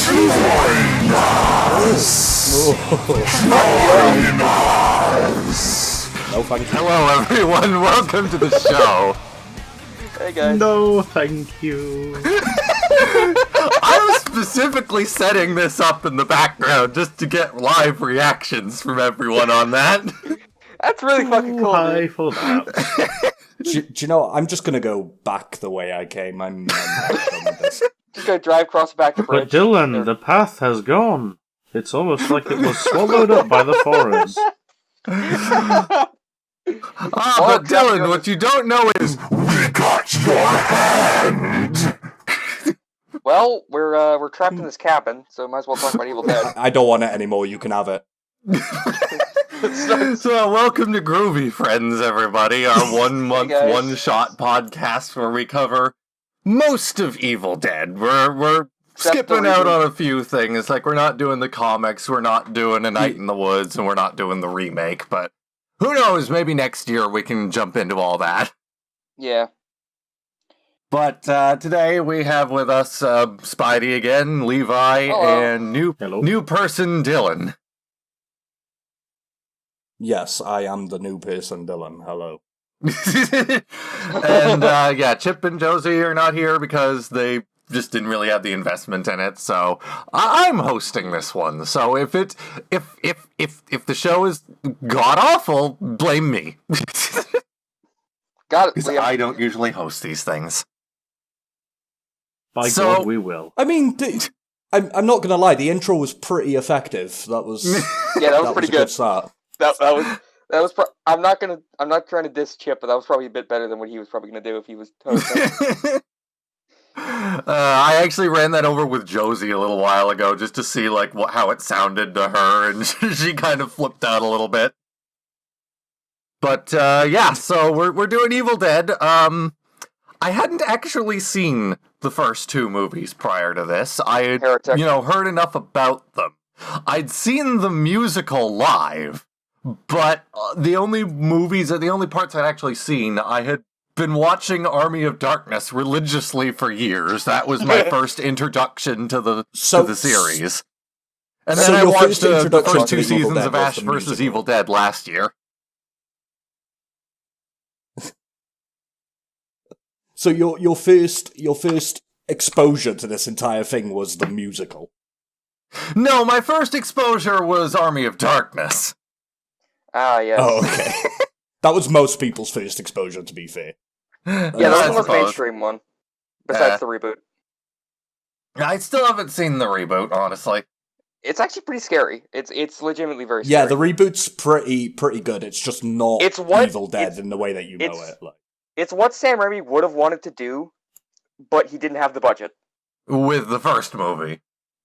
No, thank you. Hello, everyone. Welcome to the show. Hey, guys. No, thank you. I was specifically setting this up in the background just to get live reactions from everyone on that. That's really fucking cool, Hi dude. for that. Do you know, I'm just gonna go back the way I came. I'm not done with this. Just gonna drive across the back the bridge. But Dylan, the path has gone. It's almost like it was swallowed up by the forest. But Dylan, what you don't know is we got your hand. Well, we're trapped in this cabin, so might as well talk about Evil Dead. I don't want it anymore. You can have it. So, welcome to Groovy, friends, everybody. Our 1 month, guys. 1 shot podcast where we cover most of Evil Dead. We're skipping out on a few things. Like, we're not doing the comics, we're not doing A Night in the Woods, and we're not doing the remake. But who knows? Maybe next year we can jump into all that. Yeah. But today we have with us Spidey again, Levi, Hello. and new person Dylan. Yes, I am the new person, Dylan. Hello. And yeah, Chip and Josie are not here because they just didn't really have the investment in it. So I'm hosting this one. So if the show is god awful, blame me. Got it, Because Liam. I don't usually host these things. By So- God, we will. I mean, I'm not gonna lie. The intro was pretty effective. That was Yeah, that was pretty a good. start. That was. I'm not trying to diss Chip, but that was probably a bit better than what he was probably gonna do if he was hosting. I actually ran that over with Josie a little while ago just to see like how it sounded to her, and she kind of flipped out a little bit. But yeah, so we're doing Evil Dead. I hadn't actually seen the first 2 movies prior to this. I had Heretic. heard enough about them. I'd seen the musical live, but the only parts I'd actually seen, I had been watching Army of Darkness religiously for years. That was my first introduction to the series. And then So I your watched first the introduction first to 2 Evil seasons Dead of was Ash the vs. musical. Evil Dead last year. So your first exposure to this entire thing was the musical. No, my first exposure was Army of Darkness. Ah, yes. Oh, okay. That was most people's first exposure, to be fair. Yeah, I that was the most suppose. mainstream one. Besides the reboot. I still haven't seen the reboot, honestly. It's actually pretty scary. It's legitimately very scary. Yeah, the reboot's pretty good. It's just not It's what- Evil Dead it's- in the way that you know it's- it. Like. It's what Sam Raimi would have wanted to do, but he didn't have the budget. With the first movie.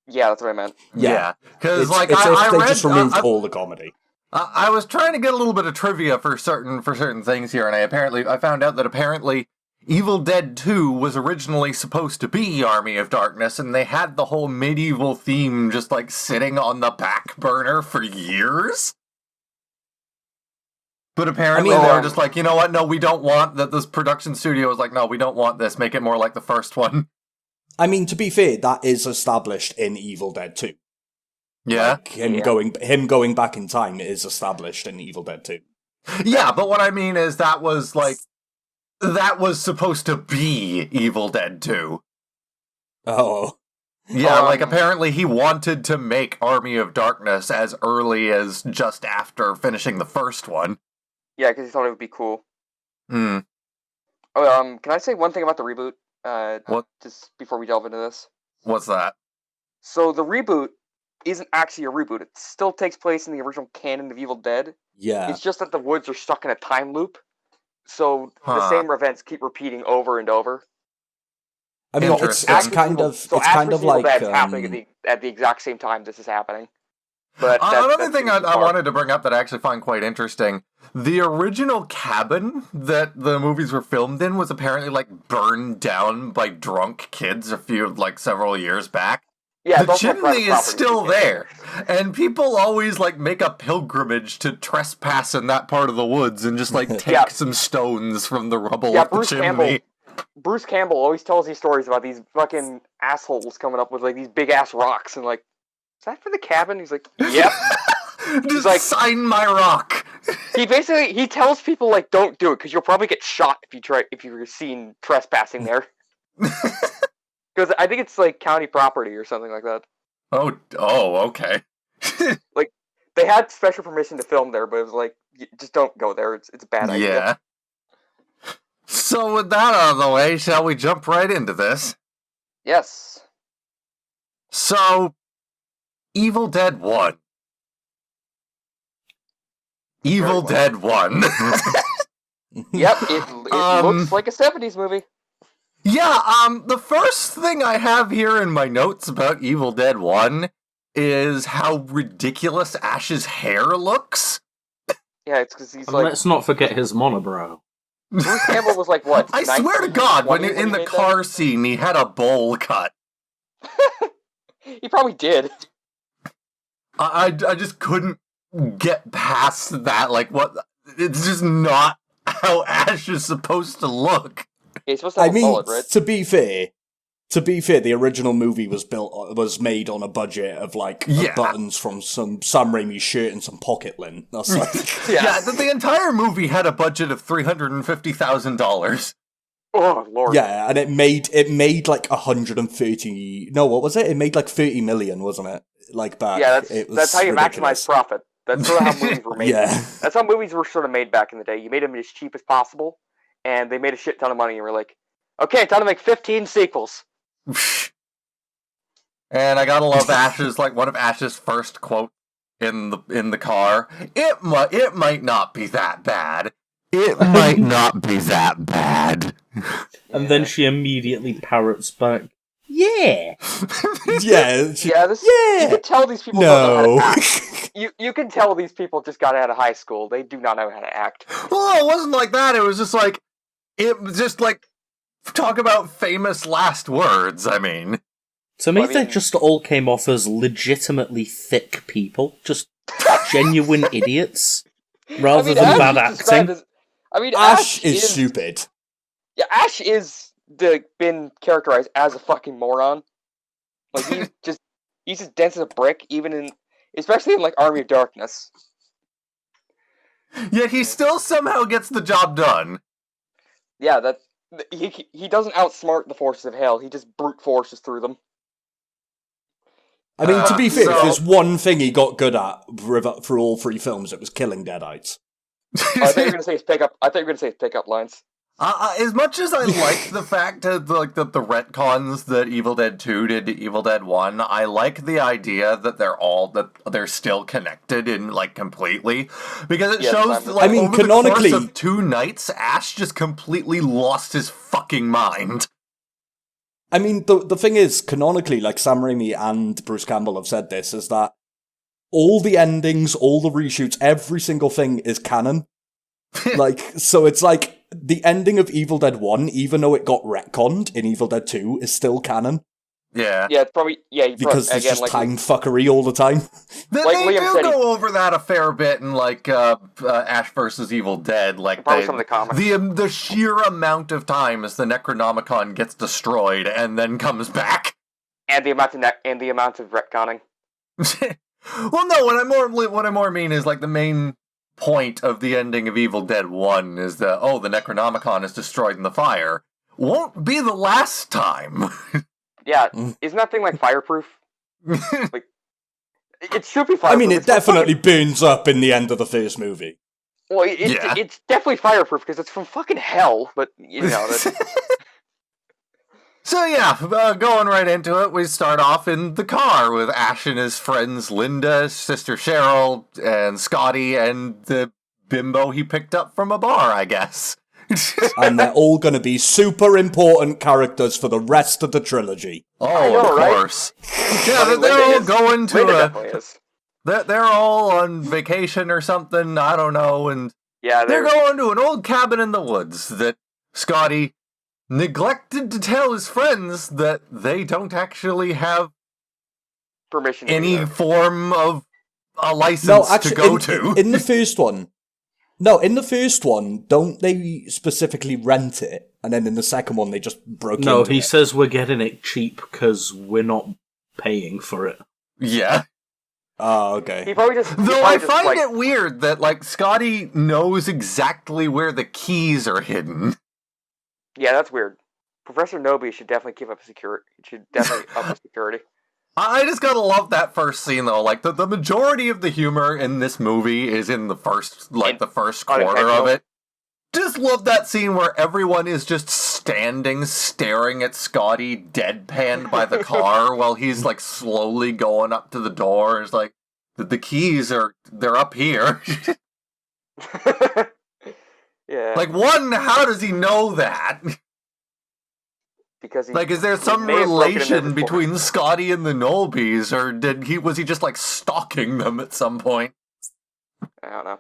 Yeah, that's what I meant. Yeah. Because, like, it's I if they read... just removed all the comedy. I was trying to get a little bit of trivia for certain things here, and I found out that apparently Evil Dead 2 was originally supposed to be Army of Darkness, and they had the whole medieval theme just, like, sitting on the back burner for years. But apparently they were just like, you know what, no, we don't want that. This production studio was like, no, we don't want this, make it more like the first one. I mean, to be fair, that is established in Evil Dead 2. Yeah? Like, him going back in time is established in Evil Dead 2. Yeah, but what I mean is that was supposed to be Evil Dead 2. Oh. Yeah, like, apparently he wanted to make Army of Darkness as early as just after finishing the first one. Yeah, because he thought it would be cool. Hmm. Oh, can I say one thing about the reboot? What? Just before we delve into this. What's that? So the reboot isn't actually a reboot. It still takes place in the original canon of Evil Dead. Yeah. It's just that the woods are stuck in a time loop. So the Huh. same events keep repeating over and over. I mean, it's Interesting. kind of So it's kind Ash of vs. Evil like Dead's happening at the exact same time this is happening. But Another thing I wanted to bring up that I actually find quite interesting, the original cabin that the movies were filmed in was apparently, like, burned down by drunk kids several years back. Yeah, The it's also private chimney is property, still you can't- there, and people always, like, make a pilgrimage to trespass in that part of the woods and just, like, take Yeah. some stones from the rubble Yeah, of the Bruce chimney. Bruce Campbell always tells these stories about these fucking assholes coming up with like these big ass rocks and like, is that for the cabin? He's like, yep. Just like- sign my rock. He tells people like, don't do it because you'll probably get shot if you're seen trespassing there. Because I think it's like county property or something like that. Oh, okay. They had special permission to film there, but it was like, just don't go there. It's a bad idea. Yeah. So with that out of the way, shall we jump right into this? Yes. So, Evil Dead 1. Evil well. Dead 1. Yep. It looks like a '70s movie. Yeah, the first thing I have here in my notes about Evil Dead 1 is how ridiculous Ash's hair looks. Yeah, it's because he's And like. let's not forget his monobrow. Bruce Campbell was like what? I swear to God, when 19, in the he made car scene, he had a bowl cut. that? He probably did. I just couldn't get past that. Like, what? It's just not how Ash is supposed to look. He's supposed to have a mullet, right? to be fair, the original movie was made on a budget of like Yeah. buttons from some Sam Raimi's shirt and some pocket lint. That's like, Yeah, the entire movie had a budget of $350,000. Oh lord. yeah, and it made like 130. No, what was it? It made like 30 million, wasn't it? Like back. Yeah, It was that's how you ridiculous. maximize profit. That's sort of how movies were made. Yeah. That's how movies were sort of made back in the day. You made them as cheap as possible, and they made a shit ton of money, and we're like, okay, time to make 15 sequels. And I gotta love Ash's, like, one of Ash's first quote in the car. It might not be that bad. It might not be that bad. And then she immediately parrots back, yeah! Yeah. Yeah, you Yeah. can tell these people don't know No. how to act. You can tell these people just got out of high school. They do not know how to act. Well, it wasn't like that. It was just like, talk about famous last words, I mean. To me, Well, I they mean- just all came off as legitimately thick people. Just genuine idiots. Rather than Ash bad is described acting. Ash is stupid. Yeah, Ash is been characterized as a fucking moron. Like he's just dense as a brick, especially in like Army of Darkness. Yet he still somehow gets the job done. Yeah, he doesn't outsmart the forces of hell. He just brute forces through them. I mean, to be fair, so- if there's one thing he got good at for all three films, it was killing Deadites. I thought you were gonna say his pickup. I thought you were gonna say his pickup lines. As much as I like the fact that the retcons that Evil Dead 2 did to Evil Dead 1, I like the idea that they're still connected in like completely, because it shows that, like, I mean, over canonically- the course of 2 nights, Ash just completely lost his fucking mind. I mean, the thing is, canonically, like Sam Raimi and Bruce Campbell have said this, is that all the endings, all the reshoots, every single thing is canon. Like, so it's like, the ending of Evil Dead 1, even though it got retconned in Evil Dead 2, is still canon. Yeah. Yeah, it's probably Because there's just time fuckery all the time. They Like Liam do said, go over that a fair bit in, like, Ash vs. Evil Dead. Like, Probably some of the comics. The sheer amount of time as the Necronomicon gets destroyed and then comes back. and the amount of retconning. Well, no, what I more mean is, like, the main point of the ending of Evil Dead 1 is that, the Necronomicon is destroyed in the fire. Won't be the last time. Yeah, isn't that thing like fireproof? Like, it should be fireproof. I mean, it It's not definitely burns up in the end of the first movie. Well, Yeah. it's definitely fireproof because it's from fucking hell. But you know, So yeah, going right into it, we start off in the car with Ash and his friends Linda, sister Cheryl, and Scotty, and the bimbo he picked up from a bar, I guess. And they're all going to be super important characters for the rest of the trilogy. Oh, know, of right? course. I Yeah, mean, they're Linda all is- going to Linda a... definitely is. They're all on vacation or something, I don't know, and Yeah, they're going to an old cabin in the woods that Scotty neglected to tell his friends that they don't actually have permission. To any do that. form of a license No, actually, to go to. in the first one, No, in the first one, don't they specifically rent it? And then in the second one, they just broke into it? No, he says we're getting it cheap because we're not paying for it. Yeah. Oh, okay. He probably just. Though I find it weird that, like, Scotty knows exactly where the keys are hidden. Yeah, that's weird. Professor Nobi should definitely keep up security. Should definitely up the security. I just gotta love that first scene, though. Like, the majority of the humor in this movie is in the first quarter of it. Just love that scene where everyone is just standing, staring at Scotty, deadpanned by the car, while he's, like, slowly going up to the door. It's like, the keys they're up here. Yeah. Like, one, how does he know that? Because like, is there some relation between Scotty and the Nolbys, or was he just, like, stalking them at some point? I don't know.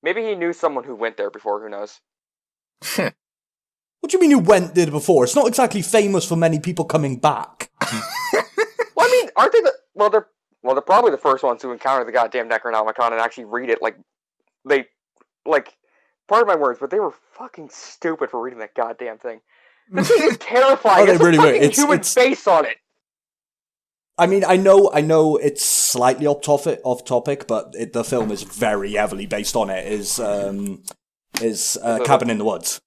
Maybe he knew someone who went there before, who knows? What do you mean you went there before? It's not exactly famous for many people coming back. Well, I mean, aren't they they're probably the first ones to encounter the goddamn Necronomicon and actually read it. Pardon my words, but they were fucking stupid for reading that goddamn thing. This thing is terrifying. They It's really a were. fucking human face on it. I mean, I know it's slightly off topic, but the film is very heavily based on it. Is Cabin in the Woods.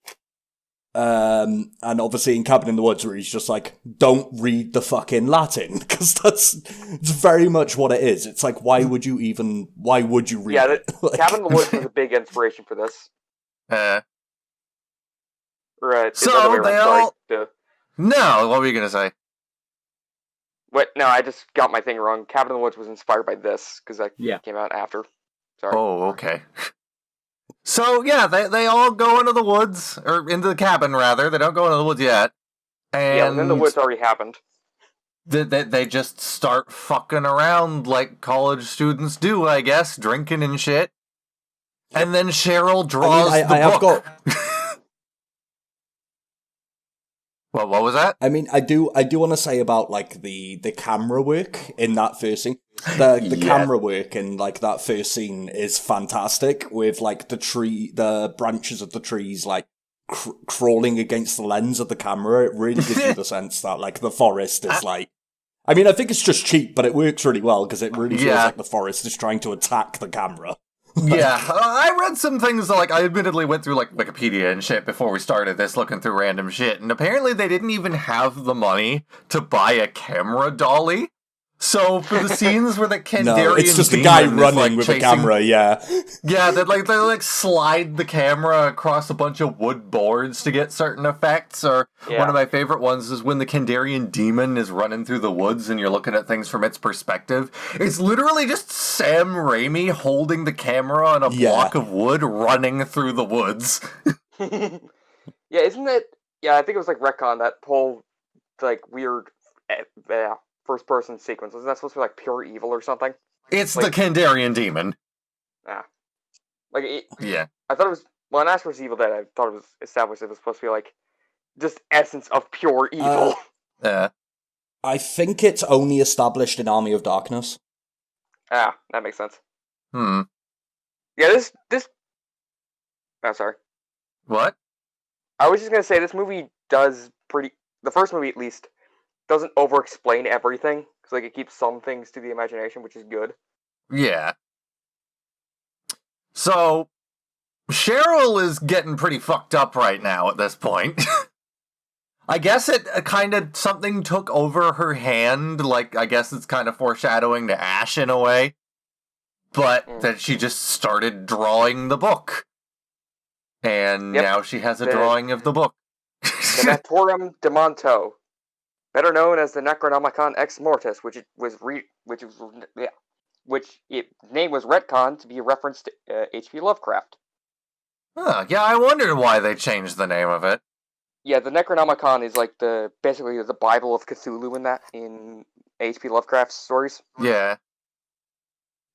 And obviously in Cabin in the Woods, where he's just like, don't read the fucking Latin, because it's very much what it is. It's like, why would you read it? Like, Cabin in the Woods was a big inspiration for this. Right. So they all... No, what were you gonna say? What? No, I just got my thing wrong. Cabin in the Woods was inspired by this, because that came out after. Sorry. Oh, okay. So, yeah, they all go into the woods, or into the cabin, rather. They don't go into the woods yet. And then the woods already happened. They just start fucking around like college students do, I guess, drinking and shit. Yep. And then Cheryl draws the book. What was that? I mean, I do want to say about, like, the camera work in that first scene. The camera work in, like, that first scene is fantastic, with, like, the branches of the trees, like, crawling against the lens of the camera. It really gives you the sense that, like, the forest is, like... I mean, I think it's just cheap, but it works really well, because it really feels like the forest is trying to attack the camera. Yeah, I read some things, like, I admittedly went through, like, Wikipedia and shit before we started this, looking through random shit, and apparently they didn't even have the money to buy a camera dolly. So, for the scenes where the Kandarian No, it's just a guy running with a camera, yeah. Yeah, they slide the camera across a bunch of wood boards to get certain effects, or one of my favorite ones is when the Kandarian demon is running through the woods and you're looking at things from its perspective. It's literally just Sam Raimi holding the camera on a block of wood running through the woods. Yeah, isn't it... Yeah, I think it was like Retcon, that whole, like, weird... first-person sequence. Wasn't that supposed to be, like, pure evil or something? It's like, the Kandarian demon. Yeah. Like, I thought it was... Well, in Ash vs. Evil Dead, I thought it was established it was supposed to be, like, just essence of pure evil. I think it's only established in Army of Darkness. Ah, that makes sense. Yeah, this... Oh, sorry. What? I was just gonna say, this movie does pretty... The first movie, at least... doesn't over-explain everything, because like it keeps some things to the imagination, which is good. Yeah. So, Cheryl is getting pretty fucked up right now at this point. I guess it kind of, something took over her hand, like, I guess it's kind of foreshadowing to Ash in a way. But that she just started drawing the book. And now she has a drawing of the book. The Naturum de Monto. Better known as the Necronomicon Ex Mortis, which its name was retconned to be a reference to H.P. Lovecraft. Huh, yeah, I wondered why they changed the name of it. Yeah, the Necronomicon is like basically the Bible of Cthulhu in H.P. Lovecraft's stories. Yeah.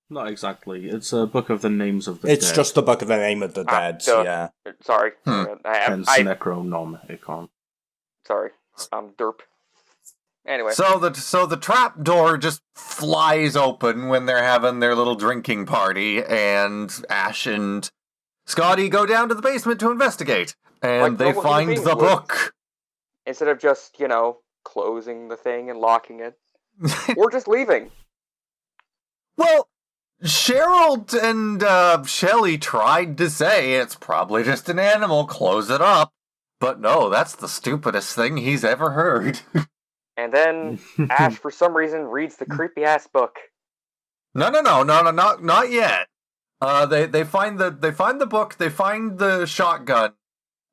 Not exactly. It's a book of the names of the dead. It's just a book of the name of the dead, yeah. Sorry. Hence Necronomicon. Sorry. Derp. Anyway. So the trap door just flies open when they're having their little drinking party, and Ash and Scotty, go down to the basement to investigate. And Like they normal find human the beings would. book. Instead of just, closing the thing and locking it. Or just leaving. Well, Cheryl and Shelley tried to say it's probably just an animal, close it up. But no, that's the stupidest thing he's ever heard. And then Ash, for some reason, reads the creepy-ass book. No, not yet. They find the book, they find the shotgun,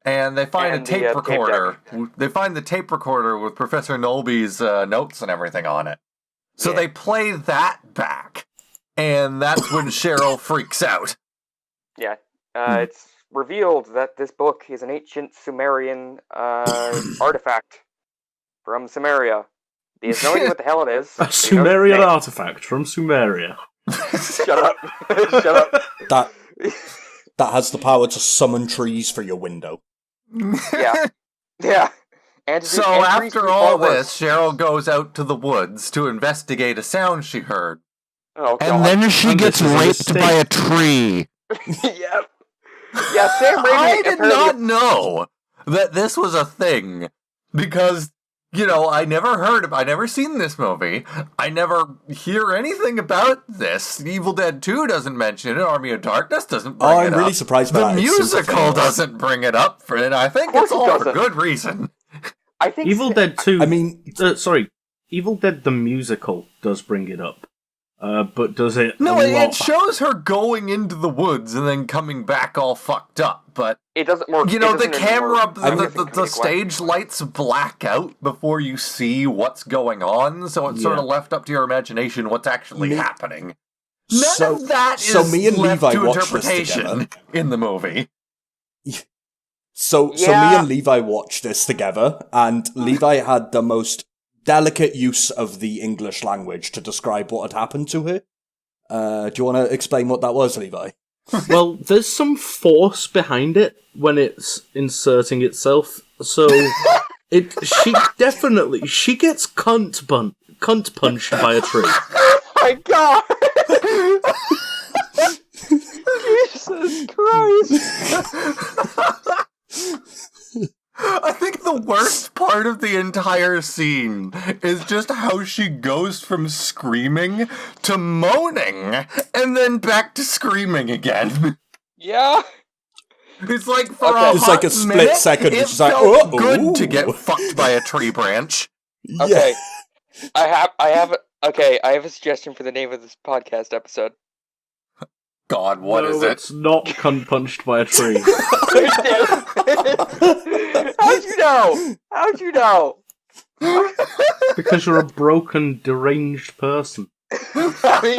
and they find And a tape the, recorder. tape They find the tape recorder with Professor Nolby's notes and everything on it. So Yeah. they play that back, and that's when Cheryl freaks out. Yeah. It's revealed that this book is an ancient Sumerian artifact from Sumeria. He has no idea what the hell it is. A He knows Sumerian its name. artifact from Sumeria. Shut up. Shut up. That has the power to summon trees for your window. Yeah. Yeah. And So and after all this, Cheryl goes out to the woods to investigate a sound she heard. Oh, God. And then she And gets this is a raped by a tree. Yep. Yeah, Sam Raimi I did apparently- not know that this was a thing because, I never seen this movie. I never hear anything about this. Evil Dead 2 doesn't mention it. Army of Darkness doesn't bring it I'm up. really surprised by The that. It's super musical famous. doesn't bring it up, and I think Of course it's all it for doesn't. good reason. I think Evil Dead 2... I mean, Evil Dead the musical does bring it up. But does it No, a it lot... shows her going into the woods and then coming back all fucked up, but it doesn't work. the it doesn't camera, work. the stage lights black out before you see what's going on, so it's sort of left up to your imagination what's actually happening. None of that is me and left Levi to watched this interpretation together. in the movie. So me and Levi watched this together, and Levi had the most delicate use of the English language to describe what had happened to her. Do you want to explain what that was, Levi? Well, there's some force behind it when it's inserting itself, so she gets cunt punched by a tree. Oh my God! Jesus Christ! I think the worst part of the entire scene is just how she goes from screaming to moaning and then back to screaming again. Yeah. It's like for Okay. a It's hot like a split minute, second, It it's like, felt oh, good to ooh. get fucked by a tree branch. Okay. I have a suggestion for the name of this podcast episode. God, what is it? It's not cunt punched by a tree. How'd you know? How'd you know? Because you're a broken, deranged person. I mean,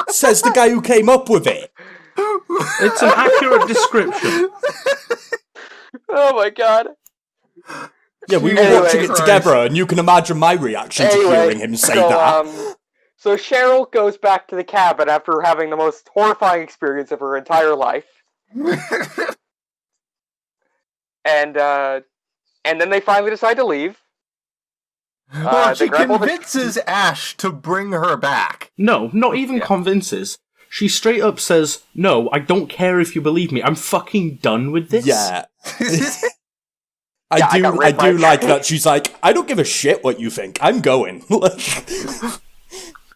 Says the guy who came up with it. It's an accurate description. oh my God. Yeah, we were Anyway, watching it together, and you can imagine my reaction to hearing him say that. So Cheryl goes back to the cabin after having the most horrifying experience of her entire life. And then they finally decide to leave. Well, they she grab all the- convinces Ash to bring her back. No, not even convinces. She straight up says, "No, I don't care if you believe me. I'm fucking done with this." Yeah. I I got do ripped by- like that. She's like, I don't give a shit what you think. I'm going.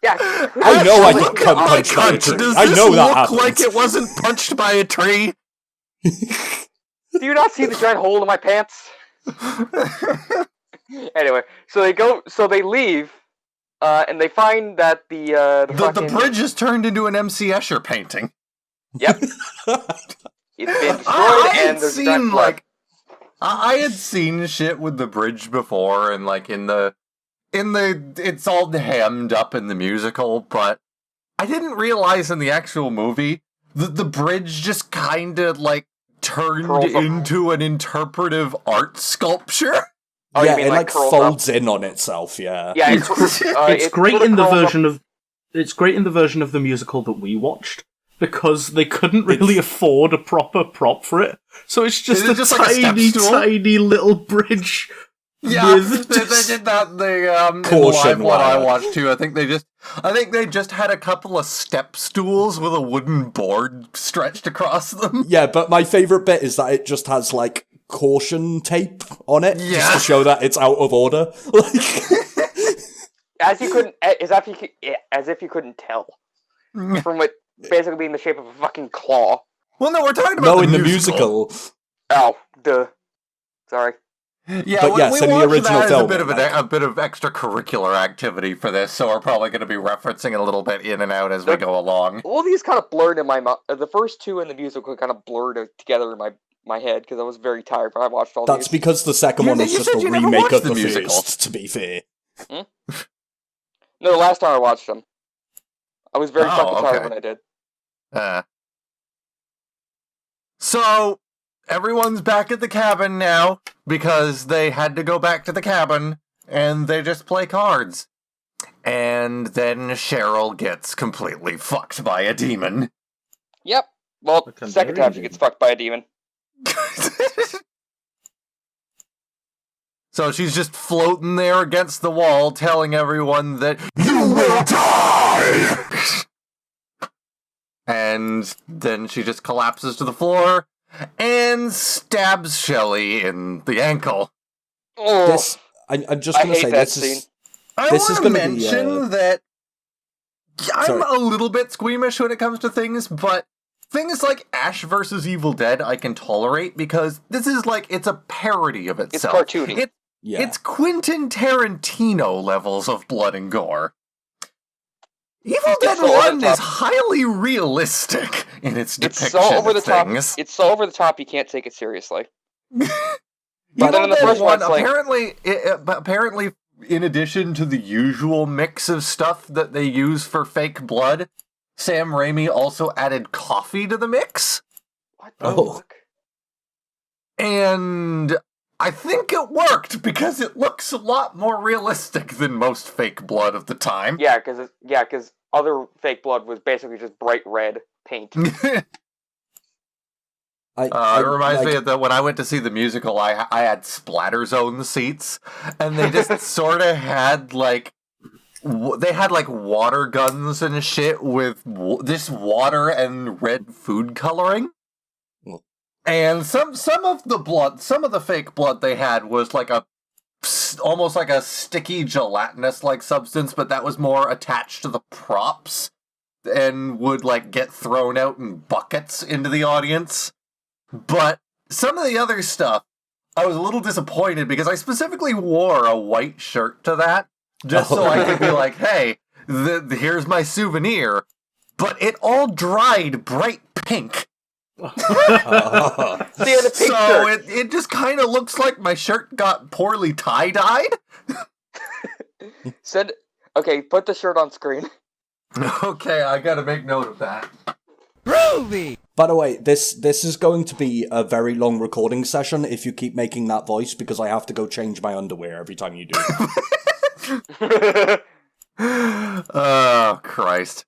Yeah. I know I got cunt My punched by a cunt, tree. does I this know that look happens. like it wasn't punched by a tree? Do you not see the giant hole in my pants? Anyway, so they leave, and they find that the The bridge is turned into an M.C. Escher painting. Yep. It's been destroyed, I and had there's seen I had seen shit with the bridge before, and in the it's all hemmed up in the musical, but I didn't realize in the actual movie that the bridge just kind of turned Curls up. into an interpretive art sculpture. Oh, you Yeah, mean, it curls folds in on itself, yeah. Yeah, It's great sort of in the curls up. version of. It's great in the version of the musical that we watched because they couldn't really afford a proper prop for it, so it's just Is it a just like a step tiny, stool? tiny little bridge Yeah, With they did that in the Caution live one I wire. watched too. I think they just had a couple of step stools with a wooden board stretched across them. Yeah, but my favourite bit is that it just has, like, caution tape on it, just Yeah. to show that it's out of order. Like, As if you couldn't tell from it basically being the shape of a fucking claw. Well, no, we're talking about no, the in the musical. musical. Oh, duh. Sorry. Yeah, But yes, we in the watched original that film, as a like- bit of extracurricular activity for this, so we're probably going to be referencing it a little bit in and out as we go along. All these kind of blurred in my mind. The first two in the musical kind of blurred together in my head because I was very tired when I watched all That's these. because the second You- one is you just said a you never remake watched of the the musical. first, to be fair. No, the last time I watched them. I was very fucking tired okay. when I did. So, everyone's back at the cabin now, because they had to go back to the cabin, and they just play cards. And then Cheryl gets completely fucked by a demon. Yep. Well, Like a second time she demon. gets fucked by a demon. So she's just floating there against the wall, telling everyone that you will die! And then she just collapses to the floor and stabs Shelly in the ankle. Oh, This, I'm just I going to hate say, that this scene. is... I This is want to gonna be, mention that I'm Sorry. a little bit squeamish when it comes to things, but things like Ash vs. Evil Dead I can tolerate because this is like, it's a parody of It's itself. cartoony. Yeah. It's Quentin Tarantino levels of blood and gore. Evil Dead so over 1 the top. is highly realistic in its It's depiction so over the of top. things. It's so over the top you can't take it seriously. Evil then in the Dead first one, 1, it's like- apparently, in addition to the usual mix of stuff that they use for fake blood, Sam Raimi also added coffee to the mix. What the Oh. fuck? And I think it worked because it looks a lot more realistic than most fake blood of the time. Yeah, because other fake blood was basically just bright red paint. It reminds me of that when I went to see the musical, I had Splatter Zone seats, and they just sort of had like they had like water guns and shit with this water and red food coloring. And some of the fake blood they had was like almost like a sticky gelatinous like substance, but that was more attached to the props and would like get thrown out in buckets into the audience. But some of the other stuff, I was a little disappointed because I specifically wore a white shirt to that just so I could be like, hey, here's my souvenir. But it all dried bright pink. See, in a pink So shirt. it just kind of looks like my shirt got poorly tie-dyed. Okay, put the shirt on screen. Okay, I gotta make note of that. Groovy! By the way, this is going to be a very long recording session if you keep making that voice, because I have to go change my underwear every time you do. Oh, Christ.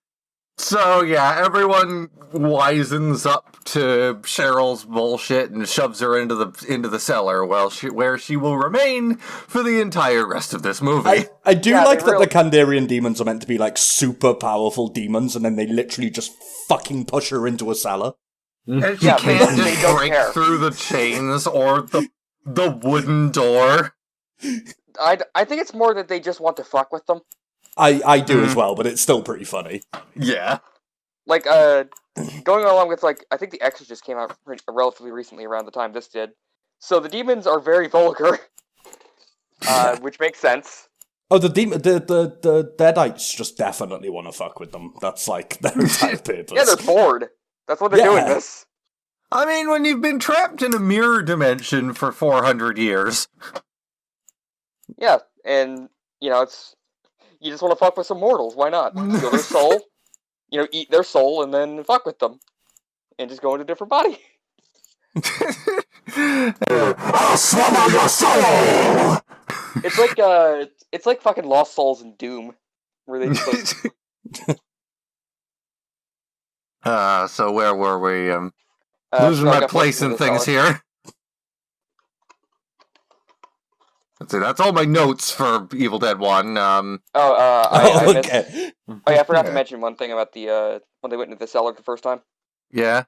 So, yeah, everyone wisens up to Cheryl's bullshit and shoves her into the cellar where she will remain for the entire rest of this movie. I do Yeah, like they that really- the Kandarian demons are meant to be like super powerful demons, and then they literally just fucking push her into a cellar. And she Yeah, can't they just don't break care. through the chains or the wooden door. I think it's more that they just want to fuck with them. I do as well, but it's still pretty funny. Yeah. Like, going along with, like, I think The Exorcist came out relatively recently around the time this did. So the demons are very vulgar, which makes sense. Oh, the Deadites just definitely want to fuck with them. That's like their entire purpose. Yeah, they're bored. That's what they're doing Yeah. this. I mean, when you've been trapped in a mirror dimension for 400 years. Yeah, and, you know, you just want to fuck with some mortals. Why not? Steal their soul, eat their soul, and then fuck with them. And just go into a different body. I'll swallow your soul! It's like fucking Lost Souls in Doom. Where they just like... So where were we? Losing Shrug my up place into in the things cellar. here. Let's see, that's all my notes for Evil Dead 1. I missed. okay. Oh yeah, I forgot to Yeah. mention one thing about the when they went into the cellar the first time. Yeah.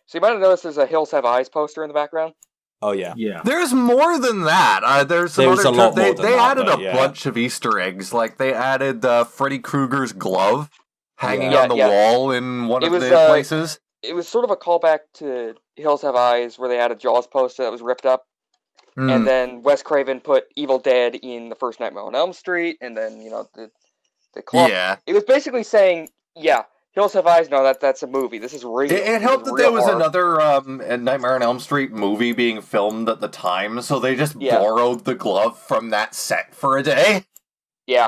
So you might have noticed there's a Hills Have Eyes poster in the background. Oh yeah. Yeah. There's more than that. There's some There's other a lot more than they that, added but a yeah. bunch of Easter eggs. Like, they added Freddy Krueger's glove hanging Yeah. on the wall in one It of was, the places. It was sort of a callback to Hills Have Eyes, where they had a Jaws poster that was ripped up. Hmm. And then Wes Craven put Evil Dead in the first Nightmare on Elm Street, and then, the clock. Yeah. It was basically saying, yeah, Hills Have Eyes, no, that's a movie. This is real. It helped that there was another Nightmare on Elm Street movie being filmed at the time, so they just borrowed the glove from that set for a day. Yeah.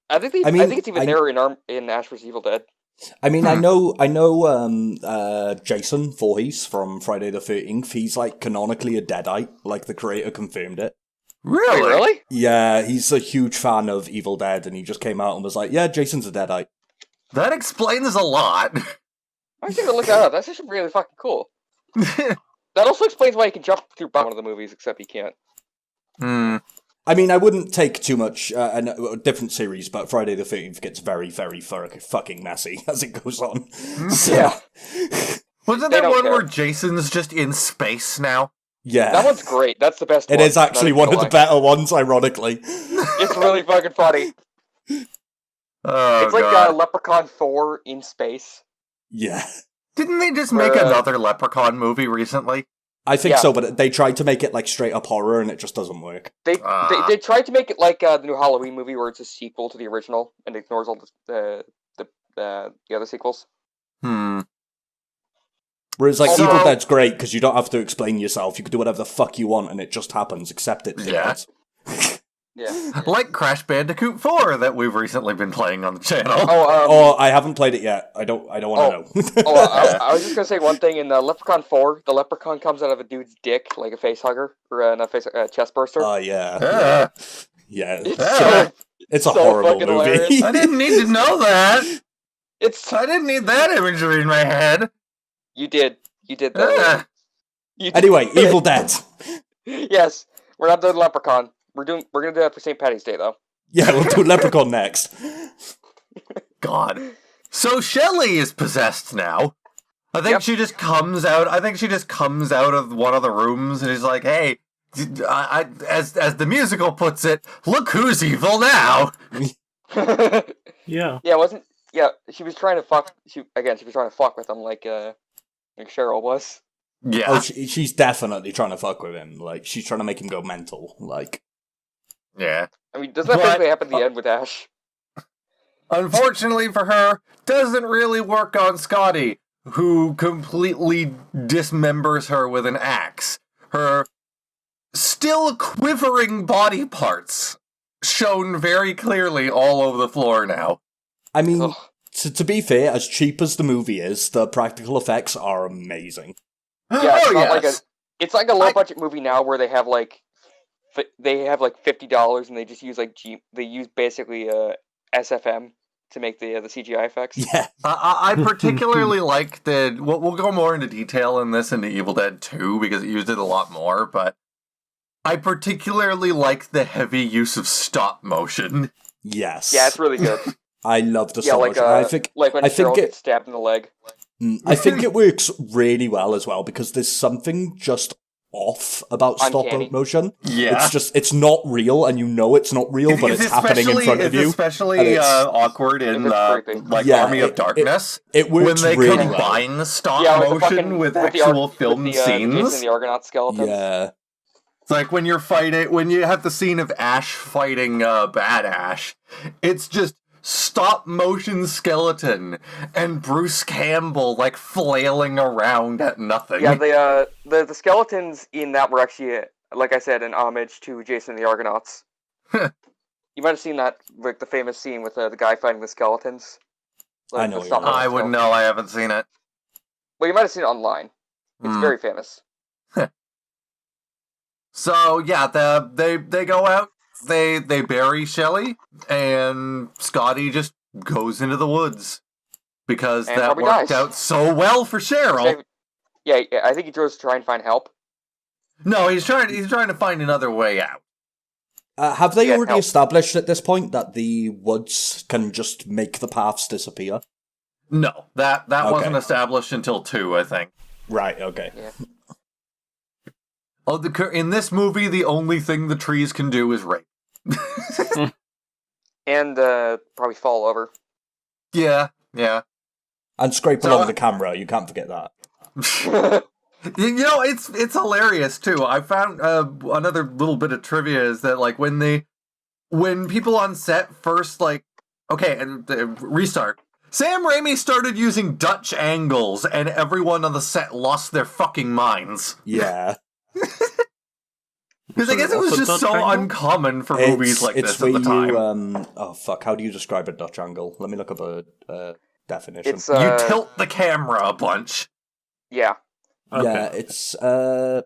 I think I mean, it's even there in Ash vs. Evil Dead. I mean, I know, Jason Voorhees from Friday the 13th, he's, like, canonically a Deadite, like, the creator confirmed it. Really? Wait, really? Yeah, he's a huge fan of Evil Dead, and he just came out and was like, yeah, Jason's a Deadite. That explains a lot. I should look that up. That's actually really fucking cool. That also explains why he can jump through one of the movies, except he can't. Hmm. I mean, I wouldn't take too much, a different series, but Friday the 13th gets very, very fucking messy as it goes on. So, Yeah. Wasn't They there don't one care. where Jason's just in space now? yeah. That one's great. That's the best It one. is actually Not one even of the gonna lie. better ones, ironically. It's really fucking funny. Oh, It's like God. Leprechaun 4 in space. Yeah. Didn't they just make Where, another Leprechaun movie recently? I think Yeah. so, but they tried to make it, like, straight up horror, and it just doesn't work. They tried to make it like the new Halloween movie, where it's a sequel to the original and ignores all the other sequels. Hmm. Whereas, like, Also- Evil Dead's great, because you don't have to explain yourself. You can do whatever the fuck you want, and it just happens, except it Yeah. does. Yeah. Like Crash Bandicoot 4 that we've recently been playing on the channel. Oh, I haven't played it yet. I don't want to know. I was just gonna say one thing. In Leprechaun 4, the leprechaun comes out of a dude's dick like a face hugger or a chest burster. Oh, yeah. Ah. Yeah. It's It's a so horrible fucking movie. hilarious. I didn't need to know that. it's I didn't need that imagery in my head. you did that. Ah. You did. Anyway, Evil Dead. Yes, we're not doing Leprechaun. We're gonna do that for St. Patty's Day though. Yeah, we'll do Leprechaun next. God. So Shelley is possessed now. I think she just comes out. I think she just comes out of one of the rooms and is like, "Hey, as the musical puts it, look who's evil now." Yeah. She was trying to fuck. She was trying to fuck with him like Cheryl was. Yeah. Oh, she's definitely trying to fuck with him. Like, she's trying to make him go mental. Like, Yeah. I mean, doesn't that But- basically happen at the end with Ash? Unfortunately for her, doesn't really work on Scotty, who completely dismembers her with an axe. Her still quivering body parts shown very clearly all over the floor now. I mean, Ugh. to be fair, as cheap as the movie is, the practical effects are amazing. Yeah, it's Oh, not like yes. it's like a low budget movie now where they have like $50 and they just use they use basically SFM to make the CGI effects. Yeah. I particularly like the... We'll go more into detail in this into Evil Dead 2 because it used it a lot more, but I particularly like the heavy use of stop motion. Yes. Yeah, it's really good. I love the Yeah, stop like motion. I think like when I think Cheryl it- gets stabbed in the leg. I think it works really well as well because there's something just off about stop Uncanny. motion. Yeah. It's not real, and you know it's not real, but it's happening in front of you. It's especially and it's- awkward in It's creepy. like Yeah, Army of Darkness It when works they really well. combine stop Yeah, with the motion fucking with the actual Ar- film with the, Jason scenes. and the Argonaut skeletons. Yeah. It's like when you have the scene of Ash fighting Bad Ash. It's just stop motion skeleton and Bruce Campbell like flailing around at nothing. Yeah, the skeletons in that were actually, like I said, an homage to Jason and the Argonauts. You might have seen that, like the famous scene with the guy fighting the skeletons. I know what stop you're motion I wouldn't skeletons. know. I haven't seen it. Well, you might have seen it online. It's Hmm. very famous. So yeah, they go out. They bury Shelley, and Scotty just goes into the woods because And that probably worked dies. out so well for Cheryl. Yeah, I think he goes to try and find help. No, he's trying to find another way out. Have they Yeah, already help. established at this point that the woods can just make the paths disappear? No, that Okay. wasn't established until 2, I think. Right, okay. Yeah. Oh, in this movie, the only thing the trees can do is rape. And probably fall over. Yeah. And scrape So, along the camera, you can't forget that. You know, it's hilarious too. I found another little bit of trivia is that like when people on set first restart. Sam Raimi started using Dutch angles, and everyone on the set lost their fucking minds. Yeah. Because I guess it was just so uncommon for movies like this at the time. How do you describe a Dutch angle? Let me look up a definition. It's You tilt the camera a bunch. Yeah. Okay. Yeah, it's And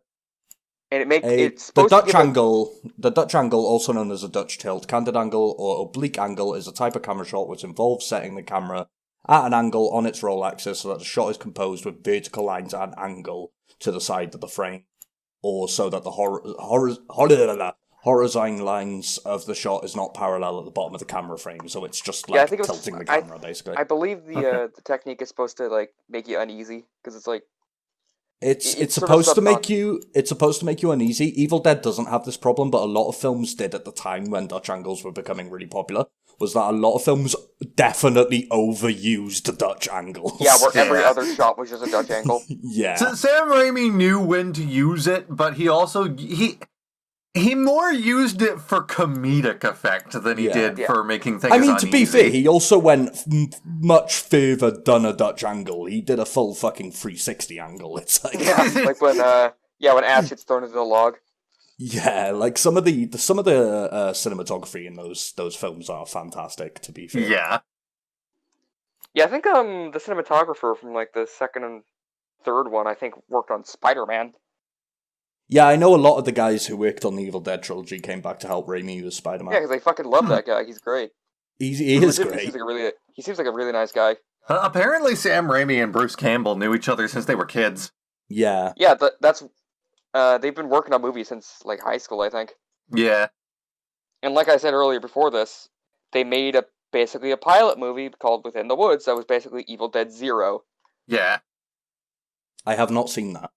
it's the supposed to Dutch give angle. The Dutch angle, also known as a Dutch tilt, candid angle, or oblique angle, is a type of camera shot which involves setting the camera at an angle on its roll axis so that the shot is composed with vertical lines at an angle to the side of the frame, or so that the horizontal lines of the shot is not parallel at the bottom of the camera frame. So it's just like I think it was, tilting the camera, basically. I believe the Okay. the technique is supposed to like make you uneasy because it's like It's sort of supposed to make subconscious. you uneasy. Evil Dead doesn't have this problem, but a lot of films did at the time when Dutch angles were becoming really popular. Was that a lot of films definitely overused Dutch angles? Yeah, where every Yeah. other shot was just a Dutch angle. Yeah. So Sam Raimi knew when to use it, but he also he more used it for comedic effect than he did Yeah. for making things I mean, uneasy. to be fair, he also went much further than a Dutch angle. He did a full fucking 360 angle. It's like, Yeah, like when Ash gets thrown into the log. yeah, like some of the cinematography in those films are fantastic. To be fair, Yeah. Yeah, I think the cinematographer from like the second and third one, I think, worked on Spider-Man. yeah, I know a lot of the guys who worked on the Evil Dead trilogy came back to help Raimi with Yeah, Spider-Man. because I fucking love that guy. He's great. He is Legitimately, great. He seems like a really nice guy. Apparently, Sam Raimi and Bruce Campbell knew each other since they were kids. Yeah, Yeah, that's they've been working on movies since like high school, I think. Yeah. And like I said earlier before this, they made basically a pilot movie called Within the Woods that was basically Evil Dead 0. Yeah. I have not seen that.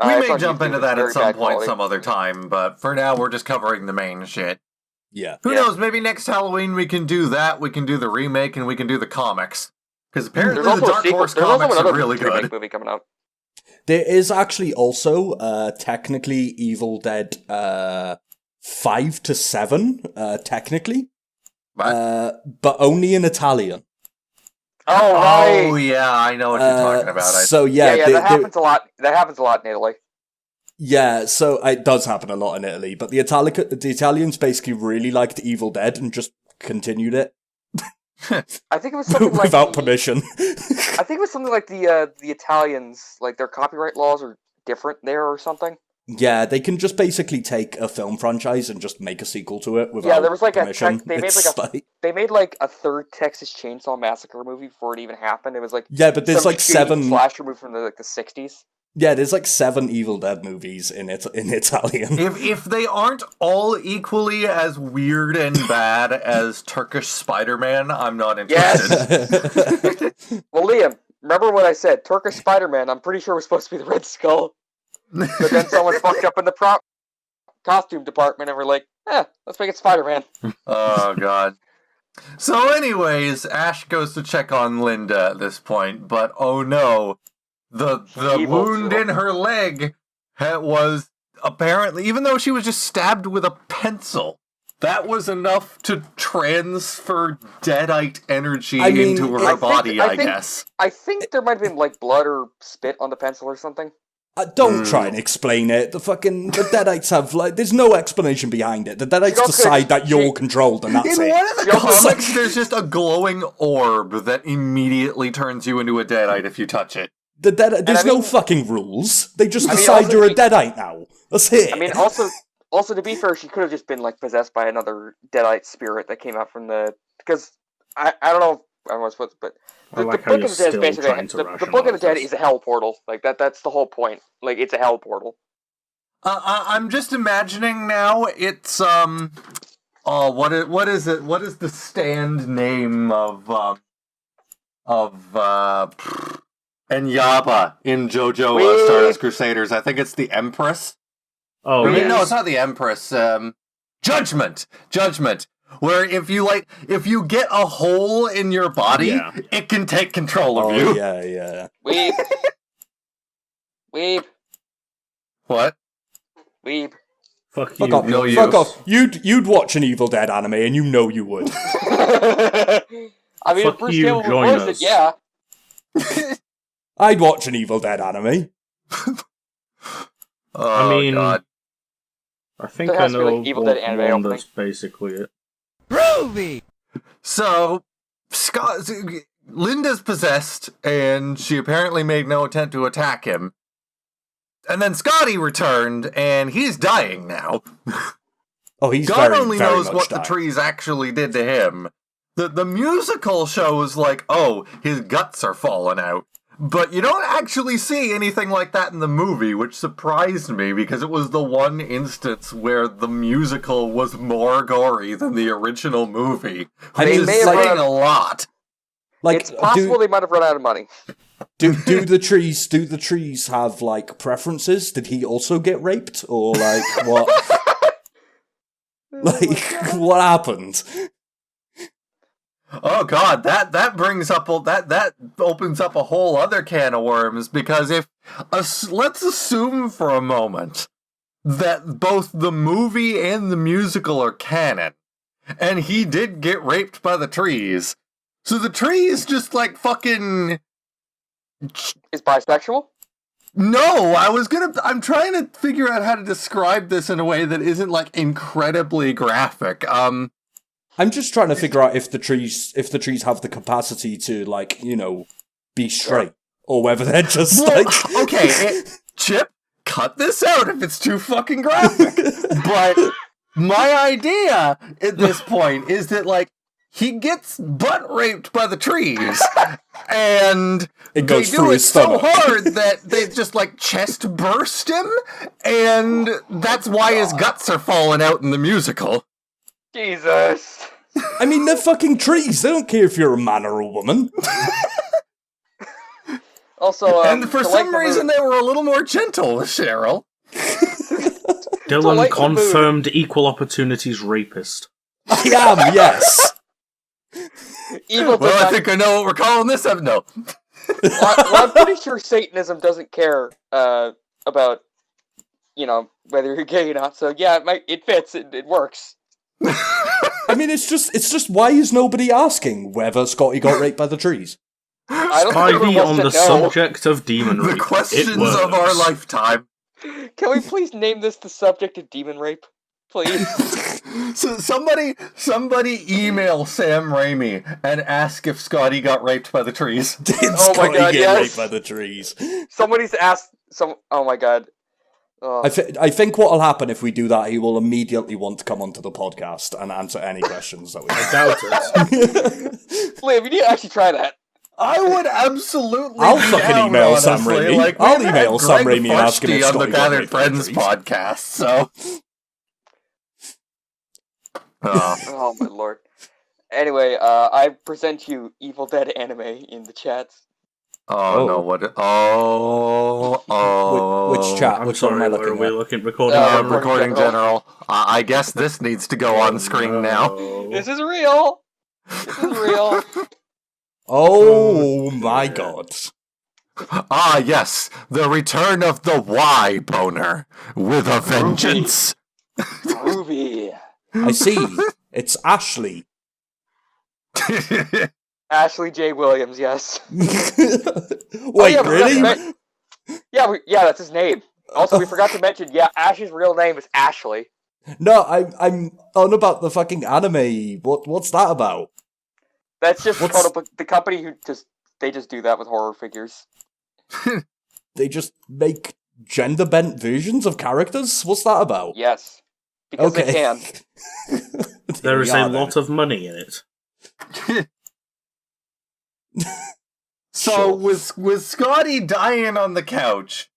We It's may on jump YouTube. into It's that very at some bad point quality. some other time, but for now we're just covering the main shit. Yeah. Who Yeah. knows, maybe next Halloween we can do that, we can do the remake, and we can do the comics. Because apparently There's the also a Dark sequel. Horse There's also comics another are really remake good. movie coming out. There is actually also technically Evil Dead 5 to 7, technically, What? but only in Italian. Oh right. Oh, yeah, I know what you're talking about. So Yeah, yeah, that happens a lot. That happens a lot in Italy. yeah, so it does happen a lot in Italy, but the Italians basically really liked Evil Dead and just continued it I think it was something like without permission. I think it was something like the Italians, like their copyright laws are different there or something. Yeah, they can just basically take a film franchise and just make a sequel to it without Yeah, there was like permission. they made like a third Texas Chainsaw Massacre movie before it even happened. It was like yeah, but there's some like shitty 7. slasher movie from the 60s. Yeah, there's like 7 Evil Dead movies in Italian. If they aren't all equally as weird and bad as Turkish Spider-Man, I'm not interested. Well, Liam, remember what I said? Turkish Spider-Man. I'm pretty sure was supposed to be the Red Skull, but then someone fucked up in the costume department, and we're like, let's make it Spider-Man. Oh, God. So anyways, Ash goes to check on Linda at this point, but oh no, the Evil wound too. in her leg was apparently, even though she was just stabbed with a pencil, that was enough to transfer Deadite energy I mean, into I her body, I think- guess. I think there might have been like blood or spit on the pencil or something. Don't try and explain it. The Deadites have, like, there's no explanation behind it. The Deadites She decide got- that you're controlled and that's In it. one of the Yo, comics, there's just a glowing orb that immediately turns you into a Deadite if you touch it. There's I mean- no fucking rules. They just I mean, decide also you're a the- Deadite now. That's it. I mean, also to be fair, she could have just been like possessed by another Deadite spirit that came out from because I don't know if everyone's supposed to, but I the like how Book you're of the Dead is still basically trying to the Book of the Dead rationalize is a hell portal. Like that's the whole point. Like it's a hell portal. I'm just imagining now. It's oh, what is it? What is the stand name of Enyaba in JoJo Stardust Crusaders? I think it's the Empress. Oh, Wait, yes. no, it's not the Empress. Judgment. Where if you get a hole in your body, it can take control of you. Yeah. Weeb. What? Weeb. Fuck Fuck you. off. No Fuck use. off. You'd watch an Evil Dead anime and you know you would. I mean, Fuck if Bruce you, Campbell join voiced us. it, yeah. I'd watch an Evil Dead anime. Oh, I mean, God. I think There I has to be, know like, Evil Dead anime one opening. that's basically it. Groovy! So, Linda's possessed, and she apparently made no attempt to attack him. And then Scotty returned, and he's dying now. Oh, he's God very, only very knows much what dying. the trees actually did to him. The musical shows like, oh, his guts are falling out. But you don't actually see anything like that in the movie, which surprised me because it was the one instance where the musical was more gory than the original movie. I They mean, may have like, run- a lot. like, It's possible they might have run out of money. do the trees have, like, preferences? Did he also get raped? Or, like, what? Like, what happened? Oh God, that brings up that opens up a whole other can of worms because let's assume for a moment that both the movie and the musical are canon, and he did get raped by the trees. So the trees just like fucking Is bisexual? No, I'm trying to figure out how to describe this in a way that isn't like incredibly graphic. I'm just trying to figure out if the trees have the capacity to, like, you know, be straight, or whether they're just Well, like okay, Chip, cut this out if it's too fucking graphic. But my idea at this point is that, like, he gets butt raped by the trees, and It goes they through do it his so stomach. hard that they just, like, chest burst him, and that's why his guts are falling out in the musical. Jesus. I mean, they're fucking trees. They don't care if you're a man or a woman. Also, And for to some lighten the reason, mood- they were a little more gentle with Cheryl. Dylan lighten the confirmed equal opportunities rapist. I am, yes. Evil Well, I Dead- think I know what we're calling this episode. No. well, I'm pretty sure Satanism doesn't care about, you know, whether you're gay or not. So yeah, it fits. It works. I mean, it's just why is nobody asking whether Scotty got raped by the trees? I don't think anyone Spivey wants on to the know. subject of demon rape. The questions It of our works. lifetime. Can we please name this the subject of demon rape, please? So somebody email Sam Raimi and ask if Scotty got raped by the trees. Did Oh my Scotty God, get yes. raped by the trees? Somebody's asked some. Oh my god. I think what will happen if we do that, he will immediately want to come onto the podcast and answer any questions that we have. Doubt it. Liam, you need to actually try that. I would absolutely. I'll be fucking down, email Sam honestly. Raimi. Like, I'll we've email had Sam Greg Raimi and ask him if Fortescue on the Scotty got Gathered raped by the Friends trees. podcast. So. Oh. Oh my lord. Anyway, I present you Evil Dead anime in the chats. Oh no! What? Oh. Which chat? I'm Which one am I sorry, where are looking we at? looking? Recording Uh, camera? Recording general. I guess this needs to go on screen now. This is real. This is real. Oh my god. Ah, yes, the return of the Y boner with a vengeance. Groovy. I see. It's Ashley. Ashley J. Williams. Yes. Wait, yeah, we really? forgot to yeah, that's his name. Also, we forgot to mention, yeah, Ash's real name is Ashley. No, I'm on about the fucking anime. What's that about? That's just What's- the company who they just do that with horror figures. They just make gender bent versions of characters? What's that about? Yes, because they can. There is a lot of money in it. So Sure. with Scotty dying on the couch,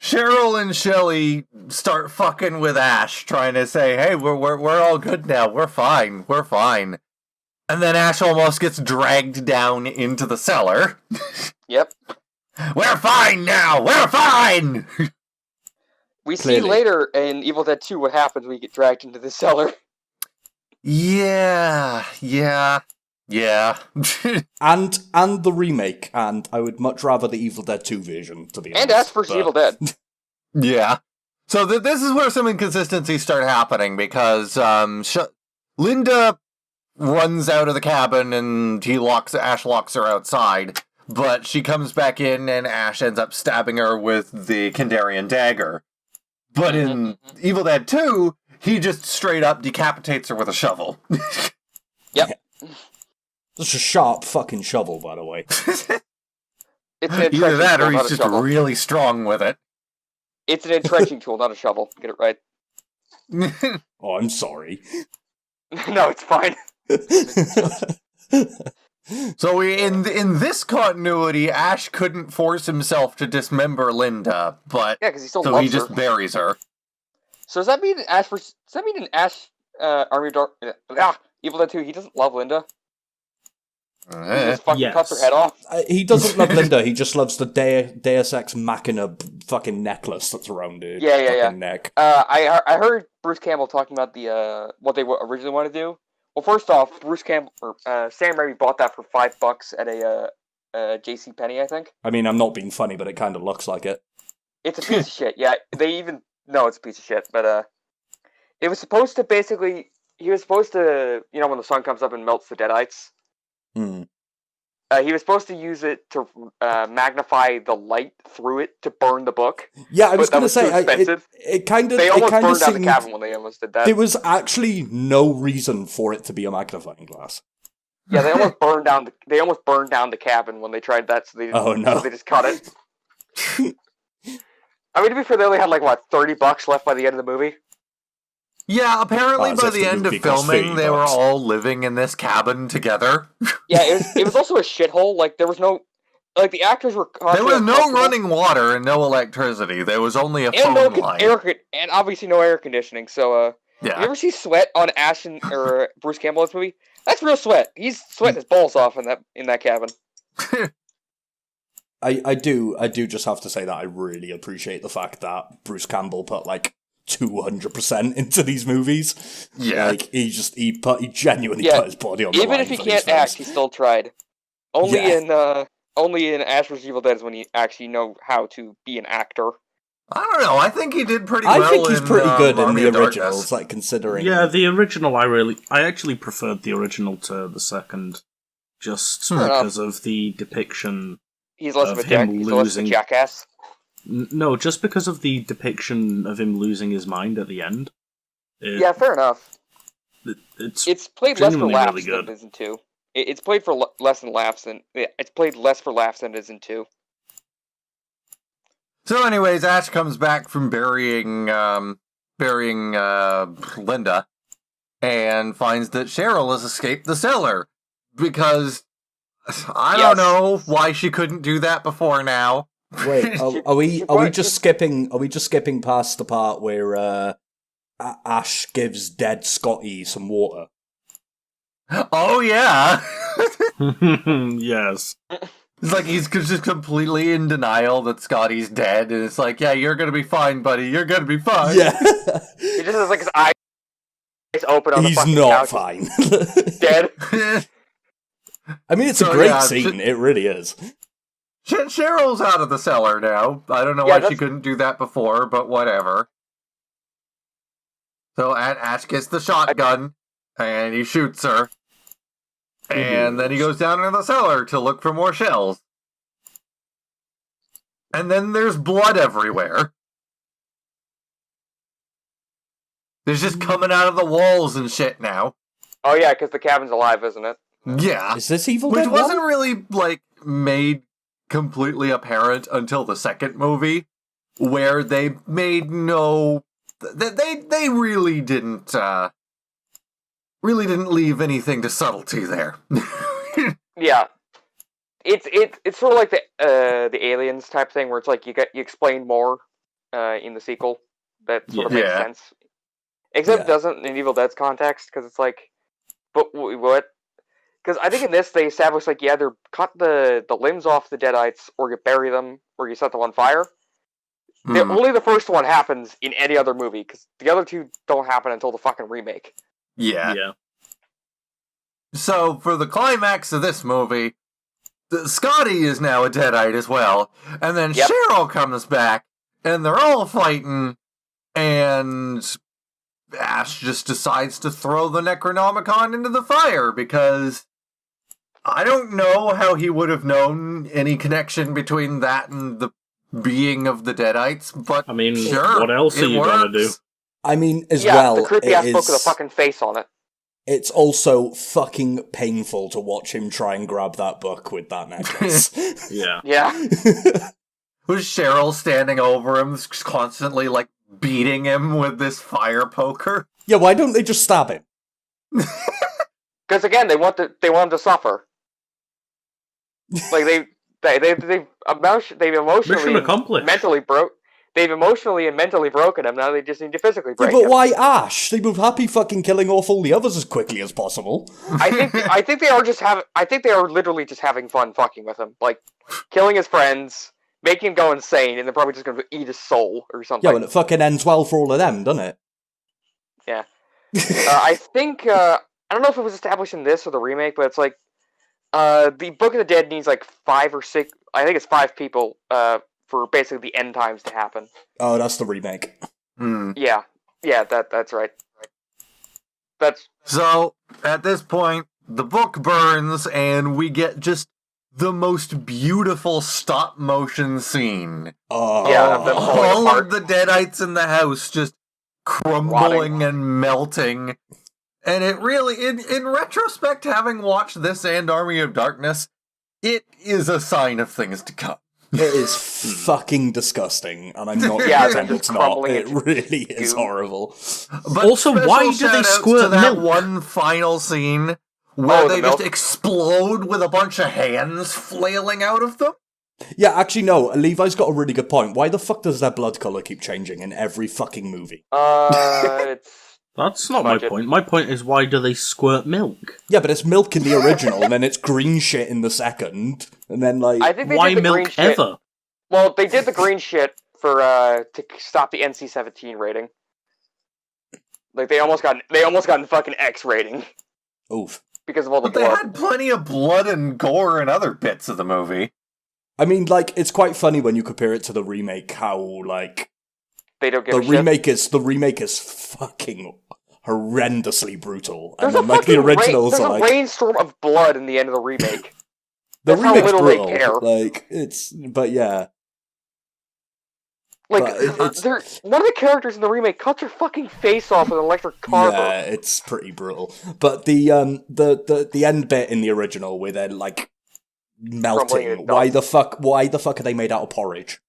Cheryl and Shelly start fucking with Ash, trying to say, "Hey, we're all good now. We're fine. We're fine." And then Ash almost gets dragged down into the cellar. Yep. We're fine now. We're fine. We see Clearly. later in Evil Dead 2 what happens when you get dragged into the cellar. Yeah. And the remake, and I would much rather the Evil Dead 2 version, to be honest. And Ash vs. Evil Dead. Yeah. So this is where some inconsistencies start happening, because Linda runs out of the cabin and Ash locks her outside, but she comes back in and Ash ends up stabbing her with the Kandarian dagger. But in Evil Dead 2, he just straight up decapitates her with a shovel. Yep. That's a sharp fucking shovel, by the way. It's an Either entrenching that tool, or not he's a just shovel. really strong with it. It's an entrenching tool, not a shovel. Get it right. Oh, I'm sorry. No, it's fine. So in this continuity, Ash couldn't force himself to dismember Linda, but Yeah, because he still so loves he just her. buries her. So does that mean in Ash Army of Dark Evil Dead 2 he doesn't love Linda? He just fucking cuts her Yes. head off. He doesn't love Linda, he just loves the Deus Ex Machina fucking necklace that's around her fucking neck. I heard Bruce Campbell talking about the what they originally wanted to do. Well, first off, Bruce Campbell or Sam Raimi bought that for $5 at a J.C. Penney, I think. I mean, I'm not being funny, but it kind of looks like it. It's a piece of shit. Yeah, they even know it's a piece of shit. But it was supposed to basically he was supposed to when the sun comes up and melts the Deadites. Hmm. He was supposed to use it to magnify the light through it to burn the book. Yeah, I was But that going to was too say, expensive. it kind of They almost burned down the seemed... cabin when they almost did that. There was actually no reason for it to be a magnifying glass. Yeah, they almost burned down the cabin when they tried that. So they Oh, no. So they just cut it. I mean, to be fair, they only had $30 left by the end of the movie. Yeah, apparently As by if the the end of movie cost filming, they were $30. all living in this cabin together. Yeah, it was also a shithole. There was no the actors were. There was no uncomfortable. running water and no electricity. There was only a And phone line. and obviously no air conditioning. So, you Yeah. ever see sweat on Ash or Bruce Campbell in this movie? That's real sweat. He's sweating his balls off in that cabin. I do just have to say that I really appreciate the fact that Bruce Campbell put 200% into these movies. Yeah. He genuinely Yeah, put his body on the Even line if he for these can't films. act, he still tried. Only in Ash vs. Evil Dead is when you actually know how to be an actor. I don't know. I think he did pretty I well think he's in, pretty good in Army the of originals, Darkness. considering... Yeah, the original I actually preferred the original to the second, just Fair enough. because of the depiction. He's less of a Of him he's less of a losing- jackass. No, just because of the depiction of him losing his mind at the end. Yeah, fair enough. It's It's played less for genuinely laughs really than good. it is in 2. It's played for less than laughs than it's played less for laughs than it is in 2. So, anyways, Ash comes back from burying Linda and finds that Cheryl has escaped the cellar because I don't know why she couldn't do that before now. Wait, are we just skipping past the part where Ash gives dead Scotty some water? Oh yeah. yes. It's like he's just completely in denial that Scotty's dead, and it's like, yeah, you're gonna be fine, buddy. You're gonna be fine. Yeah. He just has his eyes open on the He's fucking not couch. fine. Dead. I mean, it's So, a great yeah, scene. It really is. Cheryl's out of the cellar now. I don't know Yeah, why she that's- couldn't do that before, but whatever. So Ash gets the shotgun, and he shoots her. And then he goes down into the cellar to look for more shells. And then there's blood everywhere. There's just coming out of the walls and shit now. Oh yeah, because the cabin's alive, isn't it? Yeah. Is this Evil Which Dead wasn't 1? really, made completely apparent until the second movie, where they made no... They really didn't leave anything to subtlety there. Yeah. It's sort of like the aliens type thing where it's like you explain more in the sequel. That sort of makes Yeah. sense. Except Yeah. it doesn't in Evil Dead's context, because it's like, but what? Because I think in this they establish like you either cut the limbs off the Deadites, or you bury them, or you set them on fire. Only the first one happens in any other movie, because the other two don't happen until the fucking remake. Yeah. Yeah. So, for the climax of this movie, Scotty is now a Deadite as well, and then Yep. Cheryl comes back, and they're all fighting, and Ash just decides to throw the Necronomicon into the fire, because I don't know how he would have known any connection between that and the being of the Deadites, but I mean, sure, what else are it you gonna works. do? I mean, as Yeah, well, the creepy it ass book with a is- fucking face on it. it's also fucking painful to watch him try and grab that book with that necklace. Yeah. Yeah. Was Cheryl standing over him, constantly, like, beating him with this fire poker? Yeah, why don't they just stab him? Because again, they want him to suffer. Like they've emotionally Mission accomplished. They've emotionally and mentally broken him. Now they just need to physically Yeah, break but him. why Ash? They were happy fucking killing off all the others as quickly as possible. I think they are literally just having fun fucking with him, like killing his friends, making him go insane, and they're probably just going to eat his soul or something. Yeah, well, it fucking ends well for all of them, doesn't it? Yeah. I think I don't know if it was established in this or the remake, but it's like the Book of the Dead needs like 5 or 6. I think it's 5 people for basically the end times to happen. Oh, that's the remake. Yeah, that's right. So, at this point, the book burns, and we get just the most beautiful stop-motion scene. Oh, Yeah, of them falling All apart. of the Deadites in the house just crumbling and melting. And it really, in retrospect, having watched this and Army of Darkness, it is a sign of things to come. It is fucking disgusting, and I'm not Yeah, pretending they're it's just not. crumbling It into really is goo. horrible. But Also, special why do they shout-outs squirt to that milk? one final scene where the they just milk. explode with a bunch of hands flailing out of them? Yeah, actually, no, Levi's got a really good point. Why the fuck does their blood colour keep changing in every fucking movie? It's That's not my Budget. point. My point is, why do they squirt milk? Yeah, but it's milk in the original, and then it's green shit in the second, and then, like... I think they Why did the green milk shit. ever? Well, they did the green shit for to stop the NC-17 rating. Like they almost got an fucking X rating Oof. because of all the But they blood. had plenty of blood and gore in other bits of the movie. I mean, like, it's quite funny when you compare it to the remake, how, like... They don't give The a shit. remake is fucking horrendously brutal. There's And then, like, the originals there's are a like... rainstorm of blood in the end of the remake. The That's how remake's little they brutal. care. Like, it's... But yeah. Like, But it's- one of the characters in the remake cuts her fucking face off with an electric carver. Yeah, it's pretty brutal. But the end bit in the original where they're like Crumbling melting. in Why the fuck are they made out of porridge?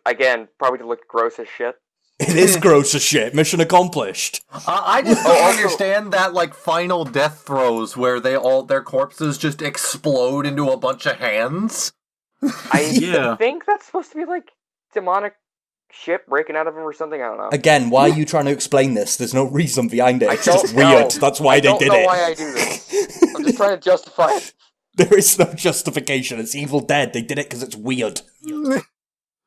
Again, probably to look gross as shit. It is gross as shit. Mission accomplished. I just Oh, don't also- understand that, like, final death throes where their corpses just explode into a bunch of hands. I Yeah. think that's supposed to be like demonic shit breaking out of him or something. I don't know. Again, why are you trying to explain this? There's no reason behind it. I It's just don't know. weird. That's why I they don't did know it. why I do this. I'm just trying to justify it. There is no justification. It's Evil Dead. They did it because it's weird.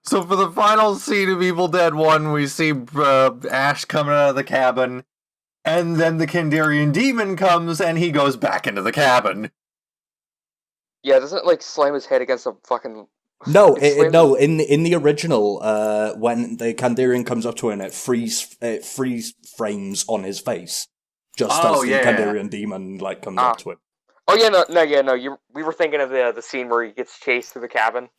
So for the final scene of Evil Dead 1, we see Ash coming out of the cabin, and then the Kandarian demon comes, and he goes back into the cabin. Yeah, doesn't it like slam his head against a fucking... No, It slams- no. In the original, when the Kandarian comes up to him, it freeze frames on his face, just Oh, as the yeah. Kandarian demon like comes up to him. Oh yeah, no. We were thinking of the scene where he gets chased through the cabin.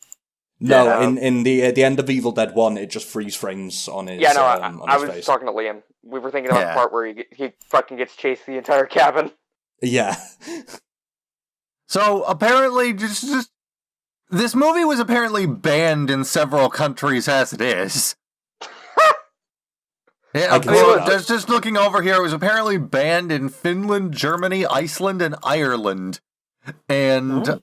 No, Yeah. in the end of Evil Dead 1, it just freeze frames on his Yeah, no, on I his was face. talking to Liam. We were thinking about Yeah. the part where he fucking gets chased the entire cabin. Yeah. So apparently, just this movie was apparently banned in several countries as it is. Yeah, I of can see course, that. just looking over here, it was apparently banned in Finland, Germany, Iceland, and Ireland. And Oh.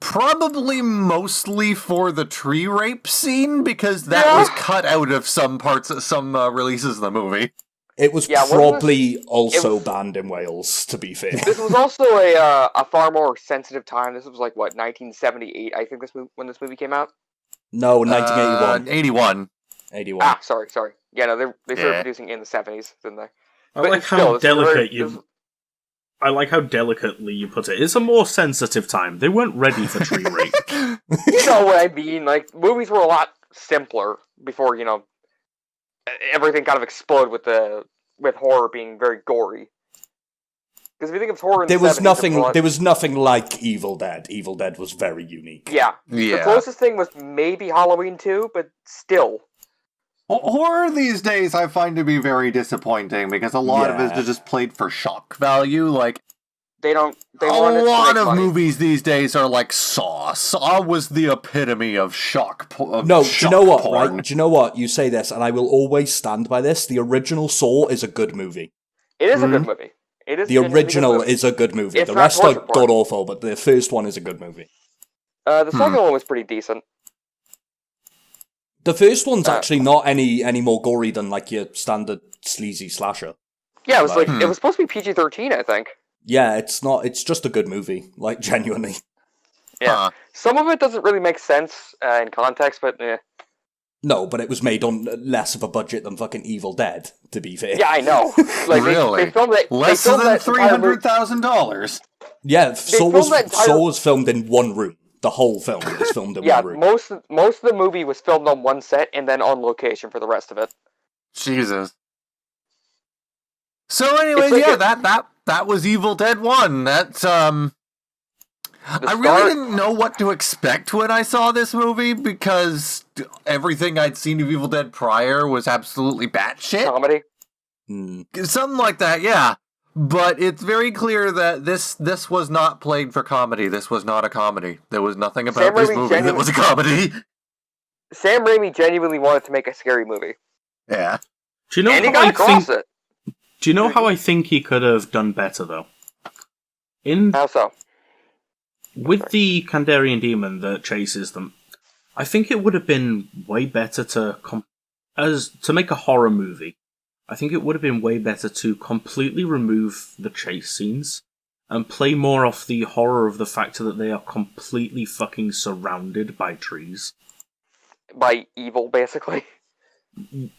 Probably mostly for the tree rape scene, because that was cut out of some releases of the movie. It was probably also banned in Wales, to be fair. This was also a far more sensitive time. This was 1978, I think, when this movie came out? No, 1981. 81. 81. Ah, sorry. Yeah, no, they started producing in the 70s, didn't they? I like how delicately you put it. It's a more sensitive time. They weren't ready for tree rape. You know what I mean? Movies were a lot simpler before, everything kind of exploded with horror being very gory. Because if you think of horror in there the was 70s, there was nothing like Evil Dead. Evil Dead was very unique. Yeah. The closest thing was maybe Halloween 2, but still. Horror these days I find to be very disappointing, because a lot of it is just played for shock value. A lot of movies these days are like Saw. Saw was the epitome of shock. Do you know what? Porn. Right? Do you know what? You say this, and I will always stand by this. The original Saw is a good movie. It is a good movie. It is. The original is a good movie. The rest are god awful, but the first one is a good movie. The second one was pretty decent. The first one's actually not any more gory than your standard sleazy slasher. Yeah, it was it was supposed to be PG-13, I think. Yeah, it's not. It's just a good movie, genuinely. Yeah, some of it doesn't really make sense in context, but no, but it was made on less of a budget than fucking Evil Dead, to be fair. Yeah, I know. Really? They filmed it less than $300,000. Yeah, Saw was filmed in one room. The whole film was filmed in one room. Most of the movie was filmed on one set and then on location for the rest of it. Jesus. So anyways, that was Evil Dead 1. That's I really didn't know what to expect when I saw this movie, because everything I'd seen of Evil Dead prior was absolutely batshit. Comedy? Something like that, yeah. But it's very clear that this was not played for comedy. This was not a comedy. There was nothing about this movie that was a comedy. Sam Raimi genuinely wanted to make a scary movie. Yeah. Do you know how I think he could have done better, though? How so? With the Kandarian demon that chases them, I think it would have been way better to make a horror movie. I think it would have been way better to completely remove the chase scenes and play more off the horror of the fact that they are completely fucking surrounded by trees. By evil, basically.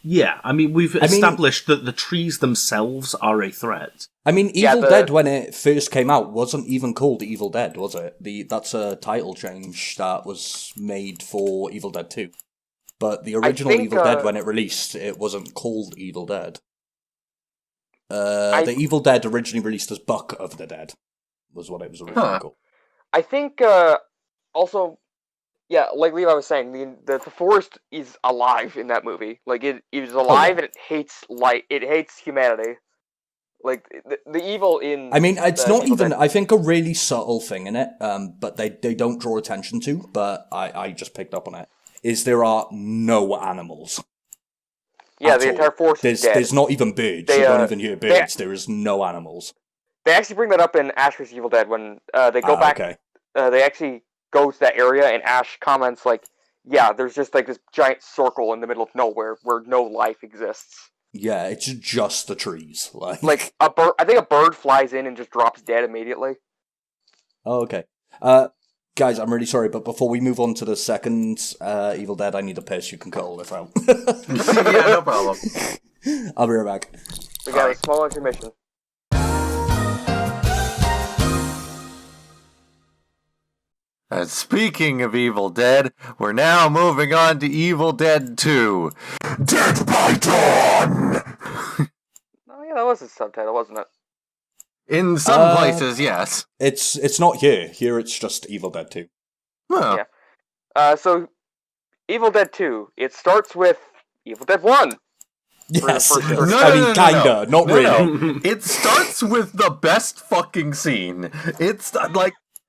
Yeah, we've established that the trees themselves are a threat. Evil Dead, when it first came out, wasn't even called Evil Dead, was it? That's a title change that was made for Evil Dead 2. But the original Evil Dead, when it released, it wasn't called Evil Dead. The Evil Dead originally released as Buck of the Dead, was what it was originally called. I think, also, yeah, like Levi was saying, the forest is alive in that movie. It is alive and it hates light. It hates humanity. The evil in... it's not even... I think a really subtle thing in it, but they don't draw attention to, but I just picked up on it, is there are no animals. Yeah, the entire forest is dead. There's not even birds. You don't even hear birds. There is no animals. They actually bring that up in Ash vs. Evil Dead when they go back. Okay. They actually go to that area, and Ash comments there's just this giant circle in the middle of nowhere where no life exists. Yeah, it's just the trees. Like a bird. I think a bird flies in and just drops dead immediately. Oh, okay. Guys, I'm really sorry, but before we move on to the second Evil Dead, I need a piss. You can cut all this out. Yeah, no problem. I'll be right back. We got a small intermission. And speaking of Evil Dead, we're now moving on to Evil Dead 2. Dead by Dawn! Oh yeah, that was his subtitle, wasn't it? In some places, yes. It's not here. Here it's just Evil Dead 2. Oh. Yeah. So, Evil Dead 2, it starts with Evil Dead 1. Yes. Kinda. Not really. It starts with the best fucking scene. It's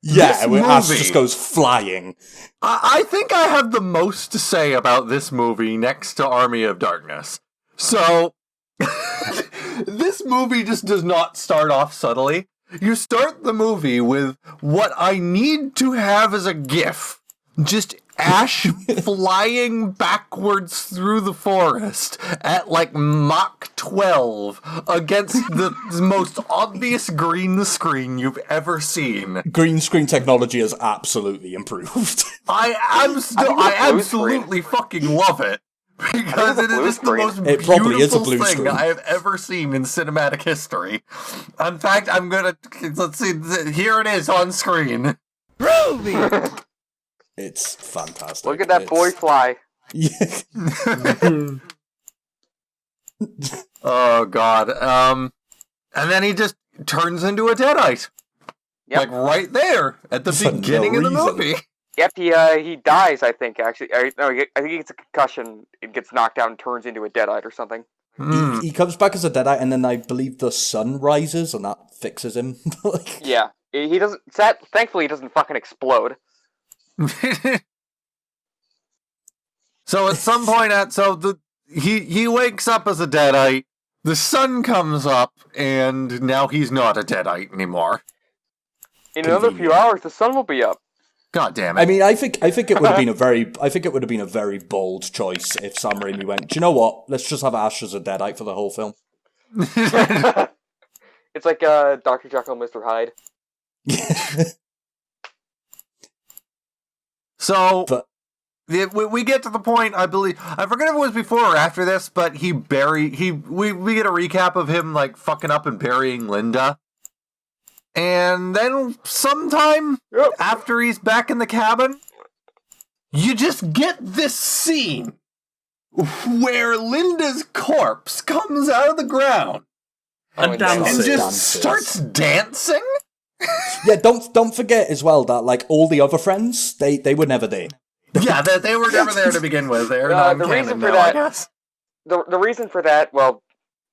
yeah, where Ash just goes flying. I think I have the most to say about this movie next to Army of Darkness. So... This movie just does not start off subtly. You start the movie with what I need to have as a GIF. Just Ash flying backwards through the forest at like Mach 12 against the most obvious green screen you've ever seen. Green screen technology has absolutely improved. I absolutely fucking love it. Because it is just the most It probably is a beautiful blue thing screen. I have ever seen in cinematic history. In fact, let's see, here it is on screen. Groovy! It's fantastic. Look at that boy fly. Yeah. Oh, God. And then he just turns into a Deadite. Yep. Like, right there, at the For no beginning of the reason. movie. Yep, he dies, I think, actually. I think he gets a concussion, it gets knocked out and turns into a Deadite or something. He comes back as a Deadite, and then I believe the sun rises, and that fixes him. Like, Yeah. He doesn't... Thankfully, he doesn't fucking explode. So at some point, he wakes up as a Deadite, the sun comes up, and now he's not a Deadite anymore. In another few hours, the sun will be up. God damn it. I mean, I think it would have been a very bold choice if Sam Raimi went, do you know what? Let's just have Ash as a Deadite for the whole film. It's like Dr. Jekyll and Mr. Hyde. So, But- we get to the point, I believe, I forget if it was before or after this, but we get a recap of him, like, fucking up and burying Linda. And then sometime after he's back in the cabin, you just get this scene where Linda's corpse comes out of the ground And Oh, dances. and just Dances. starts dancing. Yeah, don't forget as well that, like, all the other friends, they were never there. Yeah, they were never there to begin with. They're The non-canon reason for now, I that- guess. The reason for that, well,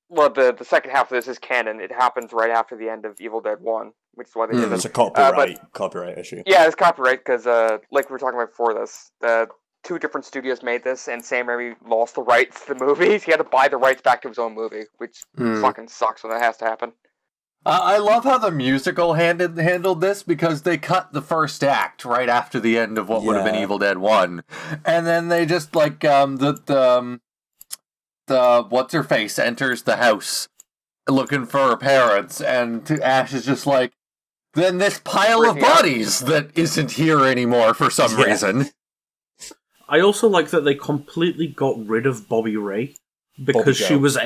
the second half of this is canon. It happens right after the end of Evil Dead 1, which is why they did It's this. a copyright issue. Yeah, it's copyright, because, like we were talking about before this, two different studios made this, and Sam Raimi lost the rights to the movies. He had to buy the rights back to his own movie, which fucking sucks when that has to happen. I love how the musical handled this, because they cut the first act right after the end of what would have been Yeah. Evil Dead 1. And then they just, like, the what's-her-face enters the house looking for her parents, and Ash is just like, then this pile of Freaking out. bodies that isn't here anymore for some Yeah. reason. I also like that they completely got rid of Bobby Ray because she Joe. was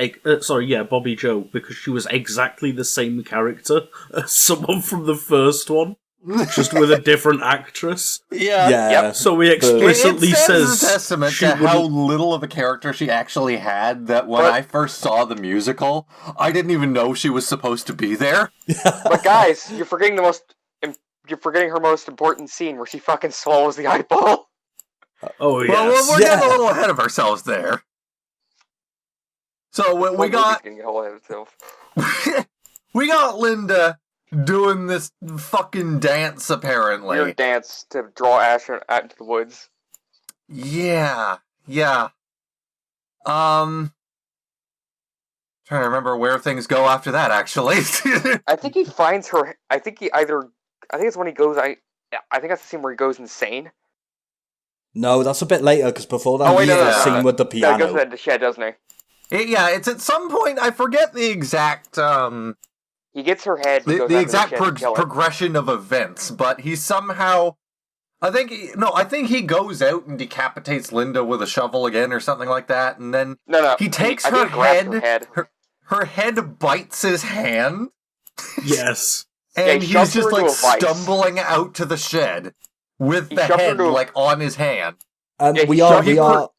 Bobby Joe, because she was exactly the same character as someone from the first one, just with a different actress. Yeah. Yeah. So he It explicitly stands says a testament she to how wouldn't- little of a character she actually had, that when But- I first saw the musical, I didn't even know she was supposed to be there. But guys, you're forgetting her most important scene where she fucking swallows the eyeball. Oh yes. Well, we're Yeah. getting a little ahead of ourselves there. So we Movie's got getting a whole ahead of itself. we got Linda doing this fucking dance, apparently. Weird dance to draw Ash out into the woods. Yeah. Trying to remember where things go after that, actually. I think he finds her. I think it's when he goes. I think that's the scene where he goes insane. No, that's a bit later, because before that, Oh, wait, he's no, the no. scene with the No, he goes piano. into the shed, doesn't he? Yeah, it's at some point, I forget the exact He gets her head. And goes the out exact into the shed to kill her. progression of events, but he somehow, I think he goes out and decapitates Linda with a shovel again or something like that, and then No. he takes I her think he grabs head, her head. her head bites his hand, yes. and he he's shoves her just into like a vice. stumbling out to the shed with He the shoves her head into a- like on his hand. And Yeah, we he are shot-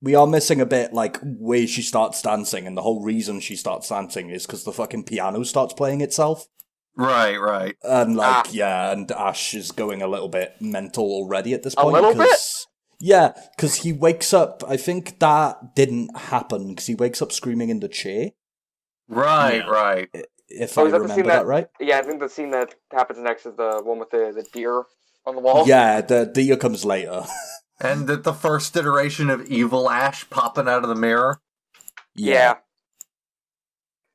we are missing a bit, like, where she starts dancing, and the whole reason she starts dancing is because the fucking piano starts playing itself. Right. And, and Ash is going a little bit mental already at this A point. little 'cause- Yeah, because he wakes up, I think that didn't happen, because he wakes up screaming in the chair, Right. if Oh, I is that the scene remember that right. Yeah, I think the scene that happens next is the one with the deer on the wall. Yeah, the deer comes later. And the first iteration of Evil Ash popping out of the mirror. Yeah.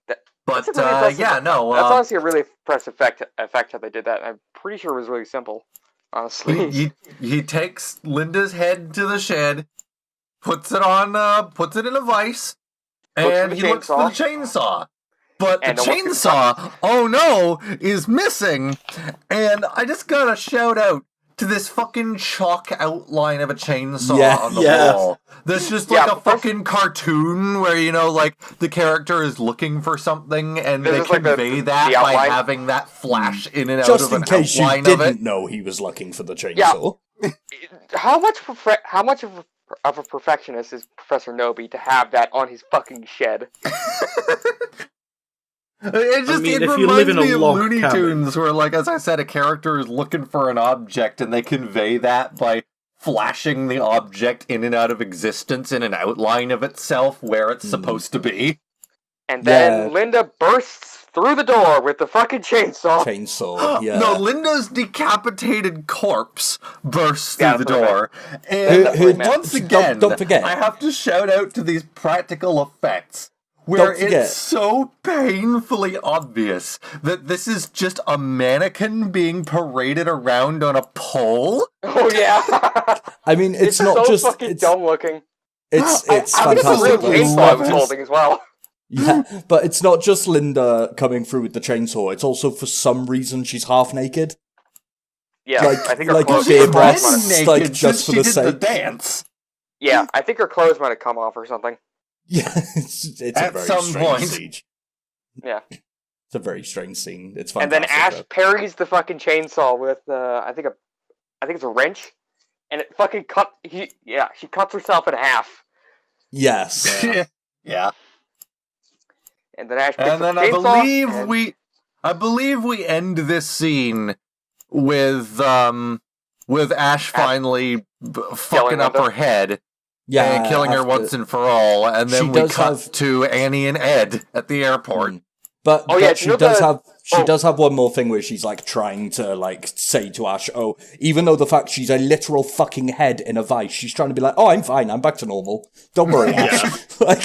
But That's a really impressive- yeah, no. That's honestly a really impressive effect how they did that. And I'm pretty sure it was really simple, honestly. He takes Linda's head to the shed, puts it in a vise, and he looks for the chainsaw. But the chainsaw, oh no, is missing. And I just gotta shout out to this fucking chalk outline of a chainsaw on the wall. There's just like a fucking cartoon where, you know, like the character is looking for something and they convey that by having that flash in and out of an outline of it. Just in case you didn't know he was looking for the chainsaw. Yeah. How much of a perfectionist is Professor Nobi to have that on his fucking shed? It reminds me of Looney Tunes, where, like, as I said, a character is looking for an object, and they convey that by flashing the object in and out of existence in an outline of itself where it's supposed to be. And then Linda bursts through the door with the fucking chainsaw. No, Linda's decapitated corpse bursts through the door. And once again, don't forget, I have to shout out to these practical effects, where it's so painfully obvious that this is just a mannequin being paraded around on a pole. Oh yeah. I mean, it's not so just fucking dumb looking. It's I think it's a real chainsaw I was holding as well. Yeah, but it's not just Linda coming through with the chainsaw. It's also, for some reason, she's half naked. Yeah, I think her like clothes bare might have breasts, like just for the sake. The dance. Yeah, I think her clothes might have come off or something. Yeah, it's at a very some strange point. siege. Yeah, it's a very strange scene. It's and fantastic. then Ash parries the fucking chainsaw with I think it's a wrench, and it fucking she cuts herself in half. Yes. Yeah. And then Ash picks and then up the chainsaw, I believe we end this scene with Ash finally fucking up her head. Yeah, and killing her once and for all, and then we cut to Annie and Ed at the airport. But she does have one more thing where she's like trying to like say to Ash, oh, even though the fact she's a literal fucking head in a vice, she's trying to be like, oh, I'm fine, I'm back to normal. Don't worry, Ash. Like,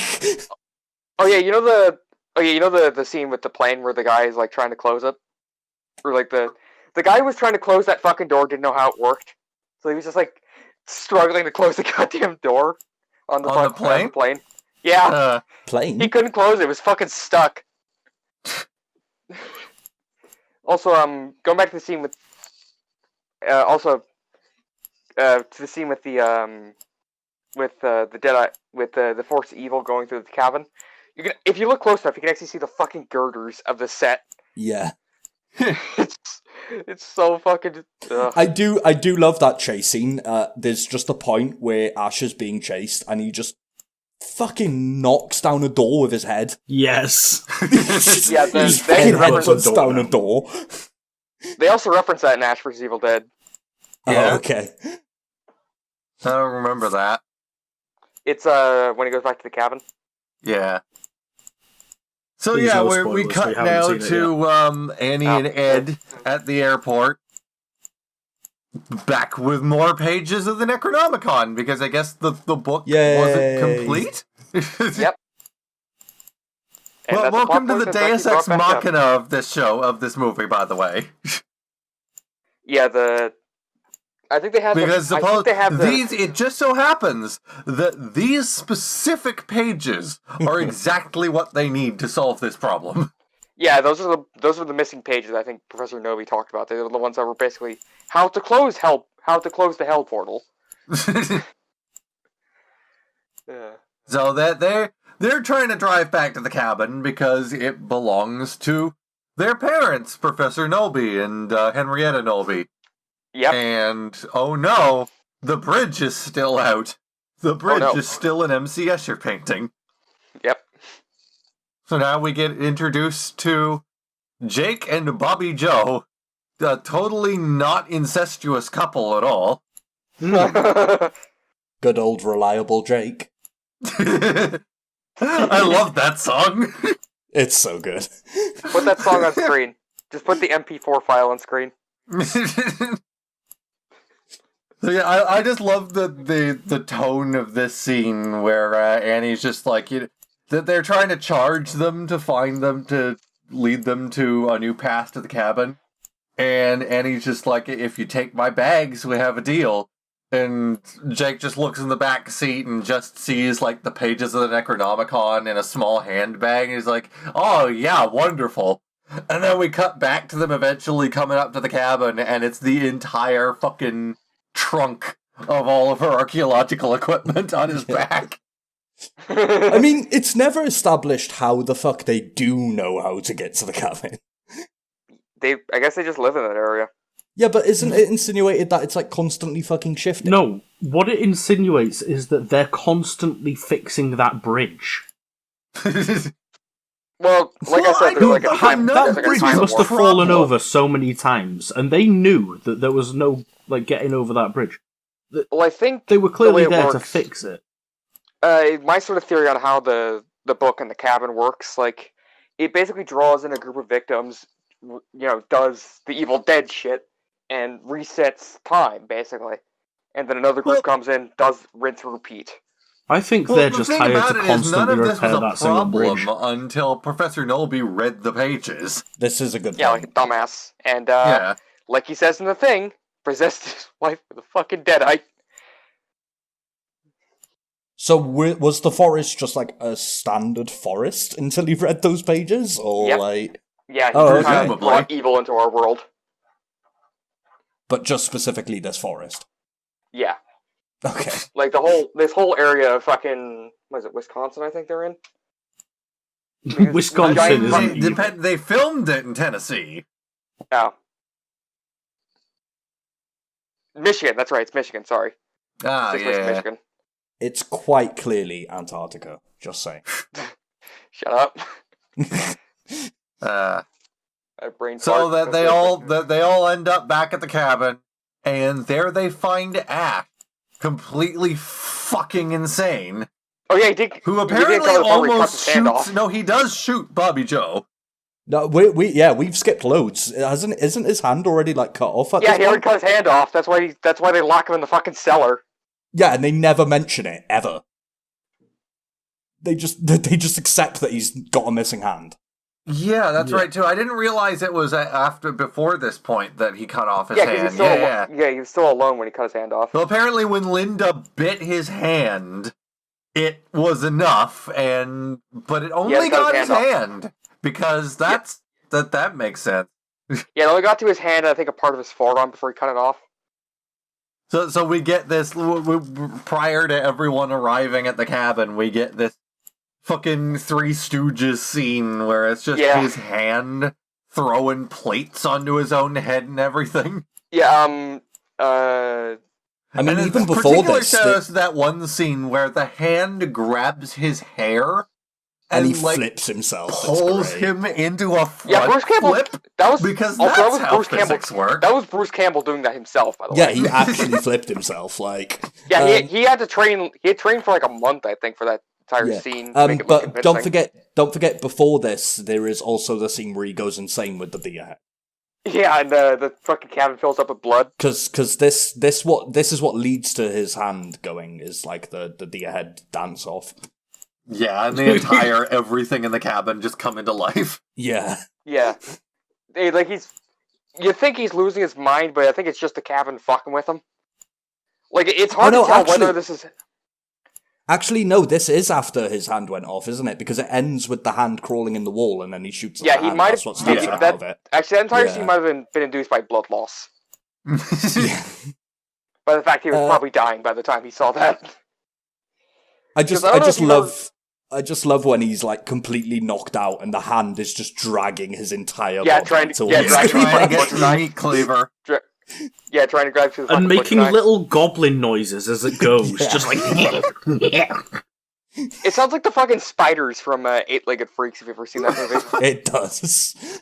you know the scene with the plane where the guy is like trying to close it, or like the guy who was trying to close that fucking door didn't know how it worked, so he was just like struggling to close the goddamn door on the plane. Yeah, plane. He couldn't close it. It was fucking stuck. Also, going back to the scene with, to the scene with the Deadite, with the Force Evil going through the cabin. If you look close enough, you can actually see the fucking girders of the set. Yeah. It's so fucking. I do love that chase scene. There's just a point where Ash is being chased and he just fucking knocks down a door with his head. Yes. Yeah, he just fucking headbutts down a door. They also reference that in Ash vs. Evil Dead. Yeah. Oh, okay. I don't remember that. It's when he goes back to the cabin. Yeah. So Please, yeah, no we spoilers, cut we haven't now seen it to Annie and Ed at the airport. Back with more pages of the Necronomicon, because I guess the book wasn't complete. Yep. Well, welcome to the Deus Ex Machina of this movie, by the way. Yeah, I think they have because it just so happens that these specific pages are exactly what they need to solve this problem. Yeah, those are the missing pages I think Professor Novi talked about. They were the ones that were basically how to close the hell portal. Yeah. So that they're trying to drive back to the cabin because it belongs to their parents, Professor Nobi and Henrietta Nobi. Yep. And oh no, the bridge is still out. The bridge is still an M.C. Escher painting. Yep. So now we get introduced to Jake and Bobby Joe, a totally not incestuous couple at all. Good old reliable Jake. I love that song. It's so good. Put that song on screen. Just put the MP4 file on screen. So yeah, I just love the tone of this scene where Annie's just like, that they're trying to charge them to find them to lead them to a new path to the cabin. And Annie's just like, if you take my bags, we have a deal. And Jake just looks in the back seat and just sees, like, the pages of the Necronomicon in a small handbag. And he's like, oh, yeah, wonderful. And then we cut back to them eventually coming up to the cabin, and it's the entire fucking trunk of all of her archaeological equipment on his back. I mean, it's never established how the fuck they do know how to get to the cabin. I guess they just live in that area. Yeah, but isn't it insinuated that it's, like, constantly fucking shifting? No, what it insinuates is that they're constantly fixing that bridge. Well, like I said, there's like a time. That bridge must have fallen over so many times, and they knew that there was no, like, getting over that bridge. Well, I think they were clearly the there to fix it. My sort of theory on how the book and the cabin works, like, it basically draws in a group of victims, does the Evil Dead shit, and resets time, basically. And then another group comes in, does rinse and repeat. I think they're just hired to constantly repair that single bridge. Until Professor Nolby read the pages. This is a good point. Yeah, like a dumbass. And, like he says in the thing, possessed his wife with a fucking deadite. So was the forest just like a standard forest until he read those pages? Or like... Yeah, he kind of brought evil into our world. But just specifically this forest? Yeah. Okay. Like this whole area of fucking, what is it, Wisconsin, I think they're in? Wisconsin isn't They filmed it in Tennessee. Oh. Michigan, that's right, it's Michigan, sorry. Michigan. It's quite clearly Antarctica, just saying. Shut up. So that they all end up back at the cabin, and there they find Ash, completely fucking insane. Oh yeah, he did. Who apparently almost shoots. No, he does shoot Bobby Joe. No, we've skipped loads. Isn't his hand already like cut off? He already cut his hand off. That's why they lock him in the fucking cellar. Yeah, and they never mention it ever. They just accept that he's got a missing hand. Yeah, that's right too. I didn't realize it was before this point that he cut off his hand. He was still alone when he cut his hand off. Well, apparently when Linda bit his hand, it was enough, but it only got his hand because that makes sense. Yeah, it only got to his hand and I think a part of his forearm before he cut it off. So we get this prior to everyone arriving at the cabin. We get this fucking Three Stooges scene where it's just his hand throwing plates onto his own head and everything. Yeah, I mean, even before this, shows that one scene where the hand grabs his hair and he flips himself, pulls him into a front Bruce Campbell, flip. That was because also, that's how physics work. That was Bruce Campbell doing that himself, by the way. Yeah, he actually flipped himself. He had to train. He had trained for like a month, I think, for that entire scene. But don't forget, before this, there is also the scene where he goes insane with the deer head. Yeah, and the fucking cabin fills up with blood. Because this is what leads to his hand going is like the deer head dance off. Yeah, and the entire everything in the cabin just come into life. Yeah. Yeah. You think he's losing his mind, but I think it's just the cabin fucking with him. Like, it's hard to tell whether this is... Actually, no, this is after his hand went off, isn't it? Because it ends with the hand crawling in the wall, and then he shoots at the hand. That's what snaps it out of it. Actually, that entire scene might have been induced by blood loss. Yeah. By the fact he was probably dying by the time he saw that. I just love when he's like completely knocked out and the hand is just dragging his entire body trying to get to the meat cleaver. Trying to grab to the and making little goblin noises as it goes, just like. It sounds like the fucking spiders from Eight-Legged Freaks. If you've ever seen that movie, it does.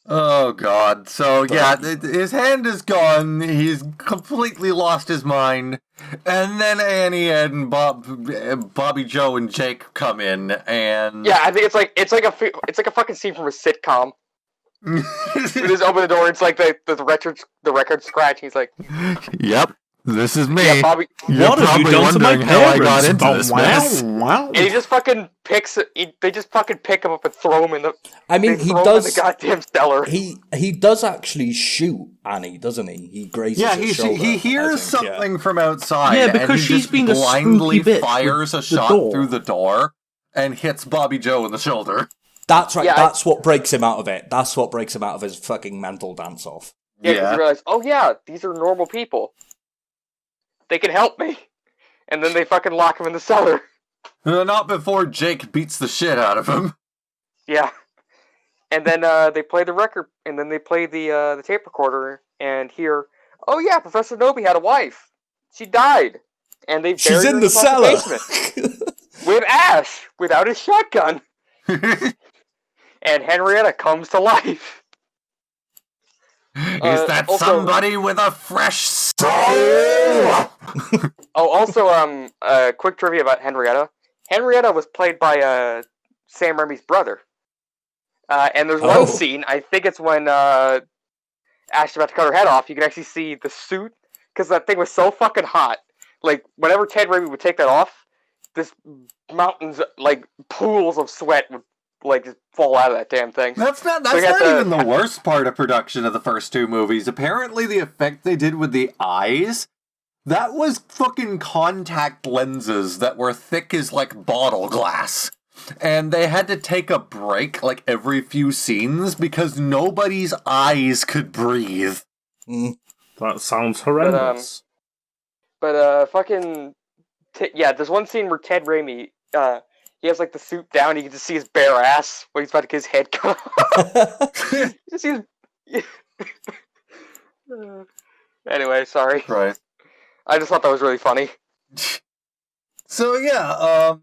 Oh god! So his hand is gone. He's completely lost his mind, and then Annie and Bobby Joe and Jake come in, and I think it's like a fucking scene from a sitcom. We just open the door. It's like the record scratch. He's like, "Yep, This is me. Yeah, Bobby. You're What have you probably done to my wondering how I got parents? into this mess. And he just fucking picks. They just fucking pick him up and throw him in the. I mean, they he throw him does. in the goddamn cellar. He does actually shoot Annie, doesn't he? He grazes Yeah, his shoulder. he hears something from outside. Yeah, because and he she's just been a blindly spooky bitch fires a with the shot door. through the door and hits Bobby Joe in the shoulder. That's right. Yeah, That's what breaks him out of it. That's what breaks him out of his fucking mental dance off. Yeah, because he realized, oh yeah, these are normal people. They can help me. And then they fucking lock him in the cellar. Not before Jake beats the shit out of him. Yeah. And then they play the record, and then they play the tape recorder, and hear, oh yeah, Professor Nobi had a wife. She died. And they She's buried in her the top cellar. basement. With Ash, without his shotgun. And Henrietta comes to life. Is that also- somebody with a fresh soul? Oh, also, quick trivia about Henrietta. Henrietta was played by Sam Raimi's brother. And there's one scene, I think it's when Ash is about to cut her head off, you can actually see the suit, because that thing was so fucking hot. Like, whenever Ted Raimi would take that off, this mountains, like, pools of sweat would, like, just fall out of that damn thing. That's not So we got even the worst part of production of the first two movies. Apparently the effect they did with the eyes, that was fucking contact lenses that were thick as, like, bottle glass. And they had to take a break, like, every few scenes because nobody's eyes could breathe. That sounds horrendous. But fucking... yeah, there's one scene where Ted Raimi, he has, like, the suit down, you can just see his bare ass when he's about to get his head cut off. You just see his... Anyway, sorry. Right. I just thought that was really funny. So, yeah,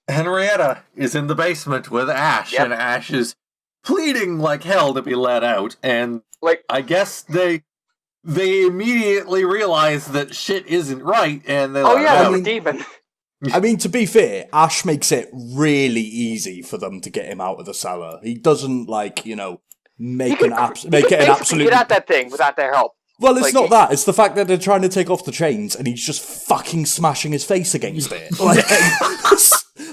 Henrietta is in the basement with Ash, Yep. and Ash is pleading like hell to be let out, and Like, I guess they immediately realize that shit isn't right, and they oh let yeah, her that's out. a demon. I mean, to be fair, Ash makes it really easy for them to get him out of the cellar. He doesn't, like, you know, make it an absolute... Get at that thing without their help. Well, it's like, not that. It's the fact that they're trying to take off the chains and he's just fucking smashing his face against it. Like,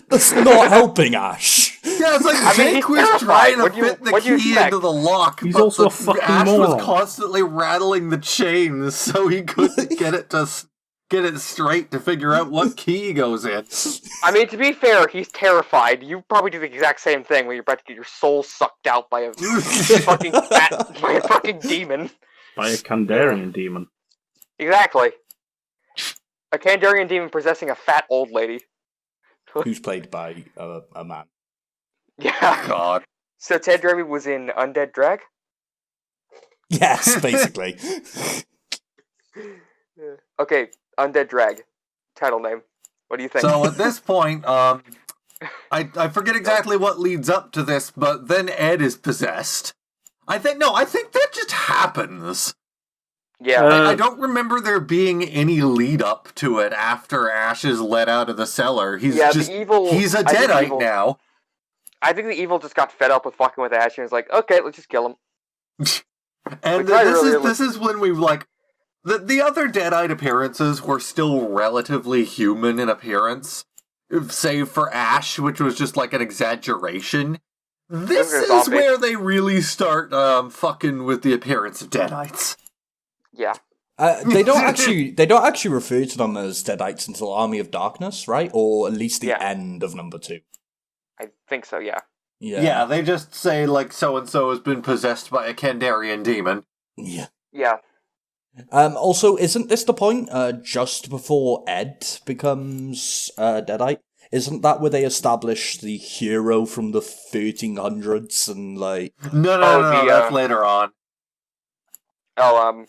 that's not helping Ash. Yeah, it's like I mean, Jake he's was terrified. trying to What do you- fit the what do you key expect? into the lock, He's but also a fucking Ash moron. was constantly rattling the chains, so he couldn't get it straight to figure out what key goes in. I mean, to be fair, he's terrified. You probably do the exact same thing when you're about to get your soul sucked out by a by a fucking demon. By a Kandarian demon. Exactly. A Kandarian demon possessing a fat old lady. Who's played by a man. Yeah. God. So Ted Raimi was in Undead Drag? Yes, basically. Okay, Undead Drag. Title name. What do you think? So at this point, I forget exactly what leads up to this, but then Ed is possessed. I think that just happens. yeah. I don't remember there being any lead up to it after Ash is let out of the cellar. He's Yeah, the just evil- he's a I think the Deadite evil- now. I think the evil just got fed up with fucking with Ash and was like, okay, let's just kill him. And Which I this is when we like the other Deadite appearances were still relatively human in appearance, save for Ash, which was just like an exaggeration. This They're is zombie. where they really start fucking with the appearance of Deadites. Yeah. They don't actually refer to them as Deadites until Army of Darkness, right? Or at least the Yeah. end of number 2. I think so, yeah. Yeah, they just say like so and so has been possessed by a Kandarian demon. Yeah. Yeah. Also, isn't this the point just before Ed becomes Deadite? Isn't that where they establish the hero from the 1300s and like? No, that's later on. Oh,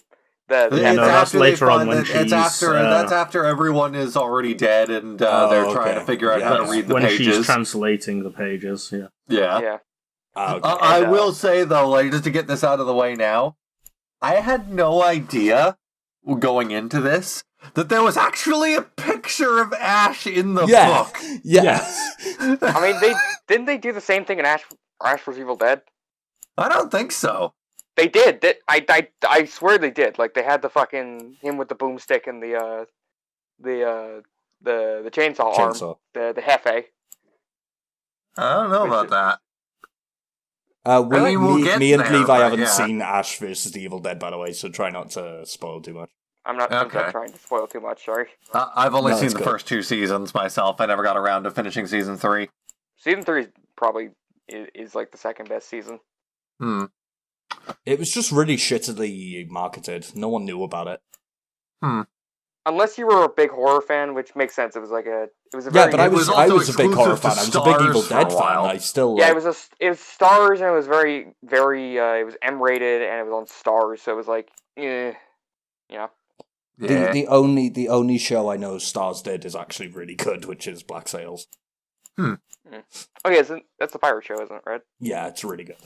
Yeah, It's no, that's after they later on find when that- she's, that's after everyone is already dead and they're trying to figure out how to That's read the when pages. she's translating the pages, yeah. Yeah. yeah. Okay. I And, will say though, like just to get this out of the way now, I had no idea going into this that there was actually a picture of Ash in the book. Yes. I mean, didn't they do the same thing in Ash vs. Evil Dead? I don't think so. They did. I swear they did. Like, they had the fucking him with the boomstick and the chainsaw arm, the Hefe. I don't know about that. Me and there, Levi haven't yeah. seen Ash versus the Evil Dead, by the way, so try not to spoil too much. I'm not trying to spoil too much, sorry. I've only seen the good. first 2 seasons myself. I never got around to finishing season 3. Season 3 probably is like the second best season. It was just really shittily marketed. No one knew about it. Unless you were a big horror fan, which makes sense. It was a Yeah, very but I was a big horror exclusive to fan. I was a big Evil Stars for a Dead fan. while. I still it was Stars, and it was very it was M-rated, and it was on Stars, so it was like, you know. Yeah. The only show I know Stars did is actually really good, which is Black Sails. Okay, that's the pirate show, isn't it, right? Yeah, it's really good.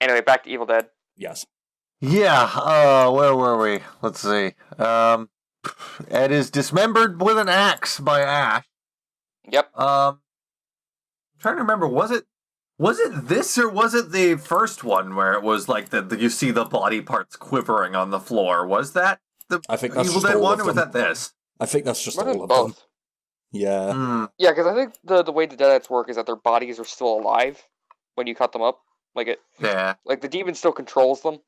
Anyway, back to Evil Dead. Yes. Yeah, where were we? Let's see. Ed is dismembered with an axe by Ash. Yep. I'm trying to remember, was it this or was it the first one where it was like you see the body parts quivering on the floor? Was that the I think that's Evil just Dead all one, of or was them. that this? I think that's just What all if of both? them. Yeah. Yeah, because I think the way the Deadites work is that their bodies are still alive when you cut them up. Yeah. Like the demon still controls them.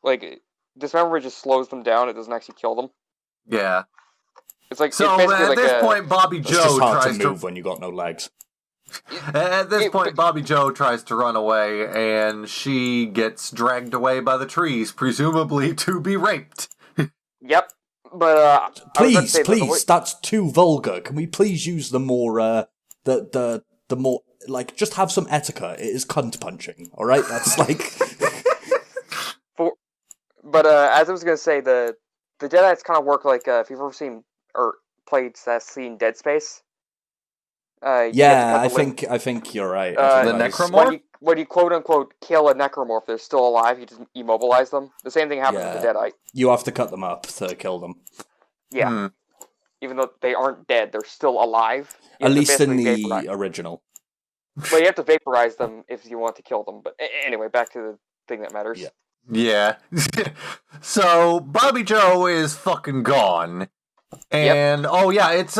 Like, dismemberment just slows them down. It doesn't actually kill them. Yeah. It's like So it's basically at like this point, Bobby It's Joe just hard tries to move when you got no legs. At this point, Bobby Joe tries to run away, and she gets dragged away by the trees, presumably to be raped. Yep. But I was about to Please, say that the please, that's too vulgar. Can we please use the more the more like just have some etiquette? It is cunt punching, all right? That's like. But as I was gonna say, the Deadites kind of work like if you've ever seen or played that scene Dead Space. Yeah, I think you're right. I the think that is- necromorph? when you quote unquote kill a necromorph, they're still alive. You just immobilize them. The same thing happens with the Deadite. You have to cut them up to kill them. Yeah, even though they aren't dead, they're still alive. At least in the vaporize. original. Well, you have to vaporize them if you want to kill them. But anyway, back to the thing that matters. Yeah. So Bobby Joe is fucking gone. And it's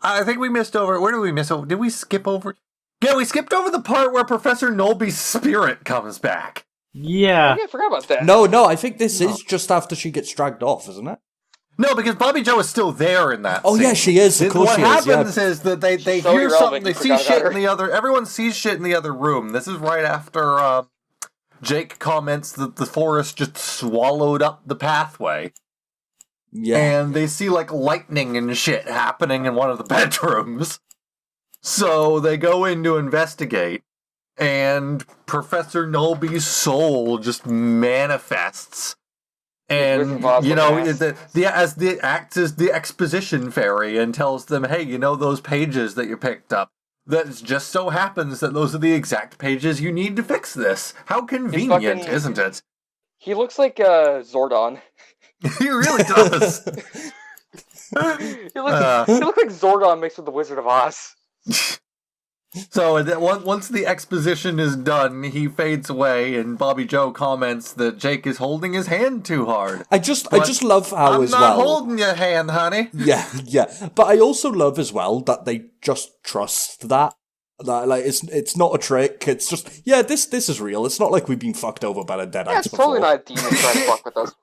I think we missed over. Where did we miss over? Did we skip over? Yeah, we skipped over the part where Professor Nolby's spirit comes back. Yeah. I forgot about that. No, I think this is just after she gets dragged off, isn't it? No, because Bobby Joe is still there in that scene. Yeah, she is. Of course she is. What happens is that they So hear something, irrelevant, they you see forgot shit about in the other. Everyone sees shit in the other room. This is right after Jake comments that the forest just swallowed up the pathway. Yeah. And they see like lightning and shit happening in one of the bedrooms. So they go in to investigate, and Professor Nolby's soul just manifests. And, you know, acts as the exposition fairy and tells them, hey, you know those pages that you picked up? That just so happens that those are the exact pages you need to fix this. How convenient, isn't it? He looks like Zordon. He really does. he looks like Zordon mixed with the Wizard of Oz. So once the exposition is done, he fades away, and Bobby Joe comments that Jake is holding his hand too hard. I just love how I'm as not well. holding your hand, honey. Yeah. But I also love as well that they just trust that. That like it's not a trick. It's just this is real. It's not like we've been fucked over by the Deadites Yeah, it's before. totally not a demon trying to fuck with us.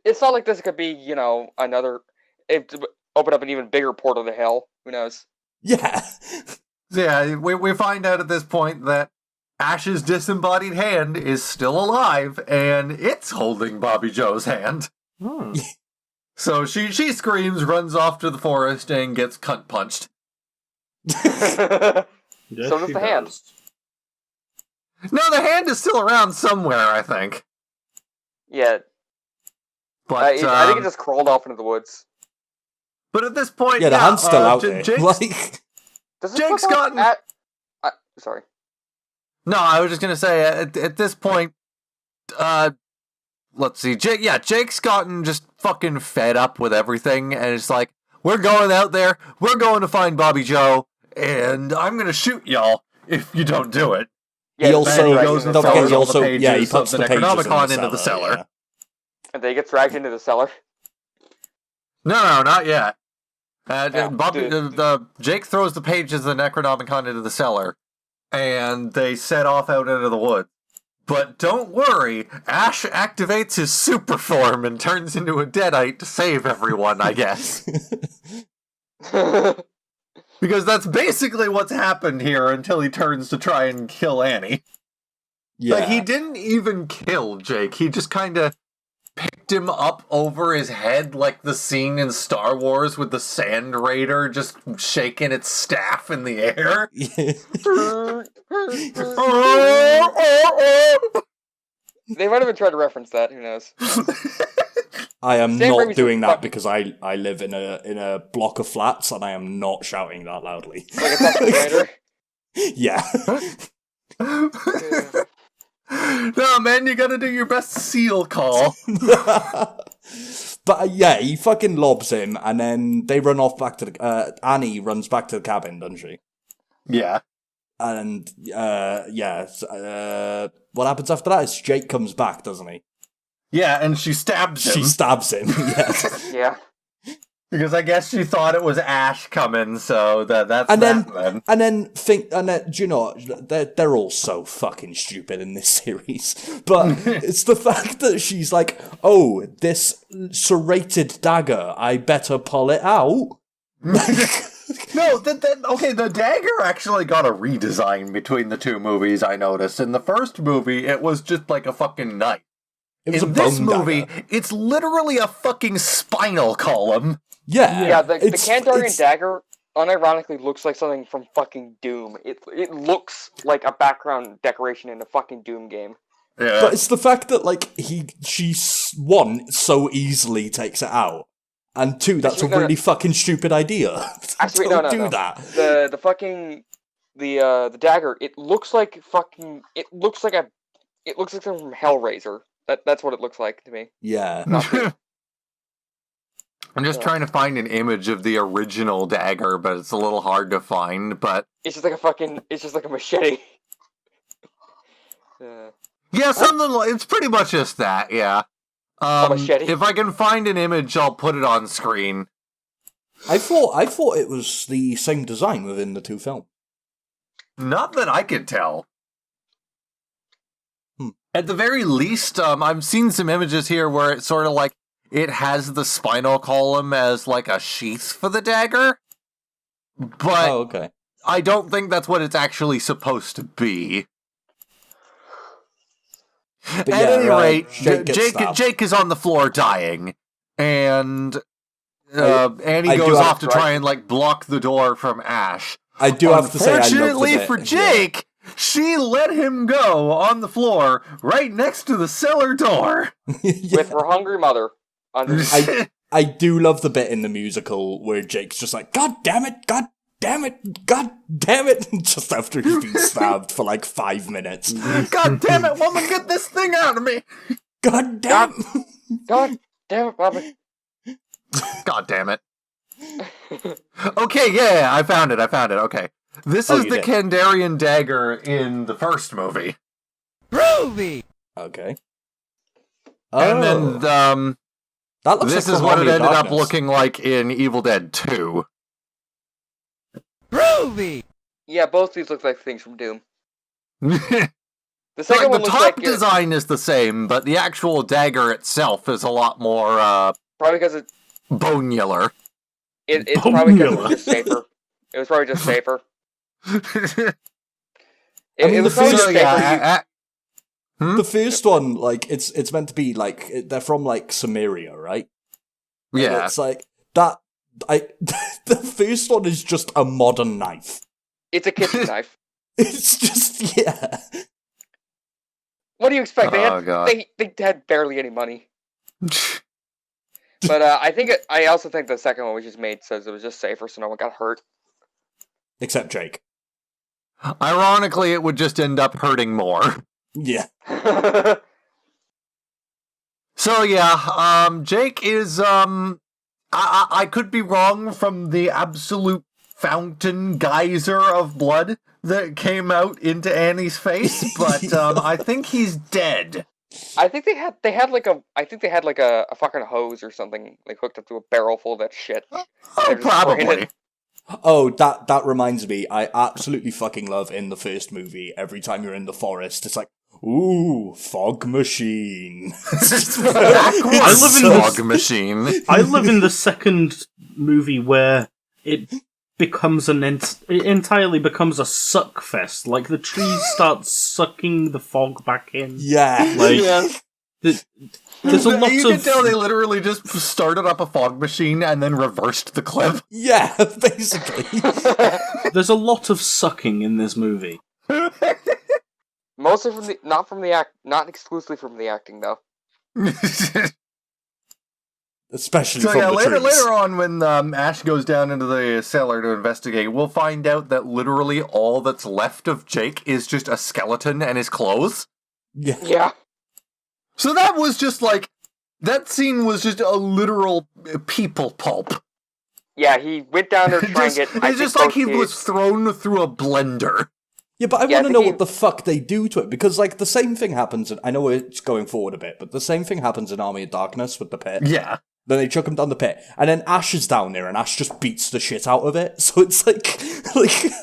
It's not like this could be, another. It open up an even bigger portal to hell. Who knows? Yeah. Yeah, we find out at this point that Ash's disembodied hand is still alive, and it's holding Bobby Joe's hand. So she screams, runs off to the forest, and gets cunt punched. Yes, So does she the hand. does. No, the hand is still around somewhere, I think. Yeah, But I think it just crawled off into the woods. But at this point, Yeah, the hand's still out there. Jake's, Like, Does it Jake's flip off gotten- sorry. No, I was just gonna say at this point, let's see, Jake's gotten just fucking fed up with everything, and it's like, we're going out there, we're going to find Bobby Joe, and I'm gonna shoot y'all if you don't do it. He also Then he goes and don't forget, throws he all also the pages he puts of the the pages Necronomicon into the cellar. Yeah. And they get dragged into the cellar. No, not yet. Yeah, Jake throws the pages of the Necronomicon into the cellar, and they set off out into the woods. But don't worry, Ash activates his super form and turns into a Deadite to save everyone, I guess. Because that's basically what's happened here until he turns to try and kill Annie. Yeah. Like, he didn't even kill Jake, he just kind of picked him up over his head like the scene in Star Wars with the Sand Raider just shaking its staff in the air. They might have been trying to reference that, who knows. I am Sam not Raimi's doing a that fuck- because I live in a block of flats and I am not shouting that loudly. Like a fucking traitor. Yeah. No, man, you gotta do your best seal call. But yeah, he fucking lobs him, and then they run off back to the. Annie runs back to the cabin, doesn't she? Yeah. And what happens after that is Jake comes back, doesn't he? Yeah, and she stabs him. She stabs him. Yes. Yeah. Because I guess she thought it was Ash coming, so that's And that then, then. do you know, they're all so fucking stupid in this series. But it's the fact that she's like, oh, this serrated dagger, I better pull it out. No, the dagger actually got a redesign between the two movies, I noticed. In the first movie, it was just like a fucking knife. It was In a this bone movie, dagger. it's literally a fucking spinal column. Yeah, The Kandarian dagger unironically looks like something from fucking Doom. It looks like a background decoration in a fucking Doom game. Yeah. But it's the fact that, like, she one, so easily takes it out, and two, that's Actually, a really fucking stupid idea. Actually, Don't no. do that. The fucking the dagger. It looks like something from Hellraiser. That's what it looks like to me. Yeah. I'm just trying to find an image of the original dagger, but it's a little hard to find, but... It's just like a machete. Yeah, something like... It's pretty much just that, yeah. Machete. If I can find an image, I'll put it on screen. I thought it was the same design within the two films. Not that I could tell. At the very least, I've seen some images here where it's sort of like it has the spinal column as like a sheath for the dagger. But Oh, okay. I don't think that's what it's actually supposed to be. But At yeah, any rate, Jake gets stabbed. Jake is on the floor dying, and Annie I do goes have off to to try and like block the door from Ash. I do have to say, I love the Unfortunately bit. for Jake, she let him go on the floor right next to the cellar door. Yeah. With her hungry mother. I do love the bit in the musical where Jake's just like, God damn it, God damn it, God damn it, just after he's been stabbed for like 5 minutes. God damn it, woman, get this thing out of me! God damn. God damn it, Bobby. God damn it. Okay, yeah, I found it, okay. This is you the did. Kandarian dagger in the first movie. Groovy. Okay. And then, that looks this like is what it Army of ended up Darkness. looking like in Evil Dead 2. Groovy. Yeah, both these look like things from Doom. The The second one looks top like design is the same, but the actual dagger itself is a lot more, probably because bonular. it's probably because it's just safer. It was probably just safer. It was probably just So, safer. yeah, The first one, like, it's meant to be, like, they're from, like, Samaria, right? And yeah. it's like, that, the first one is just a modern knife. It's a kitchen knife. It's just, yeah. What do you expect? Oh, God. They had barely any money. But I also think the second one was just made so it was just safer, so no one got hurt. Except Jake. Ironically, it would just end up hurting more. Yeah. So yeah, Jake is I could be wrong from the absolute fountain geyser of blood that came out into Annie's face, but I think he's dead. I think they had like a fucking hose or something like hooked up to a barrel full of that shit. Oh, They're just spraying probably. it. Oh, that reminds me, I absolutely fucking love in the first movie, every time you're in the forest, it's like, ooh, fog machine. I live in Fog machine. I live in the second movie where it becomes it entirely becomes a suck fest. Like the trees start sucking the fog back in. Yeah. Like Yes. there's a lot You of can tell they literally just started up a fog machine and then reversed the clip. Yeah, basically. there's a lot of sucking in this movie. Mostly not exclusively from the acting though. Especially So from yeah, the later trees. on when Ash goes down into the cellar to investigate, we'll find out that literally all that's left of Jake is just a skeleton and his clothes. Yeah. Yeah. So that was just like, that scene was just a literal people pulp. Yeah, he went down there to try and get. It's just like he was thrown through a blender. Yeah, but I Yeah, I want to think know he- what the fuck they do to it, because, like, the same thing happens, I know it's going forward a bit, but the same thing happens in Army of Darkness with the pit. Yeah. Then they chuck him down the pit, and then Ash is down there, and Ash just beats the shit out of it, so it's like,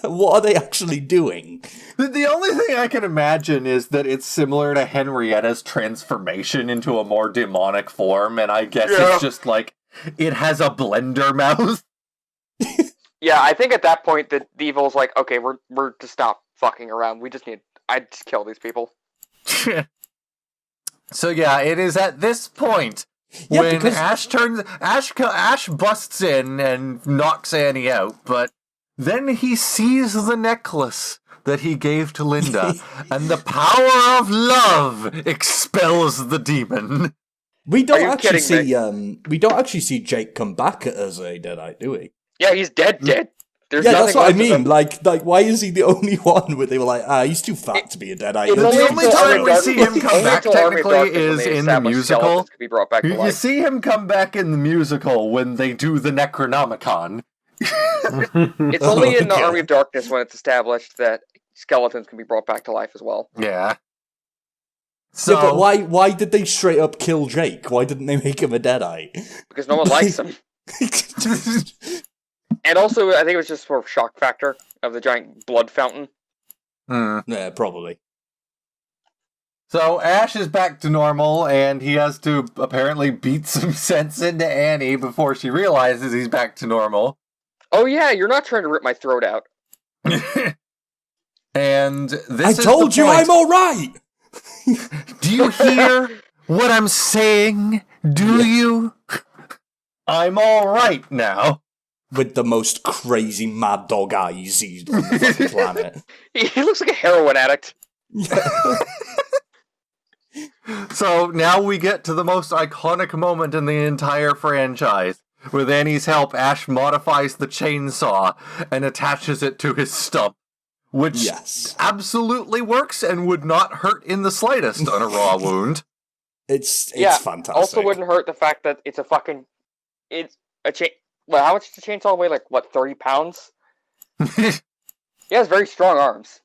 what are they actually doing? The only thing I can imagine is that it's similar to Henrietta's transformation into a more demonic form, and I guess Yeah. it's just like, it has a blender mouth. Yeah, I think at that point the evil's like, okay, we're to stop fucking around. I just kill these people. So yeah, it is at this point Yeah, when because- Ash busts in and knocks Annie out, but then he sees the necklace that he gave to Linda, and the power of love expels the demon. We Are don't you actually kidding see, we don't actually see Jake come back as a Deadite, do we? Yeah, he's dead. There's Yeah, that's nothing what I left of mean. him. Like, why is he the only one where they were like, he's too fat to be a Deadite? It's The only only until time Army we of see Darkness- him come only back until Army of technically Darkness when is they in the establish musical. skeletons could be brought back to You life. see him come back in the musical when they do the Necronomicon. It's only in the Okay. Army of Darkness when it's established that skeletons can be brought back to life as well. Yeah. So, Yeah, but why did they straight up kill Jake? Why didn't they make him a Deadite? Because no one likes him. And also, I think it was just for shock factor of the giant blood fountain. Yeah, probably. So Ash is back to normal, and he has to apparently beat some sense into Annie before she realizes he's back to normal. Oh yeah, you're not trying to rip my throat out. And this I is told the you point. I'm alright! Do you hear what I'm saying? Do you? I'm all right now. With the most crazy mad dog eyes he's on the fucking planet. He looks like a heroin addict. So now we get to the most iconic moment in the entire franchise. With Annie's help, Ash modifies the chainsaw and attaches it to his stump, which Yes. absolutely works and would not hurt in the slightest on a raw wound. It's Yeah, fantastic. Also wouldn't hurt the fact that it's a chain. Well, how much does the chainsaw weigh? Like, what, 30 pounds? He has very strong arms.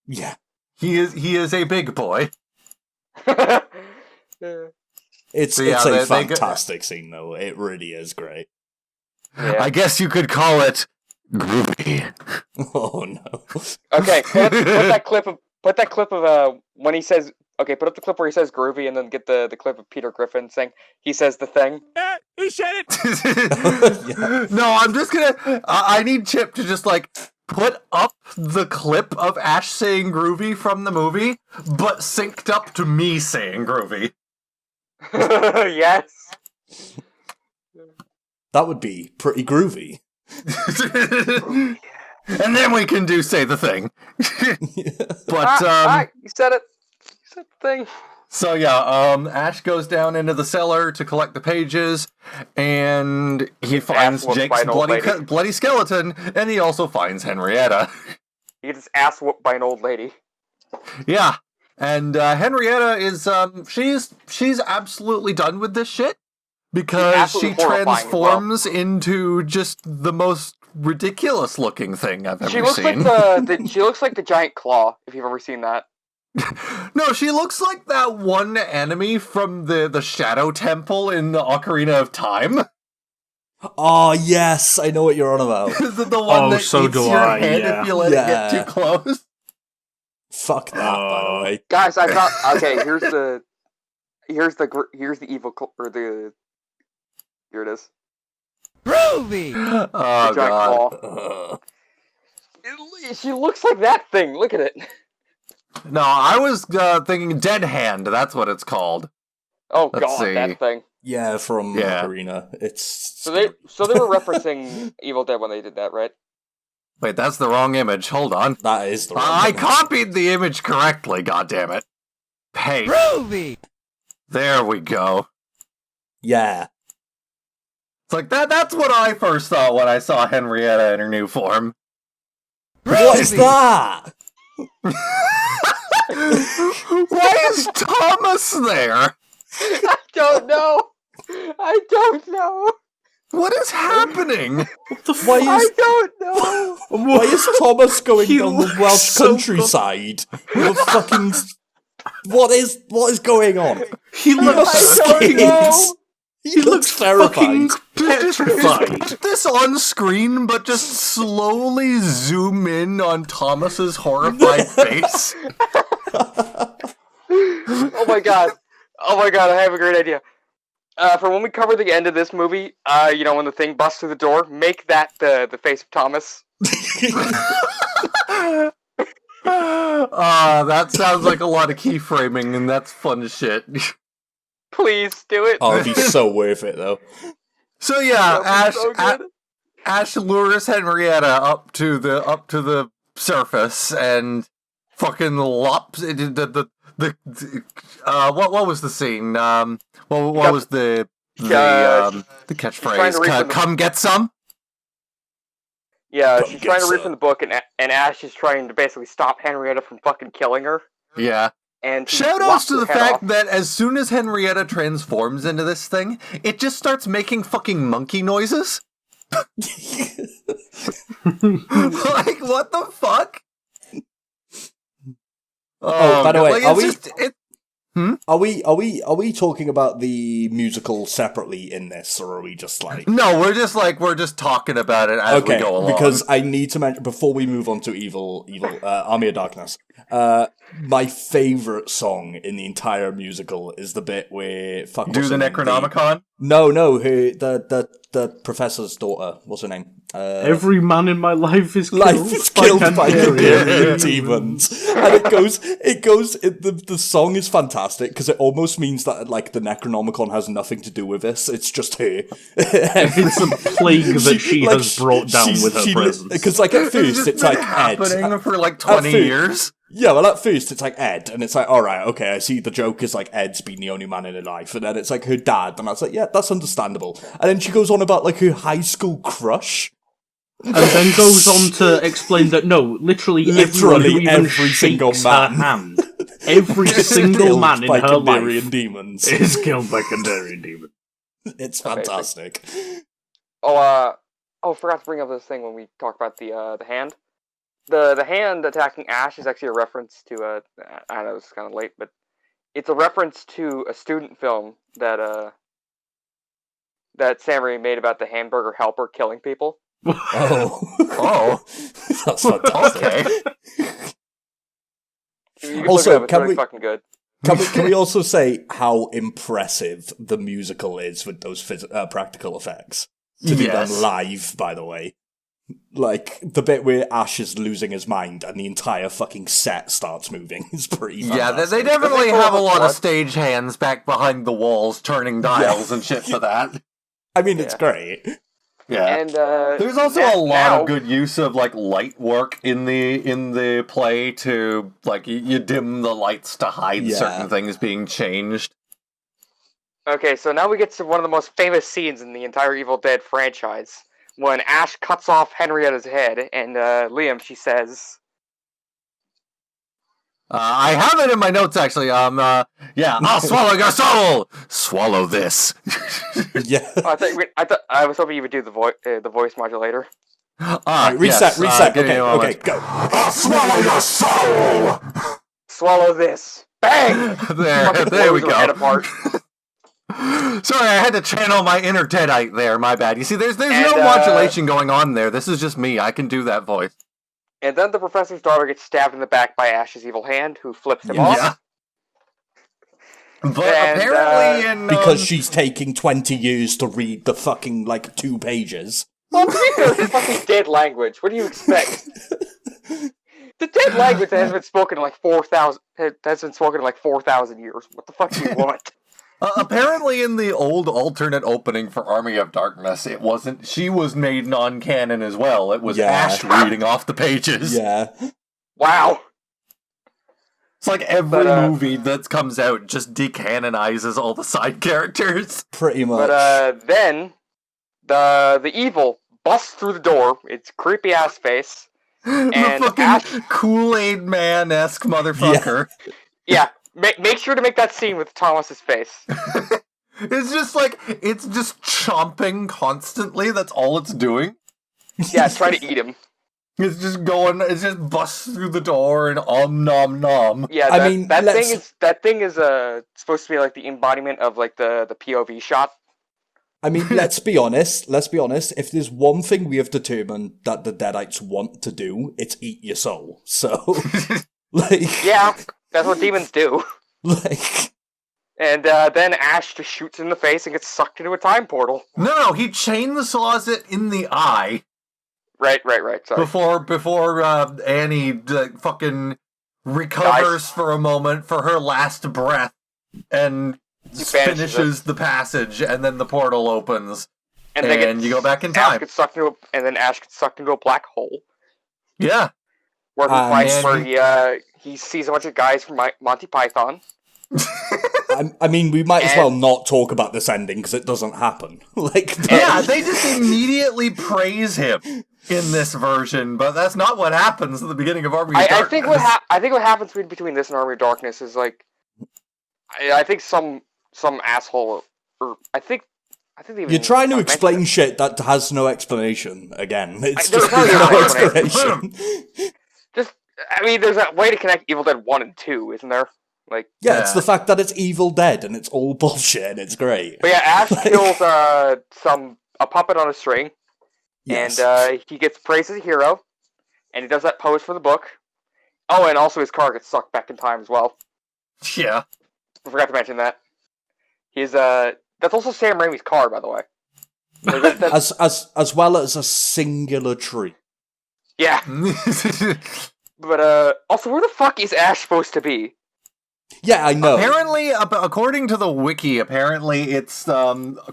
Yeah. He is a big boy. It's So, yeah, it's they- a they go- fantastic scene, though. It really is great. Yeah. I guess you could call it groovy. Oh, no. Okay, put that clip of when he says. Okay, put up the clip where he says groovy, and then get the clip of Peter Griffin saying he says the thing. He said it! No, I'm just gonna. I need Chip to just like put up the clip of Ash saying groovy from the movie, but synced up to me saying groovy. Yes. That would be pretty groovy. And then we can do say the thing. But You said it. You said the thing. so yeah, Ash goes down into the cellar to collect the pages, and he finds ass whooped by Jake's an old lady. bloody skeleton, and he also finds Henrietta. He gets his ass whooped by an old lady. Yeah, and Henrietta is she's absolutely done with this shit because she absolutely horrifying as well. transforms into just the most ridiculous looking thing I've ever She looks seen. like she looks like the giant claw, if you've ever seen that. No, she looks like that one enemy from the Shadow Temple in the Ocarina of Time. Oh, yes, I know what you're on about. the one that so eats do your I, head yeah. if you let it get too close. Fuck that, by the way. Guys, I thought. Okay, here's the evil or the. Here it is. Groovy! Oh, The giant God. claw. She looks like that thing. Look at it. No, I was thinking Dead Hand. That's what it's called. Oh Let's God, see. that thing. Yeah, from Yeah. Ocarina. It's So they were referencing Evil Dead when they did that, right? Wait, that's the wrong image. Hold on. That is the I image. copied the image correctly, goddammit. Hey, Groovy! there we go. Yeah. It's like that's what I first thought when I saw Henrietta in her new form. What is that? Why is Thomas there? I don't know. I don't know. What is happening? Why I is don't know. why is Thomas going He down the looks Welsh so countryside? With a fucking what is going on? He looks I don't know. He looks terrified. petrified. Put this on screen, but just slowly zoom in on Thomas's horrified face. Oh my god. Oh my god, I have a great idea. For when we cover the end of this movie, when the thing busts through the door, make that the face of Thomas. That sounds like a lot of keyframing, and that's fun as shit. Please do it. Oh, it'd be so worth it though. So yeah, That was so good. Ash lures Henrietta up to the surface and fucking lops what was the scene? What was the catchphrase? Come get some. Yeah, Come she's get trying to read some. from the book, and Ash is trying to basically stop Henrietta from fucking killing her. Yeah. And he Shout outs lops to her the head fact off. that as soon as Henrietta transforms into this thing, it just starts making fucking monkey noises. Like, what the fuck? Oh, by the way, like, are it's we are we talking about the musical separately in this, or are we just like No, we're just talking about it as we go along. because I need to mention before we move on to evil Army of Darkness. My favorite song in the entire musical is the bit where do the Necronomicon. No, the professor's daughter. What's her name? Every man in my life is Killed by Kandarian. Kandarian demons, and it goes. The song is fantastic because it almost means that like the Necronomicon has nothing to do with this. It's just her. It's a plague that she has brought down with her presence. Because like at first just it's like been Ed. happening for like 20 years. Yeah, well, at first it's like Ed, and it's like, all right, okay, I see the joke is like Ed's been the only man in her life, and then it's like her dad, and I was like, yeah, that's understandable. And then she goes on about like her high school crush, And then goes on to explain that no, literally everyone who even every single shakes man. her hand, every single Killed man in by her Kandarian life demons. is killed by Kandarian demons. It's fantastic. I forgot to bring up this thing when we talk about the hand. The hand attacking Ash is actually a reference to I know it's kind of late, but it's a reference to a student film that Sam Raimi made about the hamburger helper killing people. Oh, that's fantastic. Okay. You can Also, look it up, it's can really we- fucking good. Can we also say how impressive the musical is with those practical effects? To be done Yes. live, by the way. Like, the bit where Ash is losing his mind and the entire fucking set starts moving is pretty Yeah, fantastic. they definitely Does it have a go lot up of stage hands back behind the walls turning dials and shit for that. I mean, it's Yeah. great. Yeah. And There's also a lot of good use of like light work in the play to like you dim the lights to hide Yeah. certain things being changed. Okay, so now we get to one of the most famous scenes in the entire Evil Dead franchise. When Ash cuts off Henrietta's head, and Liam, she says... I have it in my notes actually. I'll swallow your soul. Swallow this. Yeah. I was hoping you would do the voice modulator. Right, reset. give me a Okay, moment. go. I'll swallow your soul! Swallow this. Bang! There Fucking we blows her head go. apart. Sorry, I had to channel my inner Deadite there, my bad. You see, there's no And, modulation going on there. This is just me. I can do that voice. And then the professor's daughter gets stabbed in the back by Ash's evil hand, who flips him off. Yeah. But And, apparently in... Because she's taking 20 years to read the fucking, 2 pages. Well, to be fair, it's fucking dead language. What do you expect? The dead language that has been spoken in 4,000 years. What the fuck do you want? Apparently in the old alternate opening for Army of Darkness, it wasn't... She was made non-canon as well. It was Yeah. Ash reading off the pages. Yeah. Wow. It's like every But, movie that comes out just decanonizes all the side characters. Pretty much. But then the evil busts through the door. It's creepy ass face. The And fucking Ash- Kool-Aid Man-esque motherfucker. Yeah, make sure to make that scene with Thomas's face. It's just chomping constantly. That's all it's doing. Yeah, try to eat him. It's just busts through the door and nom nom. Yeah, I that, mean, that let's- thing is supposed to be the embodiment of the POV shot. I mean, let's be honest. If there's one thing we have determined that the Deadites want to do, it's eat your soul. So, Yeah, that's what demons do. And then Ash just shoots in the face and gets sucked into a time portal. No, he chainsaws it in the eye Right. Sorry. before Annie fucking recovers for a moment for her last breath and finishes the passage, and then the portal opens, and you go back in time. Then Ash gets sucked into a black hole. Yeah. Where he sees a bunch of guys from Monty Python. I mean, we might as well not talk about this ending because it doesn't happen. Yeah, they just immediately praise him in this version, but that's not what happens at the beginning of Army of Darkness. I think what happens between this and Army of Darkness is I think some asshole, or I think they even You're trying to mentioned explain it. shit that has no explanation. Again, it's There's just no no explanation. explanation. There's a way to connect Evil Dead 1 and 2, isn't there? Yeah, it's the fact that it's Evil Dead and it's all bullshit and it's great. But yeah, Ash kills a puppet on a string, Yes. and he gets praised as a hero, and he does that pose for the book. Oh, and also his car gets sucked back in time as well. Yeah. I forgot to mention that. That's also Sam Raimi's car, by the way. As well as a singular tree. Yeah. But also, where the fuck is Ash supposed to be? Yeah, I know. Apparently, according to the wiki, it's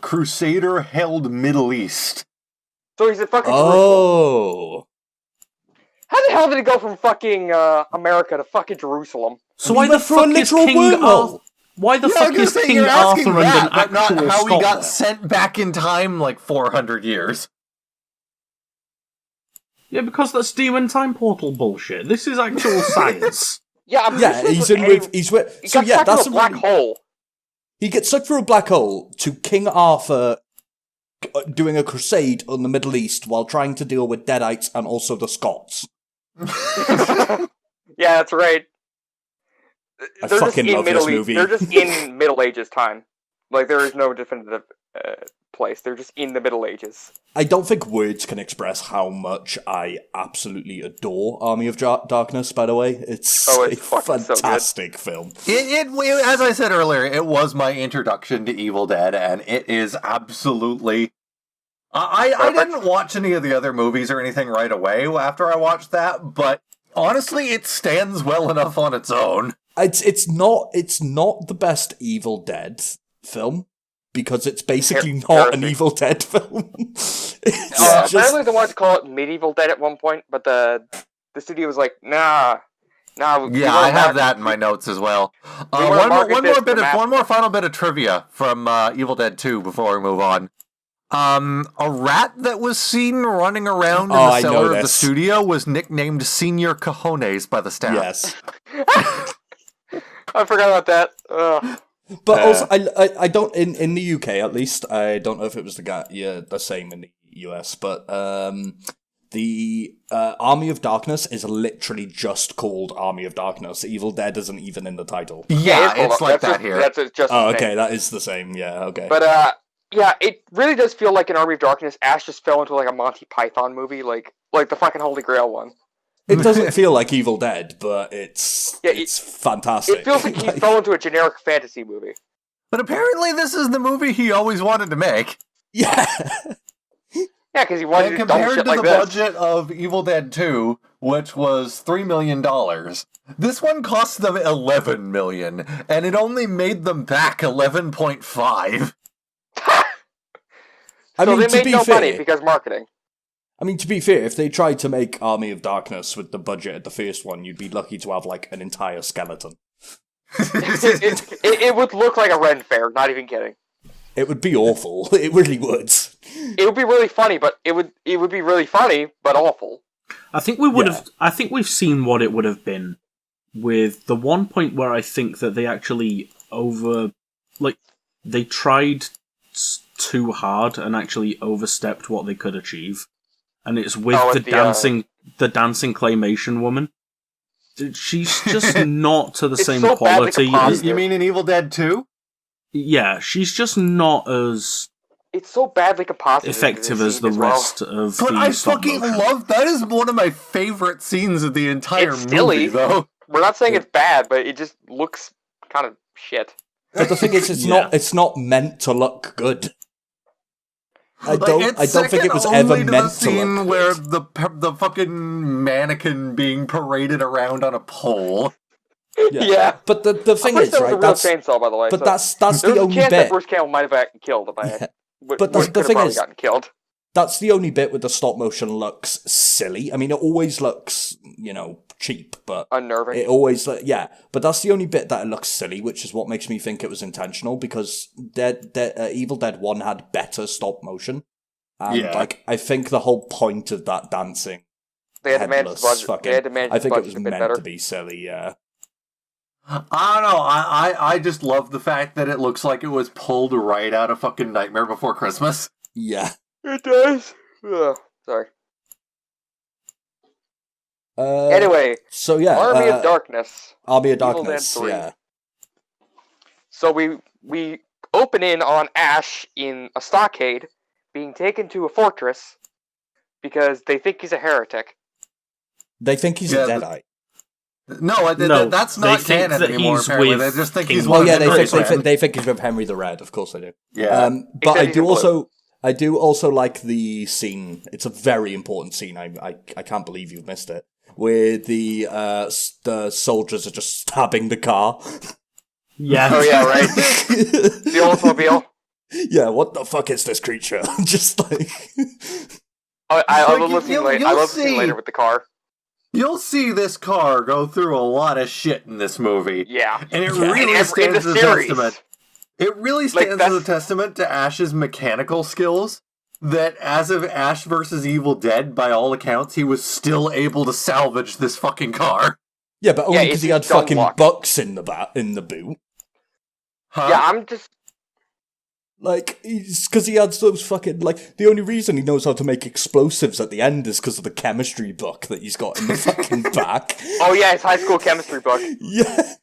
Crusader-held Middle East. So he's in fucking Jerusalem. Oh. How the hell did he go from fucking America to fucking Jerusalem? So why the went through a fuck is literal King wormhole. Arthur? Why the Yeah, I fuck was gonna is say, King you're asking Arthur and that, an but not actual how he got scholar? sent back in time 400 years. Yeah, because that's demon time portal bullshit. This is actual science. Yeah, I'm Yeah, he's with. He So got yeah, sucked that's into a black hole. He gets sucked through a black hole to King Arthur doing a crusade on the Middle East while trying to deal with Deadites and also the Scots. Yeah, that's right. I They're fucking just in love Middle this East. movie. They're just in Middle Ages time. There is no definitive place. They're just in the Middle Ages. I don't think words can express how much I absolutely adore Army of Darkness, by the way. It's a fucking so good. fantastic film. It, as I said earlier, it was my introduction to Evil Dead, and it is absolutely... I didn't watch any of the other movies or anything right away after I watched that, but honestly, it stands well enough on its own. It's not the best Evil Dead film, because it's basically not an Evil Dead film. Apparently they wanted to call it Medieval Dead at one point, but the studio was like, nah. Yeah, I have that in my notes as well. One more final bit of trivia from Evil Dead 2 before we move on. A rat that was seen running around in the cellar of the studio was nicknamed Senior Cojones by the staff. Yes. I forgot about that. Ugh. But also, I don't, in the UK at least, I don't know if it was the same in the US, but the Army of Darkness is literally just called Army of Darkness. Evil Dead isn't even in the title. Yeah, it's like that's that here. That's just Oh, the okay, name. that is the same. Yeah, okay. But yeah, it really does feel like an Army of Darkness. Ash just fell into like a Monty Python movie, like the fucking Holy Grail one. It doesn't feel like Evil Dead, but it's fantastic. It feels like he fell into a generic fantasy movie. But apparently this is the movie he always wanted to make. Yeah. Yeah, because he wanted And to do dumb compared shit to like the this. budget of Evil Dead 2, which was $3 million, this one cost them $11 million, and it only made them back 11.5. I So mean, they to made be no fair, money because marketing. I mean, to be fair, if they tried to make Army of Darkness with the budget of the first one, you'd be lucky to have, like, an entire skeleton. It would look like a Ren fair, not even kidding. It would be awful. It really would. It would be really funny, but it would be really funny, but awful. I think we would have. I think we've seen what it would have been with the one point where I think that they actually they tried too hard and actually overstepped what they could achieve, and it's with the dancing claymation woman. She's just not to the same so quality. You mean in Evil Dead 2? Yeah, she's just not as It's so badly composited. effective as the rest of But the I stop fucking motion. love that. Is one of my favorite scenes of the entire It's movie, silly. though. We're not saying it's bad, but it just looks kind of shit. But the thing is, it's not meant to look good. I don't think it was ever meant to look scene good. where the fucking mannequin being paraded around on a pole. Yeah. But the thing is, right? That's a real chainsaw, by the way. But so that's there's the a only chance that bit. Bruce Campbell might have gotten killed. But the thing is, gotten killed. that's the only bit where the stop motion looks silly. I mean, it always looks, cheap, but Unnerving. it always, but that's the only bit that it looks silly, which is what makes me think it was intentional, because Evil Dead 1 had better stop motion. And, I think the whole point of that dancing, They had to manage the headless budget. They had to manage I the think it budget was a bit meant better. to be silly, yeah. I don't know. I just love the fact that it looks like it was pulled right out of fucking Nightmare Before Christmas. Yeah. It does. Ugh, sorry. Anyway, Anyway, so yeah, Army of Darkness. Army of Evil Dead Darkness, 3. yeah. So we open in on Ash in a stockade, being taken to a fortress because they think he's a heretic. They think he's a Deadite. No, that's not they think canon that anymore. he's Apparently, with they just think King he's Well, one. Oh yeah, of they Henry's think men. they think he's with Henry the Red. Of course they do. Yeah. But I he's do in blue. I do also like the scene. It's a very important scene. I can't believe you've missed it. Where the soldiers are just stabbing the car. Yeah. Oh yeah, right. The Oldsmobile. Yeah, what the fuck is this creature? Just like I Like, love listening you'll later. I love see. seeing later with the car. You'll see this car go through a lot of shit in this movie. Yeah. And it In really the stands as a series. testament. It really stands as a testament to Ash's mechanical skills. That as of Ash vs. Evil Dead, by all accounts, he was still able to salvage this fucking car. yeah, but only because it's he had just dumb fucking luck. bucks in the boot. Huh? Yeah, I'm just. Like, it's because he had those fucking, like, the only reason he knows how to make explosives at the end is because of the chemistry book that he's got in the fucking back. Oh yeah, his high school chemistry book. Yeah.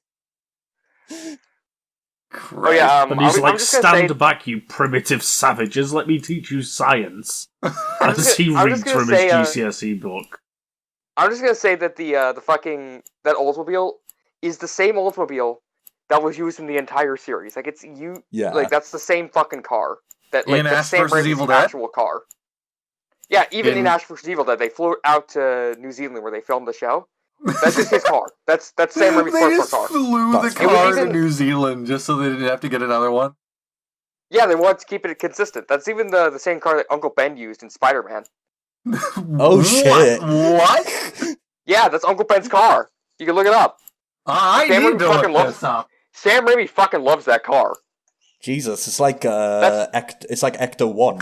Oh yeah, And he's I'm like, just gonna say, stand back, you primitive savages, let me teach you science. I'm As he I'm reads just gonna from his say, GCSE book. I'm just gonna say that the fucking that Oldsmobile is the same Oldsmobile that was used in the entire series. Like it's Yeah. like that's the same fucking car. That like In the Ash same vs. Evil Dead? actual car. Yeah, even in In- Ash vs. Evil Dead, they flew out to New Zealand where they filmed the show. That's just his car. That's Sam Raimi's They first just car. flew the That's fine. car It was to even- New Zealand just so they didn't have to get another one. Yeah, they wanted to keep it consistent. That's even the same car that Uncle Ben used in Spider-Man. Oh, shit. What? Yeah, that's Uncle Ben's car. You can look it up. I Sam need Raimi to fucking look loves- this up. Sam Raimi fucking loves that car. Jesus, it's like it's like Ecto 1.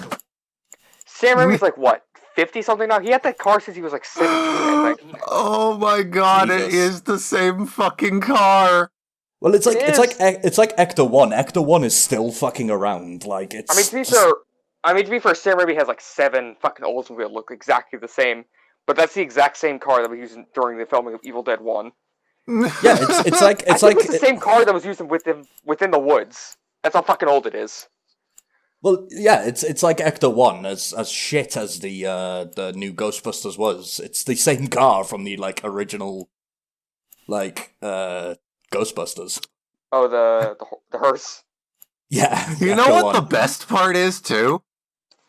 Sam Raimi's like what, 50-something now? He had that car since he was like 17, I think. Oh my god, it Jesus. is the same fucking car. Well, it's like It it's is. like Ecto 1. Ecto 1 is still fucking around. Like it's I mean, to be fair, I mean, to be fair, Sam Raimi has like 7 fucking Oldsmobile that look exactly the same, but that's the exact same car that was used during the filming of Evil Dead 1. Yeah, it's like I think it's the same car that was used within the woods. That's how fucking old it is. Well, yeah, it's like Ecto 1, as shit as the new Ghostbusters was. It's the same car from the like original Ghostbusters. Oh, the hearse. Yeah. You know what the best part is, too?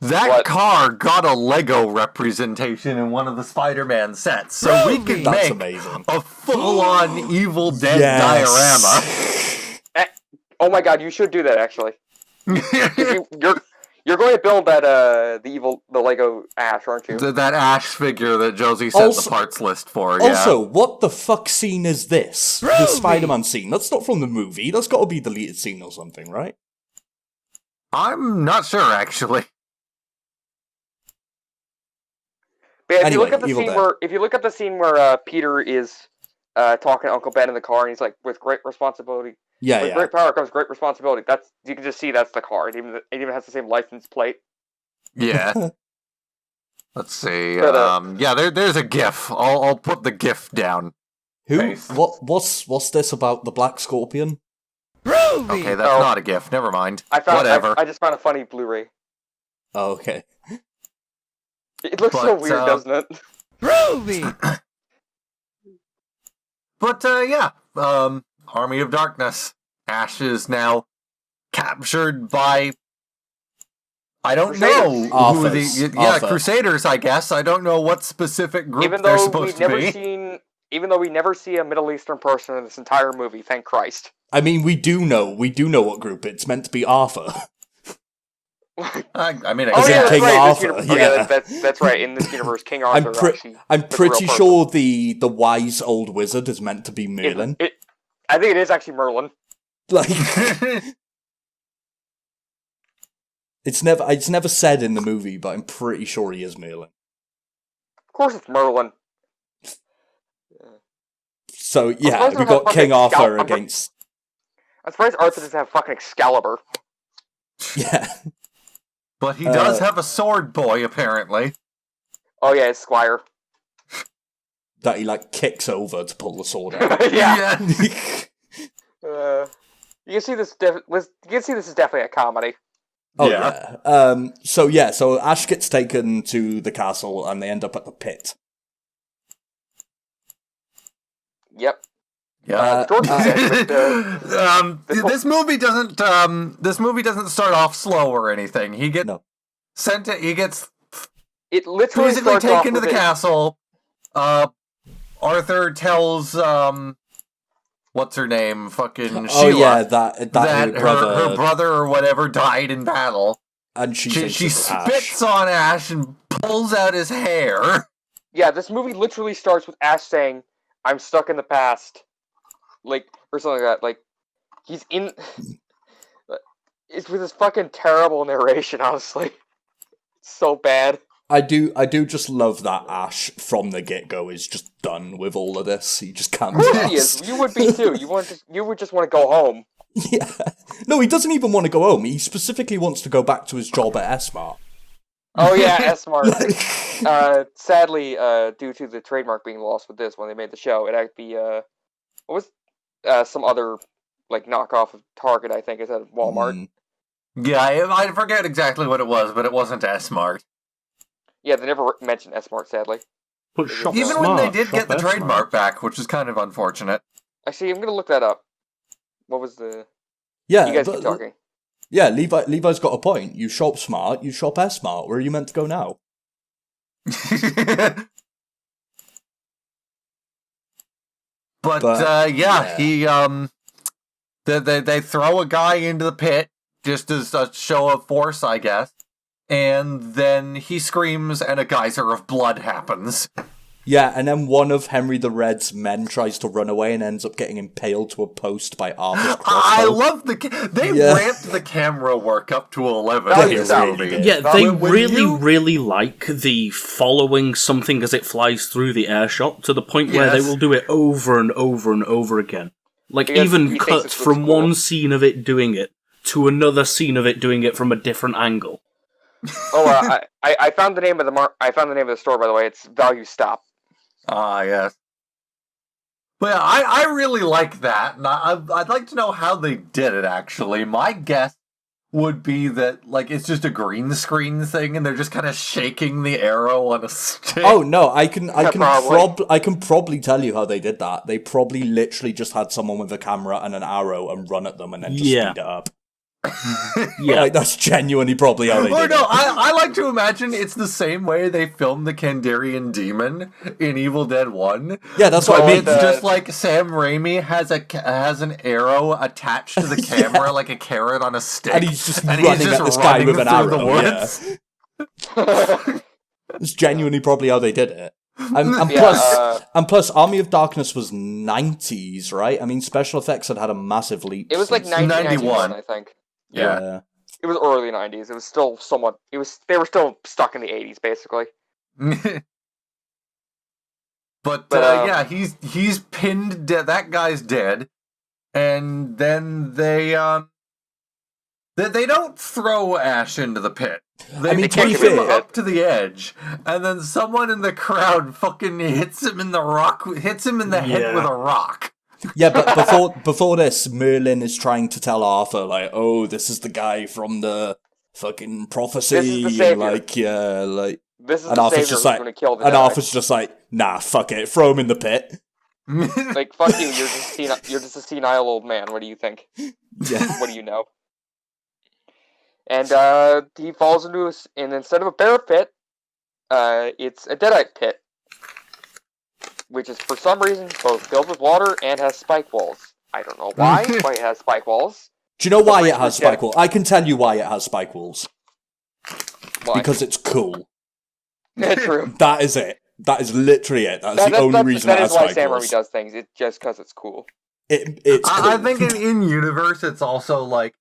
That car got a Lego representation in one of the Spider-Man sets, so we could That's make amazing. a full-on Evil Dead diorama. Oh my god, you should do that, actually. You're going to build that, the Lego Ash, aren't you? That Ash figure that Josie sent the parts list for, Also, what the fuck scene is this? The Spider-Man scene. That's not from the movie. That's got to be a deleted scene or something, right? I'm not sure, actually. But yeah, if Anyway, you look at the scene where Peter is talking to Uncle Ben in the car, and he's like, "With great responsibility, with great power comes great responsibility." You can just see that's the car. It even has the same license plate. Yeah. Let's see. But, there's a GIF. I'll put the GIF down. Who? What's this about the Black Scorpion? Groovy! Okay, that's not a GIF. Never mind. Whatever. I just found a funny Blu-ray. Oh, okay. It looks so weird, doesn't it? Groovy! But, Army of Darkness. Ash is now captured by... I don't know who the... Crusaders, I guess. I don't know what specific group they're supposed to be. Even though we never see a Middle Eastern person in this entire movie, thank Christ. I mean, we do know what group it's meant to be. Arthur. I mean, King Arthur. That's right. In this universe, King Arthur. I'm pretty sure the wise old wizard is meant to be Merlin. I think it is actually Merlin. Like, it's never said in the movie, but I'm pretty sure he is Merlin. Of course, it's Merlin. So yeah, we got King Arthur against. I'm surprised Arthur doesn't have fucking Excalibur. Yeah. But he does have a sword boy, apparently. Oh yeah, it's Squire. That he kicks over to pull the sword out. Yeah. You can see this. This is definitely a comedy. Oh yeah. So Ash gets taken to the castle, and they end up at the pit. Yep. Yeah. This movie doesn't start off slow or anything. He gets sent to. He gets. It literally physically taken to the castle. Arthur tells what's her name? Fucking Sheila. Oh yeah, that her brother or whatever died in battle, and she spits on Ash and pulls out his hair. Yeah, this movie literally starts with Ash saying, "I'm stuck in the past," or something like that. He's in. It's with this fucking terrible narration. Honestly, it's so bad. I do just love that Ash from the get-go is just done with all of this. He just can't. Of course he is. You would be too. You would just want to go home. Yeah. No, he doesn't even want to go home. He specifically wants to go back to his job at S-Mart. Oh yeah, S-Mart. Sadly, due to the trademark being lost with this when they made the show, it had to be what was some other knockoff of Target, I think, instead of Walmart. Yeah, I forget exactly what it was, but it wasn't S-Mart. Yeah, they never mentioned S-Mart, sadly. But even when they did get the trademark back, which is kind of unfortunate. Actually, I'm going to look that up. What was the... Yeah, you guys keep talking. Yeah, Levi's got a point. You shop smart, you shop S-Mart. Where are you meant to go now? He they throw a guy into the pit just as a show of force, I guess. And then he screams and a geyser of blood happens. Yeah, and then one of Henry the Red's men tries to run away and ends up getting impaled to a post by Arthur's crossbow. I love they ramped the camera work up to 11 in this movie. Yeah, they really like the following something as it flies through the air shot to the point where they will do it over and over and over again. Even cut from one scene of it doing it to another scene of it doing it from a different angle. I found the name of I found the name of the store, by the way. It's Value Stop. Ah, yes. But yeah, I really like that, and I'd like to know how they did it, actually. My guess would be that, like, it's just a green screen thing, and they're just kind of shaking the arrow on a stick. Oh no, I can Probably. probably tell you how they did that. They probably literally just had someone with a camera and an arrow and run at them and then just Yeah. speed it up. Yeah. Like, that's genuinely probably how they Or did no, it. I like to imagine it's the same way they filmed the Kandarian demon in Evil Dead 1. Yeah, that's what I But mean. it's just like Sam Raimi has an arrow attached to the camera, like a carrot on a stick. And he's just running at this guy with an through the arrow, woods. It's genuinely probably how they did it. And Yeah, plus, Army of Darkness was 90s, right? I mean, special effects had a massive leap. It was like since- 1991, I think. Yeah. It was early 90s. It was still somewhat. They were still stuck in the 80s, basically. But yeah, he's pinned dead. That guy's dead, and then they don't throw Ash into the pit. They I mean, to be kick him fair- up to the edge, and then someone in the crowd fucking hits him in the head with a rock. Yeah, but before this, Merlin is trying to tell Arthur, like, oh, this is the guy from the fucking prophecy. This is the savior. Like, yeah, like... this is And the Arthur's savior just who's like... going to kill the And Deadites. Arthur's just like, nah, fuck it, throw him in the pit. Like, fuck you, you're just a senile old man. What do you think? Yeah. What do you know? And he falls into and instead of a bear pit, it's a Deadite pit, which is for some reason both filled with water and has spike walls. I don't know why it has spike walls. Do you know why it reason has is Dead- spike walls? I can tell you why it has spike walls. Why? Because it's cool. True. That is it. That is literally it. That's the only reason it that has is why spike Sam walls. Raimi does things. It's just because it's cool. It's cool. I think in universe, it's also like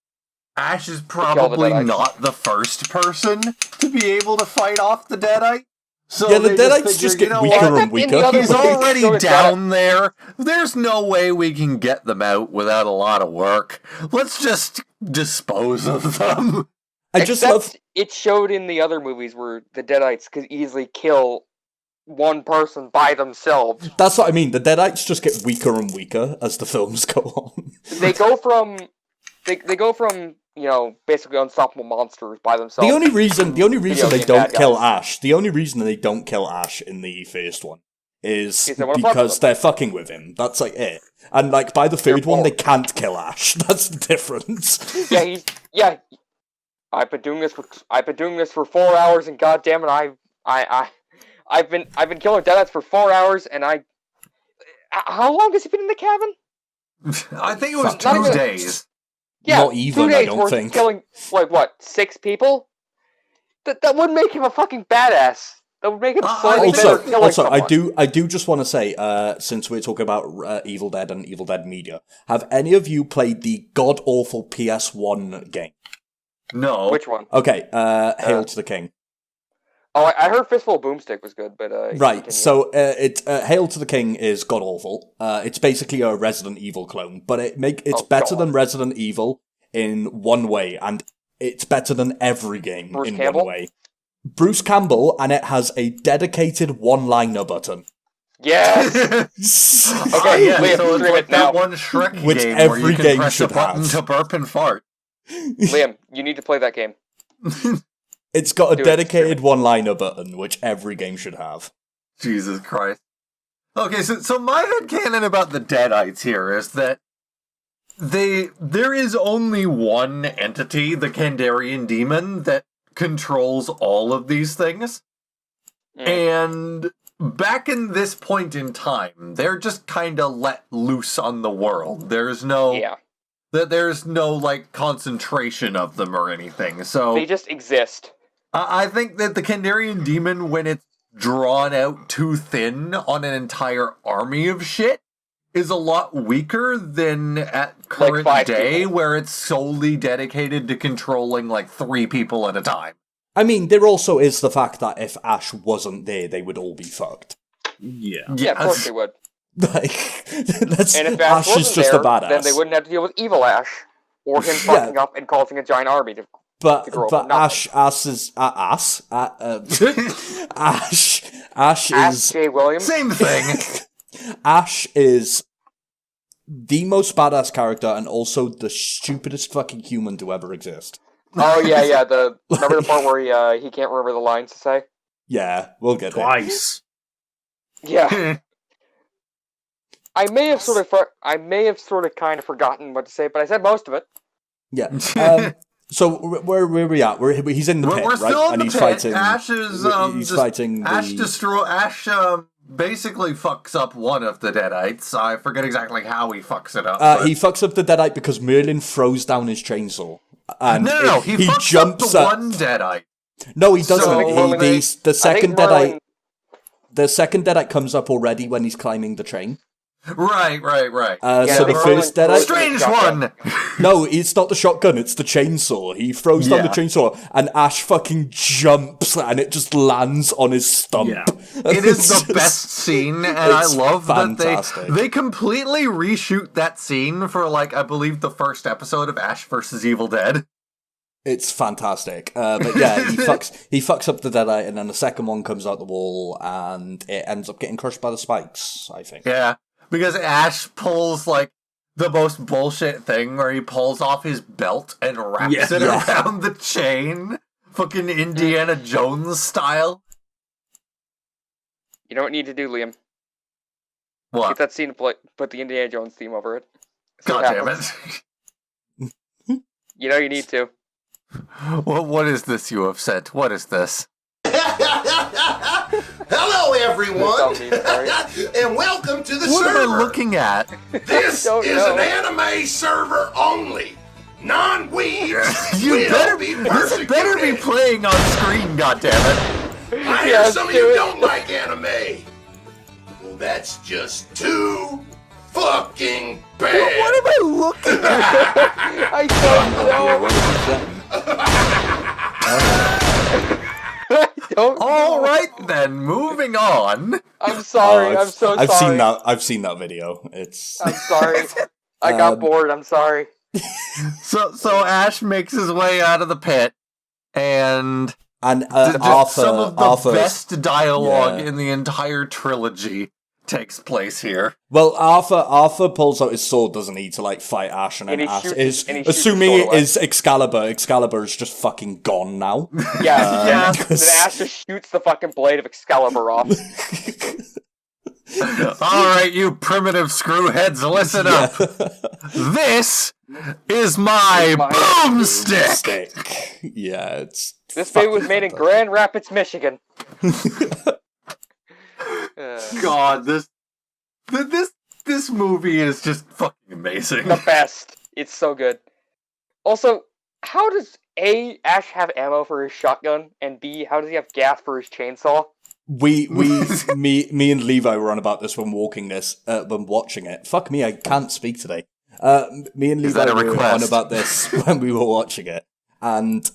Ash is probably Deadites. not the first person to be able to fight off the Deadite. So Yeah, the they Deadites figure, just you get know weaker what? and weaker. other He's way, already so it's down there. There's no way we can get them out without a lot of work. Let's just dispose of them. I just Except love... it showed in the other movies where the Deadites could easily kill one person by themselves. That's what I mean. The Deadites just get weaker and weaker as the films go on. They go from basically unstoppable monsters by themselves. The only reason Video they game don't bad kill guys. Ash, the only reason they don't kill Ash in the first one is Is they wanna fuck because with them. they're fucking with him. That's like it. And like by the third one, they bored. can't kill Ash. That's the difference. Yeah. I've been doing this for 4 hours, and goddamn it, I've been killing Deadites for 4 hours, and how long has he been in the cabin? I think it was Not 2 even- days. Yeah, Not even, 2 days I don't worth think. of killing, like, what, 6 people? That would make him a fucking badass. That would make him slightly better killing Also, someone. I do just want to say, since we're talking about Evil Dead and Evil Dead media, have any of you played the god awful PS1 game? No. Which one? Okay, Hail to the King. Oh, I heard Fistful of Boomstick was good, but Right, continue. so Hail to the King is god awful. It's basically a Resident Evil clone, but it's better God. than Resident Evil in one way, and it's better than every game Bruce in Campbell? one way. Bruce Campbell, and it has a dedicated one-liner button. Yes. Okay, yeah, Liam, so it's stream like it now. that one Shrek Which game where every you can game press should a button have. to burp and fart. Liam, you need to play that game. It's got a Do it, dedicated one-liner button, which every game should have. Jesus Christ. Okay, so my headcanon about the Deadites here is that there is only one entity, the Kandarian demon, that controls all of these things. And back in this point in time, they're just kind of let loose on the world. There's no like concentration of them or anything. So They just exist. I think that the Kandarian demon, when it's drawn out too thin on an entire army of shit, is a lot weaker than at current 5 day, people. where it's solely dedicated to controlling like 3 people at a time. I mean, there also is the fact that if Ash wasn't there, they would all be fucked. Yeah. Yeah, of course they would. Like, that's, And if Ash Ash is wasn't just there, a badass. then they wouldn't have to deal with evil Ash, or him Yeah. fucking up and causing a giant army to But girl, but not Ash is Ash Ash is J. Williams. Same thing. Ash is the most badass character and also the stupidest fucking human to ever exist. Oh yeah. Remember the part where he can't remember the lines to say? Yeah, we'll get there. Twice. Yeah. I may have sort of kind of forgotten what to say, but I said most of it. Yeah. So where we at? He's in the pit, We're right? still in And the he's pit. fighting. Ash is he's fighting. Ash basically fucks up one of the Deadites. I forget exactly how he fucks it up. He fucks up the Deadite because Merlin throws down his chainsaw. And No, he fucks jumps up the up. one Deadite. No, he doesn't. So, The second Merlin- Deadite. The second Deadite comes up already when he's climbing the train. Right. So the first Deadite. Strange one! No, it's not the shotgun, it's the chainsaw. He throws down the chainsaw, and Ash fucking jumps, and it just lands on his stump. Yeah. It is the best scene, and I love fantastic. that they completely reshoot that scene for, like, I believe the first episode of Ash vs. Evil Dead. It's fantastic. But yeah, he fucks up the Deadite, and then the second one comes out the wall, and it ends up getting crushed by the spikes, I think. Yeah, because Ash pulls, like, the most bullshit thing where he pulls off his belt and wraps it around the chain. Fucking Indiana Jones style. You know what you need to do, Liam? What? Get that scene, put the Indiana Jones theme over it. See God what damn happens. it. You know you need to. What is this you have said? What is this? Hello, everyone, Sorry. and welcome to the What server. am I looking at? This don't is know. an anime server only. Non-weebs You will better be this persecuted. better be playing on screen, goddammit. I hear Yes, some of do you it. don't like anime. Well, that's just too fucking bad. What am I looking at? I don't know. All right then, moving on. I'm sorry. I'm so sorry. I've seen that video. It's I'm sorry. I got bored. I'm sorry. So Ash makes his way out of the pit, and Arthur. some of the Arthur's- best dialogue yeah. in the entire trilogy takes place here. Well, Arthur pulls out his sword, doesn't he, to like fight Ash, and then And he Ash shoots- is and he shoots assuming his it sword away. is Excalibur. Excalibur is just fucking gone now. Yeah. Yeah. Then Ash just shoots the fucking blade of Excalibur off. All right, you primitive screwheads, listen up. This is my boomstick. Stick. Yeah, it's This baby was fucking made in fantastic. Grand Rapids, Michigan. God, this movie is just fucking amazing. The best. It's so good. Also, how does A, Ash have ammo for his shotgun, and B, how does he have gas for his chainsaw? Me and Levi were on about this when watching it. Fuck me, I can't speak today. Me and Is Levi that a were on request? about this when we were watching it, and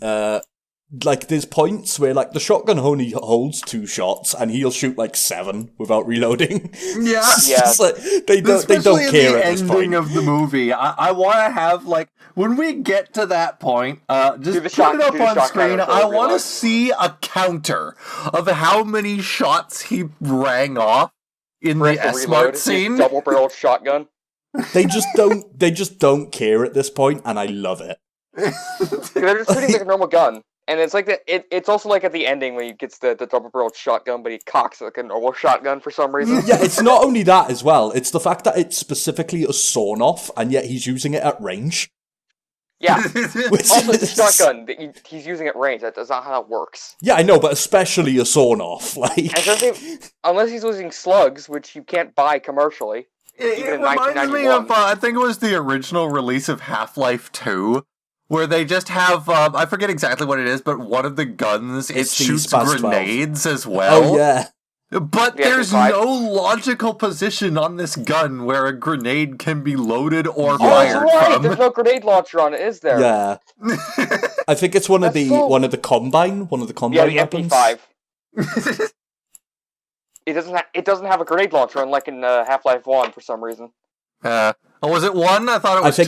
like there's points where like the shotgun only holds 2 shots, and he'll shoot like 7 without reloading. Yeah. It's Yeah. just like, they don't Especially care in the at this ending point. of the movie. I want to have, like, when we get to that point, just the put shot- it up do the on shot screen. counter for I want to reload. see a counter of how many shots he rang off in For the him to S-Mart reload his scene. double-barreled shotgun. They just don't care at this point, and I love it. They're just treating it like a normal gun. And it's like it's also like at the ending when he gets the double-barreled shotgun, but he cocks it like a normal shotgun for some reason. Yeah, it's not only that as well. It's the fact that it's specifically a sawn-off, and yet he's using it at range. Yeah. Which Also, the is- shotgun that he's using at range. That's not how that works. Yeah, I know, but especially a sawn-off. Like, And especially unless he's using slugs, which you can't buy commercially. It Even in reminds me 1991. of, I think it was the original release of Half-Life 2, where they just have, I forget exactly what it is, but one of the guns, it It's the shoots Spaz 12. grenades as well. oh yeah. But Yeah, there's five. no logical position on this gun where a grenade can be loaded or Oh, fired that's right. from. There's no grenade launcher on it, is there? Yeah. I think it's one of That's the so- one of the combine Yeah, the weapons. MP5. It doesn't have a grenade launcher, unlike in Half-Life 1 for some reason. Oh, was it 1? I thought it was 2.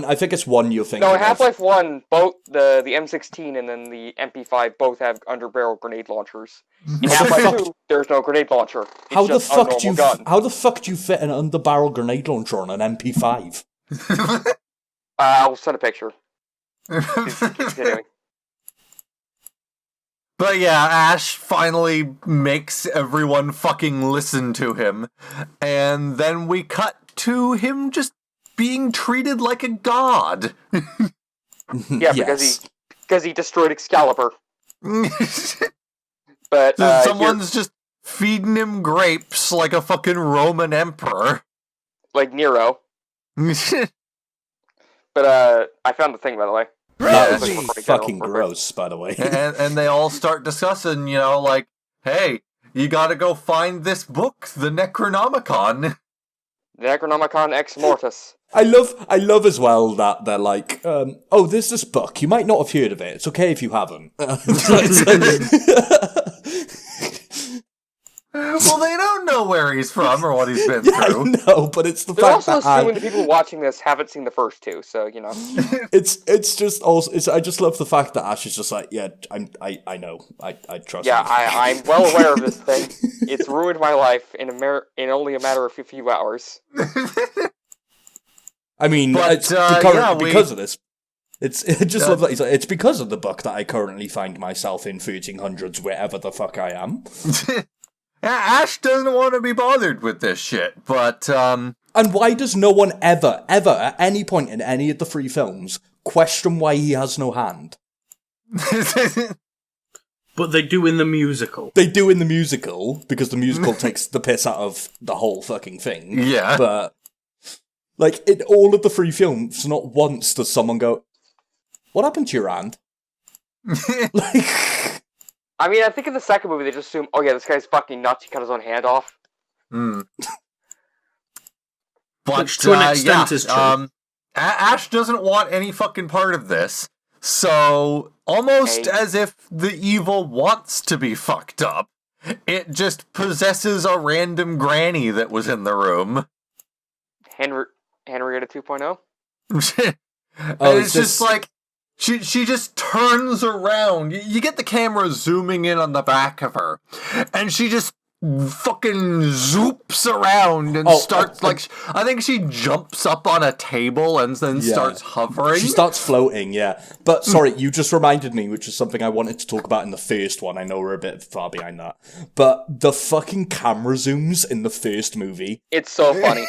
I think it's 1 you're thinking No, of. Half-Life 1, both the M16 and then the MP5 both have underbarrel grenade launchers. In Half-Life 2, there's no grenade launcher. It's How the just a fuck do normal you gun. how the fuck do you fit an underbarrel grenade launcher on an MP5? I'll send a picture. Continuing. But yeah, Ash finally makes everyone fucking listen to him. And then we cut to him just being treated like a god. Yeah, Yes. because he destroyed Excalibur. But Someone's just feeding him grapes like a fucking Roman emperor. like Nero. Yeah. But I found the thing, by the way. That Groovy. was fucking gross, by the way. and they all start discussing, you know, like, hey, you gotta go find this book, the Necronomicon. The Necronomicon Ex Mortis. I love as well that they're like, oh, there's this book. You might not have heard of it. It's okay if you haven't. Well, they don't know where he's from or what he's been I through. know, but it's the They're fact also that assuming the people watching this haven't seen the first two, so, you know. it's just also I just love the fact that Ash is just like, yeah, I know, I trust. Yeah, you. I'm well aware of this thing. It's ruined my life in only a matter of a few hours. I mean, But, it's because of this. I just love that he's like, it's because of the book that I currently find myself in 1300s wherever the fuck I am. Ash doesn't want to be bothered with this shit, but, And why does no one ever, at any point in any of the 3 films, question why he has no hand? But they do in the musical. They do in the musical, because the musical takes the piss out of the whole fucking thing. Yeah. But, like, in all of the 3 films, not once does someone go, what happened to your hand? Like... I mean, I think in the second movie they just assume, oh yeah, this guy's fucking nuts, he cut his own hand off. But Which to an extent is true. Ash doesn't want any fucking part of this. So, almost Hey. as if the evil wants to be fucked up, it just possesses a random granny that was in the room. Henrietta 2.0? And it's just like, she just turns around. You get the camera zooming in on the back of her, and she just fucking zoops around and starts, I think she jumps up on a table and then starts hovering. She starts floating, yeah. But, sorry, you just reminded me, which is something I wanted to talk about in the first one. I know we're a bit far behind that. But the fucking camera zooms in the first movie, It's so funny.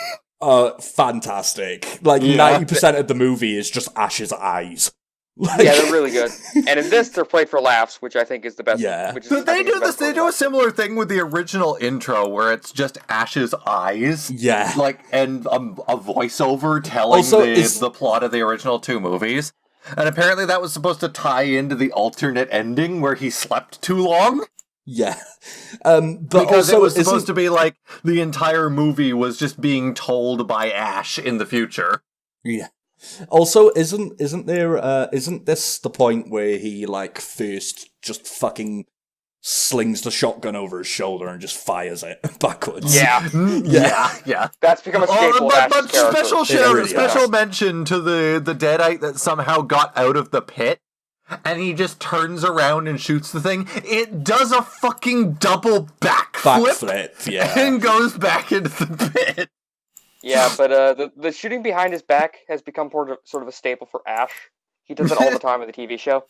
fantastic. Like, 90% of the movie is just Ash's eyes. Like, Yeah, they're really good. And in this, they're played for laughs, which I think is the best. Yeah. Which is, So I they think is do the this. best They part do a about similar thing with the original intro, where it's just Ash's eyes, Yeah. like, and a voiceover telling Also, the plot of the original 2 movies. And apparently, that was supposed to tie into the alternate ending where he slept too long. yeah. But Because also, it was supposed to be like the entire movie was just being told by Ash in the future. Yeah. Also, isn't this the point where he, like, first just fucking slings the shotgun over his shoulder and just fires it backwards? Yeah, Yeah. that's become a staple of But Ash's character. special mention to the Deadite that somehow got out of the pit, and he just turns around and shoots the thing. It does a fucking double backflip, yeah. and goes back into the pit. Yeah, but the shooting behind his back has become sort of a staple for Ash. He does it all the time in the TV show.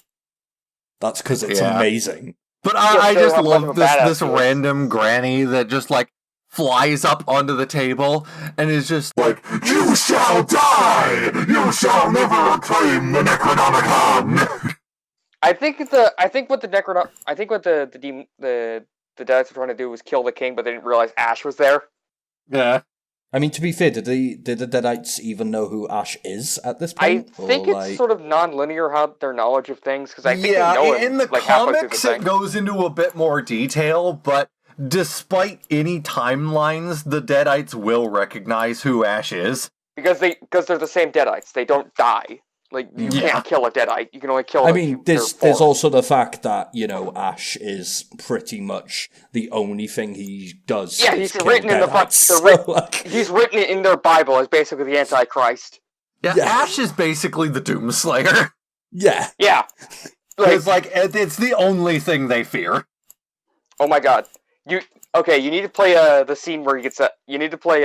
That's because it's Yeah. amazing. But Yeah, I so just how much of love a badass this he is. random granny that just, like, flies up onto the table and is just like, You shall die! You shall never reclaim the Necronomicon! I think what the Deadites were trying to do was kill the king, but they didn't realize Ash was there. yeah. I mean, to be fair, did the Deadites even know who Ash is at this I point? think Or, it's like... sort of non-linear how their knowledge of things, because I think they know him in the like halfway through the comics thing. it goes into a bit more detail, but despite any timelines, the Deadites will recognize who Ash is. Because they're the same Deadites. They don't die. Like, you Yeah. can't kill a Deadite. You can only kill. I mean, there's also the fact that, Ash is pretty much the only thing he does. Yeah, is he's kill written in the Deadites, so, he's written it in their Bible as basically the Antichrist. Yeah, Yeah. Ash is basically the Doomslayer. yeah. Yeah. It's it's the only thing they fear. Oh my god. You need to play the scene where he gets you need to play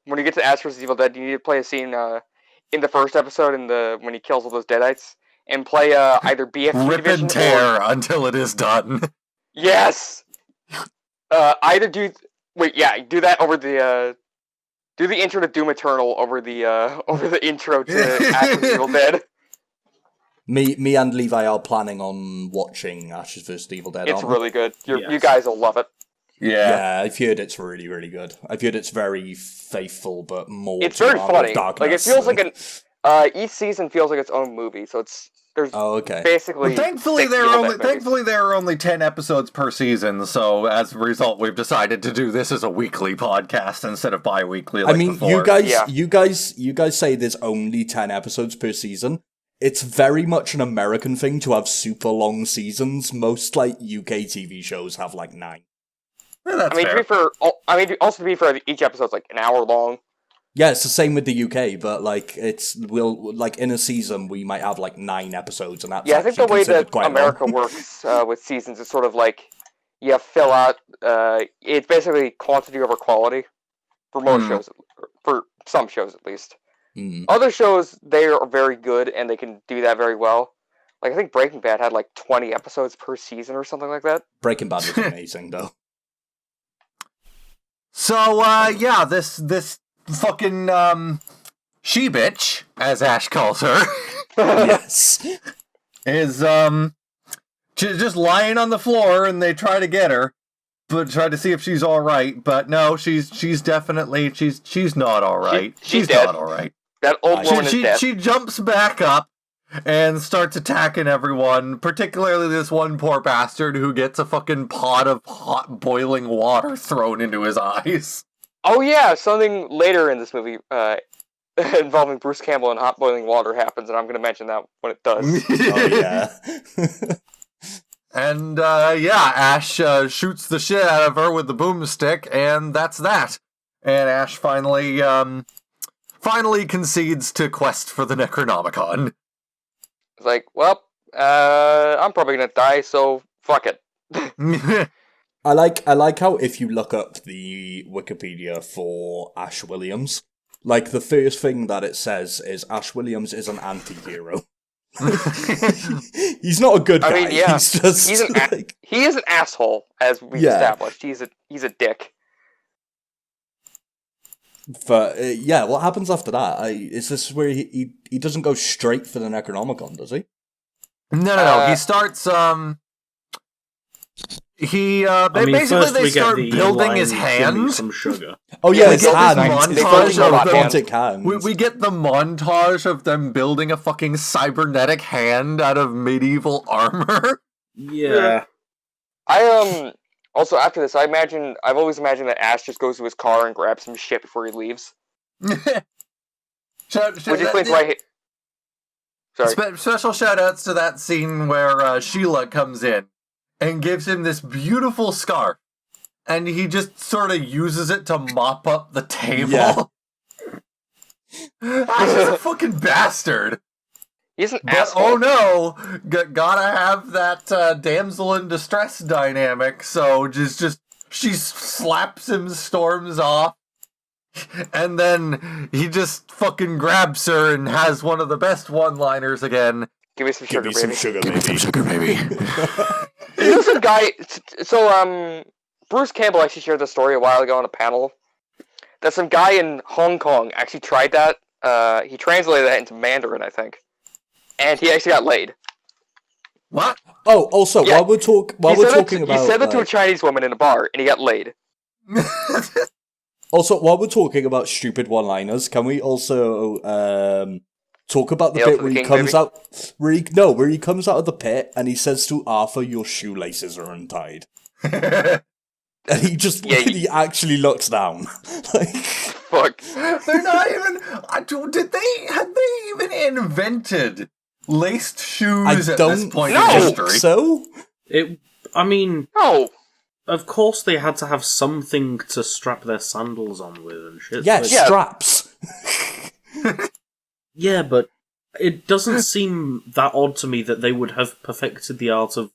when you get to Ash vs Evil Dead, you need to play a scene in the first episode when he kills all those Deadites and play either BFG Rip Division and tear until it is done. Yes. Either do that over the do the intro to Doom Eternal over the intro to Ash vs Evil Dead. Me and Levi are planning on watching Ashes vs. Evil Dead. It's aren't we? really good. You Yes. guys will love it. Yeah, I've heard it's really, really good. I've heard it's very faithful, but more. It's to very Army of funny. Darkness Like, it feels than- like each season feels like its own movie. So there's Oh, okay. basically. Well, thankfully, 6 Evil Dead movies. there are only 10 episodes per season. So as a result, we've decided to do this as a weekly podcast instead of bi-weekly. Like I mean, before. you guys say there's only 10 episodes per season. It's very much an American thing to have super long seasons. Most UK TV shows have 9. Yeah, that's I mean, fair. also to be fair, each episode's an hour long. Yeah, it's the same with the UK, but in a season we might have 9 episodes, and that's Yeah, I think the actually way considered that quite America long. works with seasons is sort of like you fill out. It's basically quantity over quality for most shows, for some shows at least. Mm. Other shows, they are very good and they can do that very well. Like, I think Breaking Bad had 20 episodes per season or something like that. Breaking Bad was amazing, though. So, this fucking, she-bitch, as Ash calls her, Yes. is, she's just lying on the floor and they try to get her, but try to see if she's alright, but no, she's definitely, she's not alright. She's not dead. alright. That old woman is dead. She jumps back up and starts attacking everyone, particularly this one poor bastard who gets a fucking pot of hot boiling water thrown into his eyes. Oh yeah, something later in this movie involving Bruce Campbell and hot boiling water happens, and I'm going to mention that when it does. Oh, yeah. And, Ash shoots the shit out of her with the boomstick, and that's that. And Ash finally concedes to quest for the Necronomicon. It's like, well, I'm probably going to die, so fuck it. I like how if you look up the Wikipedia for Ash Williams, the first thing that it says is Ash Williams is an anti-hero. He's not a good guy. I mean, yeah, he's just he is an asshole, as we've established. He's a dick. But what happens after that? Is this where he doesn't go straight for the Necronomicon, does he? No. He starts. They start building his hand. Some sugar. Oh yeah, Yeah, his we get hand. this His montage fucking of them- robotic hand. We get the montage of them building a fucking cybernetic hand out of medieval armor. Yeah. Also after this, I've always imagined that Ash just goes to his car and grabs some shit before he leaves. Which explains why Sorry. Special shout-outs to that scene where Sheila comes in and gives him this beautiful scarf, and he just sort of uses it to mop up the table. Yeah. He's a fucking bastard. He's an But asshole. oh no, gotta have that damsel in distress dynamic. So just she slaps him, storms off, and then he just fucking grabs her and has one of the best one-liners again. Give me some Give sugar, me baby. some sugar, Give me some baby. sugar, baby. You know some guy... So, Bruce Campbell actually shared this story a while ago on a panel. That some guy in Hong Kong actually tried that. He translated that into Mandarin, I think. And he actually got laid. What? Oh, also, Yeah. while we're talking about, He said that to a Chinese woman in a bar, and he got laid. also while we're talking about stupid one-liners, can we also talk about the Hail bit to where the he king, comes baby. out, where he comes out of the pit and he says to Arthur, "Your shoelaces are untied," and he just Yeah, he actually looks down, like. books. They're not even. Had they even invented laced shoes at this point in history? So? No. Of course they had to have something to strap their sandals on with and shit. Yeah, but- straps. Yeah, but it doesn't seem that odd to me that they would have perfected the art of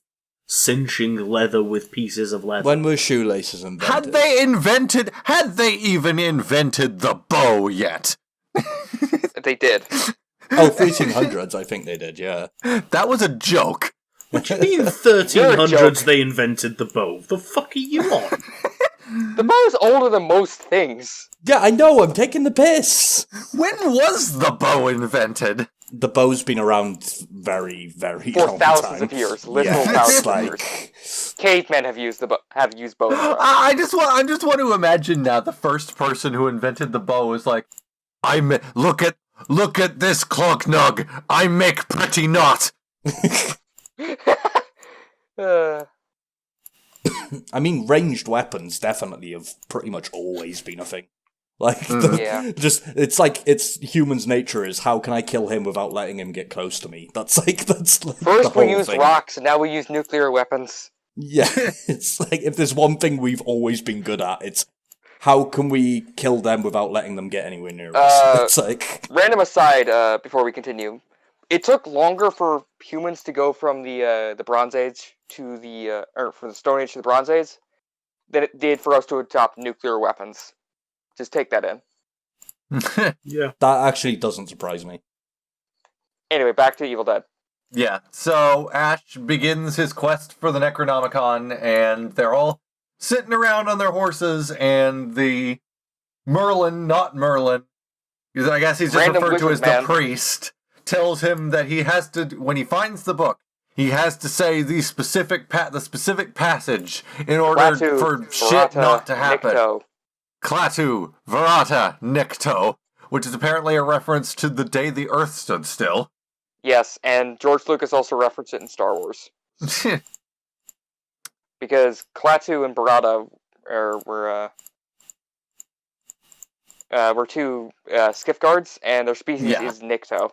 cinching leather with pieces of leather. When were shoelaces invented? Had they even invented the bow yet? They did. 1300s, I think they did, yeah. That was a joke. What do you mean You're a 1300s joke. they invented the bow? The fuck are you on? The bow is older than most things. Yeah, I know, I'm taking the piss! When was the bow invented? The bow's been around very, very For long thousands time. of years. Literal Yeah, thousands it's of like... years. Cavemen have used bows. I just want to imagine now the first person who invented the bow is like, look at this cloak nug. I make pretty knot. I mean, ranged weapons definitely have pretty much always been a thing. Like, Yeah. it's humans' nature is, how can I kill him without letting him get close to me? That's like the First we whole used thing. rocks, and now we use nuclear weapons. Yeah, it's like, if there's one thing we've always been good at, it's how can we kill them without letting them get anywhere near us? It's like... Random aside, before we continue. It took longer for humans to go from the Bronze Age to or from the Stone Age to the Bronze Age than it did for us to adopt nuclear weapons. Just take that in. Yeah. That actually doesn't surprise me. Anyway, back to Evil Dead. Yeah, so Ash begins his quest for the Necronomicon, and they're all sitting around on their horses, and the not Merlin, because I guess he's just Random referred to as wizard man. the priest, tells him that he has to, when he finds the book, he has to say the specific passage in order Klaatu, for shit Verata, not to happen. Nikto. Klaatu, Verata, Nikto, which is apparently a reference to the day the Earth stood still. Yes, and George Lucas also referenced it in Star Wars. Because Klaatu and Barada were two skiff guards, and their species Yeah. is Nikto.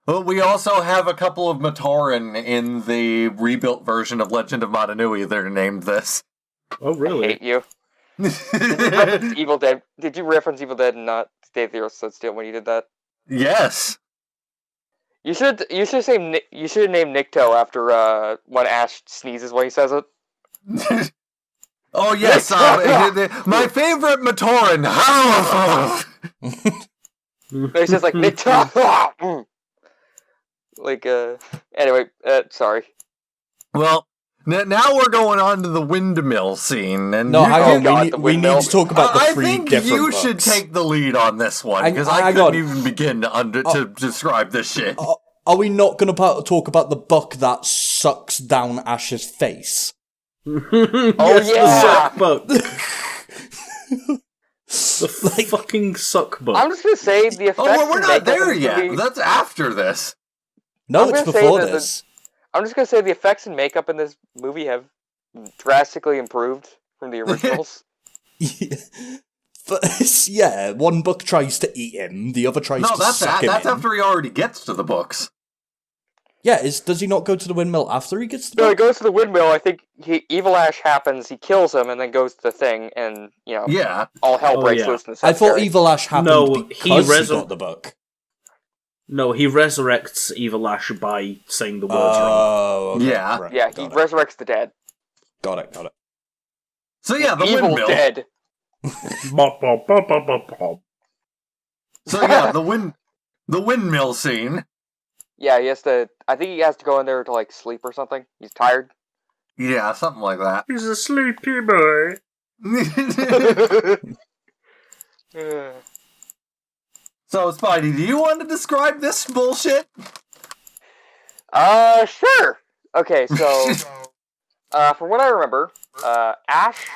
Well, we also have a couple of Matoran in the rebuilt version of Legend of Matanui that are named this. Oh, I really? hate you. Reference Evil Dead. Did you reference Evil Dead and not Day of the Earth Stood Still when you did that? Yes. You should have named Nikto after when Ash sneezes when he says it. Oh, yes. My favorite Matoran. It's just like Nikto. Anyway, sorry. Well, now we're going on to the windmill scene. And No, hang on, God, the we need windmill. to talk about the I three think different you books. should take the lead on this one, because I hang couldn't on. even begin to describe this shit. Are we not going to talk about the book that sucks down Ash's face? Yes, yeah! the suck book. The fucking suck book. I'm just gonna say the effects. Oh, well, we're and not makeup in there this yet. movie- That's after this. No, I'm it's gonna say before that this. I'm just gonna say the effects and makeup in this movie have drastically improved from the originals. But yeah, one book tries to eat him, the other tries No, to that's suck him that's in. after he already gets to the books. Yeah, does he not go to the windmill after he gets to the No, he book? goes to the windmill. I think Evil Ash happens. He kills him, and then goes to the thing, and Yeah. all hell Oh, breaks yeah. loose in the I thought cemetery. Evil Ash happened No, because he he got the book. No, he resurrects Evil Ash by saying the words wrong. Oh, okay, Yeah. right, Yeah, he got it. resurrects the dead. Got it. So yeah, the Evil windmill. dead. Bop, bop, bop, bop, bop, bop. So yeah, the windmill scene. Yeah, he has to. I think he has to go in there to sleep or something. He's tired. Yeah, something like that. He's a sleepy boy. So, Spidey, do you want to describe this bullshit? Sure. Okay, so from what I remember, Ash,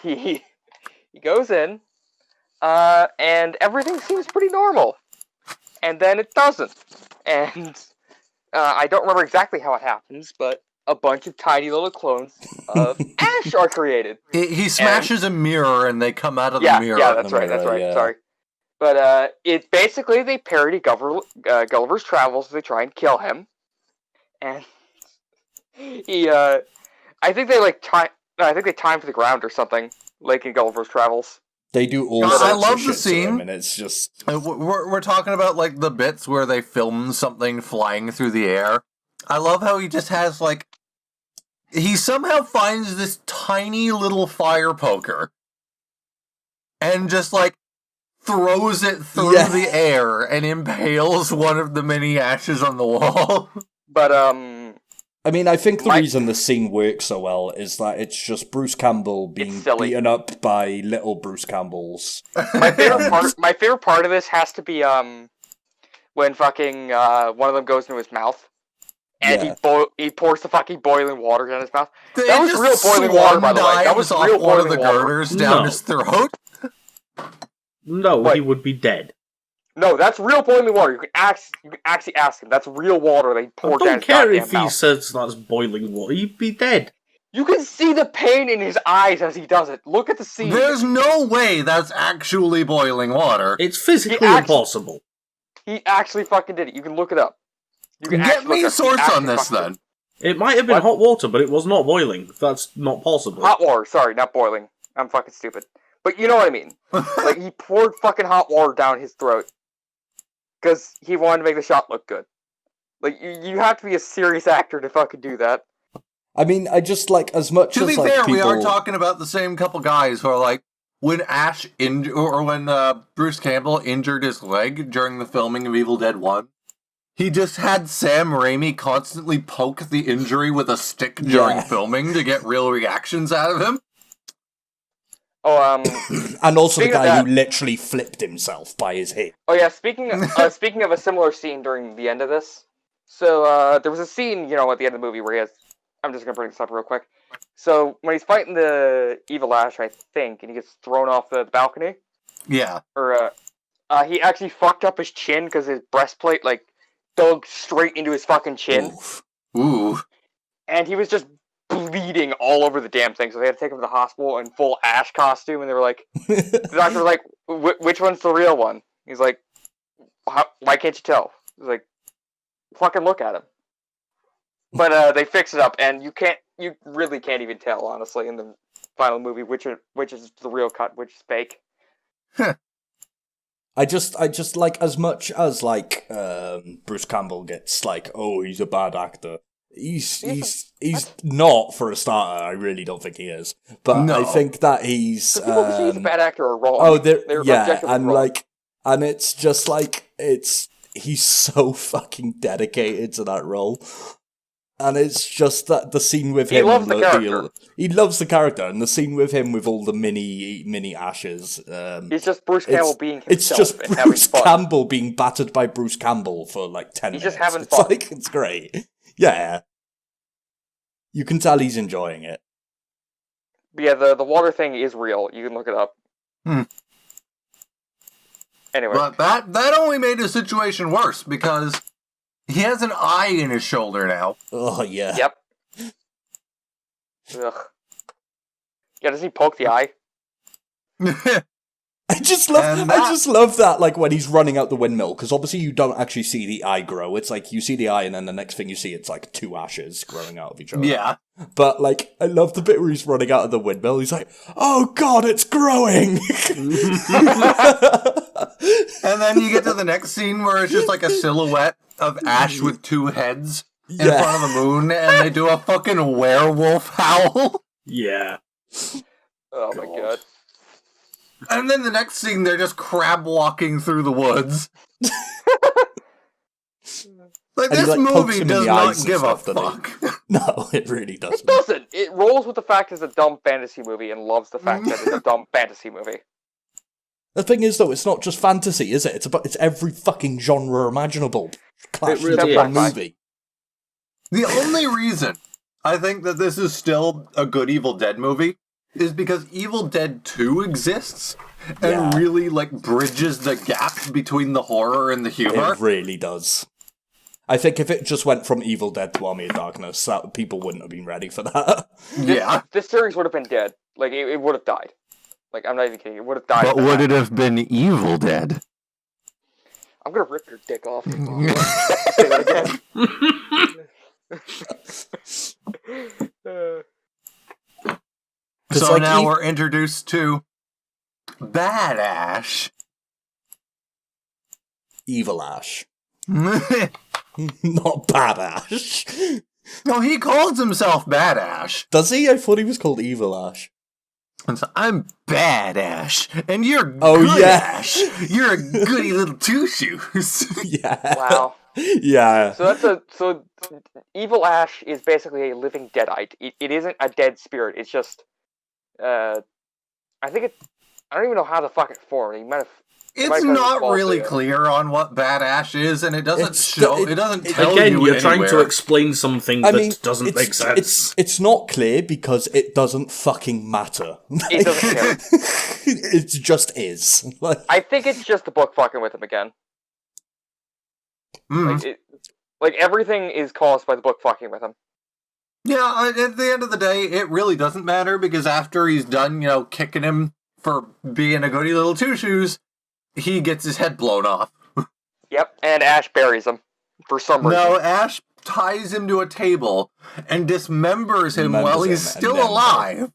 he goes in, and everything seems pretty normal, and then it doesn't, and I don't remember exactly how it happens, but a bunch of tiny little clones of Ash are created. He smashes a mirror and they come out of the Yeah, mirror. yeah, that's the right, that's mirror, right. yeah. Sorry. But it basically they parody Gulliver's Travels. They try and kill him, and he. I think they time. No, I think they time for the ground or something, like in Gulliver's Travels. They do all I sorts love of the shit to him, scene. and it's just... We're talking about, like, the bits where they film something flying through the air. I love how he just has, like... He somehow finds this tiny little fire poker and just, like, throws it through the air and impales one of the many ashes on the wall. But, I mean, I think the reason the scene works so well is that it's just Bruce Campbell being beaten up by little Bruce Campbells. My favorite part of this has to be when fucking one of them goes into his mouth and he pours the fucking boiling water down his mouth. That was real boiling water, by the way. That was real one of boiling the water. girders down his throat. No, he would be dead. No, that's real boiling water. You can actually ask him. That's real water they poured down his goddamn mouth. I don't care if he says that's boiling water. He'd be dead. You can see the pain in his eyes as he does it. Look at the scene. There's no way that's actually boiling water. It's physically impossible. He actually fucking did it. You can look it up. You can Get me a source on this, then. It might have been hot water, but it was not boiling. That's not possible. Hot water, sorry, not boiling. I'm fucking stupid. But you know what I mean. Like, he poured fucking hot water down his throat. Because he wanted to make the shot look good. Like, you have to be a serious actor to fucking do that. I mean, I just, like, as much as, To be like, fair, people... we are talking about the same couple guys who are like, when when Bruce Campbell injured his leg during the filming of Evil Dead 1, he just had Sam Raimi constantly poke the injury with a stick during filming to get real reactions out of him. Oh, and also the guy who literally flipped himself by his hip. Oh yeah, speaking of a similar scene during the end of this, so there was a scene, at the end of the movie where he has... I'm just gonna bring this up real quick. So when he's fighting the Evil Ash, I think, and he gets thrown off the balcony. Yeah. Or he actually fucked up his chin because his breastplate dug straight into his fucking chin. Ooh. And he was just bleeding all over the damn thing, so they had to take him to the hospital in full Ash costume, and they were like, the doctor was like, which one's the real one? He's like, why can't you tell? He's like, fucking look at him. But they fix it up, and you really can't even tell, honestly, in the final movie, which is the real cut, which is fake. I just like, as much as Bruce Campbell gets he's a bad actor. He's not, for a starter. I really don't think he is. But no. I think that he's people who say he's a bad actor are wrong. Oh, they're and wrong. And it's just he's so fucking dedicated to that role. And it's just that the scene with him... He loves the character. He loves the character, and the scene with him with all the mini ashes... it's just Bruce Campbell being himself. It's just Bruce Campbell being battered by Bruce Campbell for 10 minutes. He's just having fun. It's great. Yeah. You can tell he's enjoying it. But yeah, the water thing is real. You can look it up. Anyway. But that only made the situation worse, because... he has an eye in his shoulder now. Oh, yeah. Yep. Ugh. Yeah, does he poke the eye? I just love that, when he's running out the windmill, because obviously you don't actually see the eye grow. It's you see the eye, and then the next thing you see, it's two ashes growing out of each other. Yeah. But, I love the bit where he's running out of the windmill. He's like, oh god, it's growing! And then you get to the next scene where it's just a silhouette of Ash with two heads in front of the moon, and they do a fucking werewolf howl. Yeah. Oh my god. And then the next scene, they're just crab walking through the woods. This movie does not give a fuck. No, it really doesn't. It doesn't. It rolls with the fact it's a dumb fantasy movie and loves the fact that it's a dumb fantasy movie. The thing is, though, it's not just fantasy, is it? It's every fucking genre imaginable. It really is. Movie. The only reason I think that this is still a good Evil Dead movie is because Evil Dead 2 exists and really bridges the gap between the horror and the humor. It really does. I think if it just went from Evil Dead to Army of Darkness, people wouldn't have been ready for that. Yeah. This series would have been dead. It would have died. I'm not even kidding. It would have died. But would it have been Evil Dead? I'm gonna rip your dick off. Say that again. So like, now we're introduced to Bad Ash. Evil Ash. No, Not Bad Ash. he calls himself Bad Ash. Does he? I thought he was called Evil Ash. And so, I'm Bad Ash, and you're Oh, Good yeah. Ash. You're a goody little two-shoes. Yeah. Wow. Yeah. So Evil Ash is basically a living deadite. It isn't a dead spirit. It's just, I don't even know how the fuck it formed. He might have. It's not really clear on what Bad Ash is, and it doesn't it doesn't tell Again, you you're trying to anywhere. explain something that doesn't make sense. It's not clear because it doesn't fucking matter. It doesn't care. It just is. Like, I think it's just the book fucking with him again. Like everything is caused by the book fucking with him. Yeah, at the end of the day, it really doesn't matter, because after he's done, kicking him for being a goody little two-shoes, he gets his head blown off. Yep, and Ash buries him for some reason. No, Ash ties him to a table and dismembers him while he's still alive.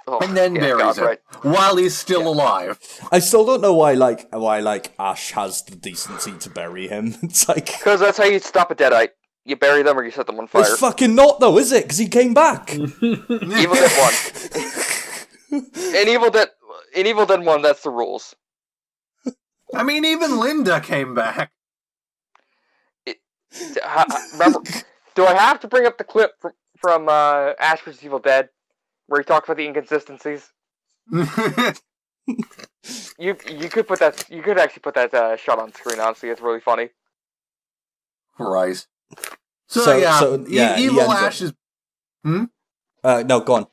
Oh, And then buries him while he's still alive. I still don't know why Ash has the decency to bury him. It's like, because that's how you stop a deadite. You bury them or you set them on fire. it's fucking not though, is it? Because he came back. Evil Dead 1. In Evil Dead 1, that's the rules. I mean, even Linda came back. Remember, do I have to bring up the clip from Ash vs. Evil Dead, where he talks about the inconsistencies? You could put that. You could actually put that shot on screen. Honestly, it's really funny. Christ. So, Evil Ash is. No, go on.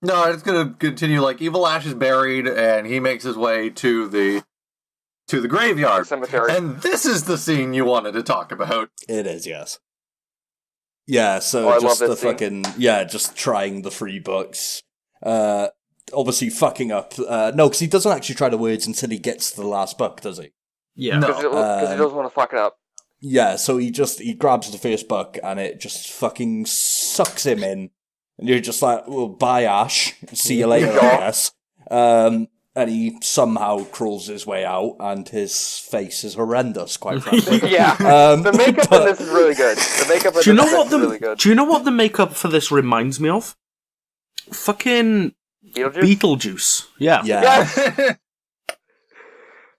No, it's gonna continue. Like, Evil Ash is buried, and he makes his way to the graveyard, The cemetery. and this is the scene you wanted to talk about. It is, yes. Yeah, so I just love the this scene. fucking just trying the 3 books. Obviously fucking up. No, because he doesn't actually try the words until he gets to the last book, does he? Yeah. No. Because he doesn't want to fuck it up. Yeah, so he grabs the first book and it just fucking sucks him in. And you're just like, well, bye, Ash. See you later, I guess. And he somehow crawls his way out, and his face is horrendous, quite frankly. Yeah. The makeup in this is really good. The makeup in Do you know this what is really good. Do you know what the makeup for this reminds me of? Fucking Beetlejuice. Yeah. Yes!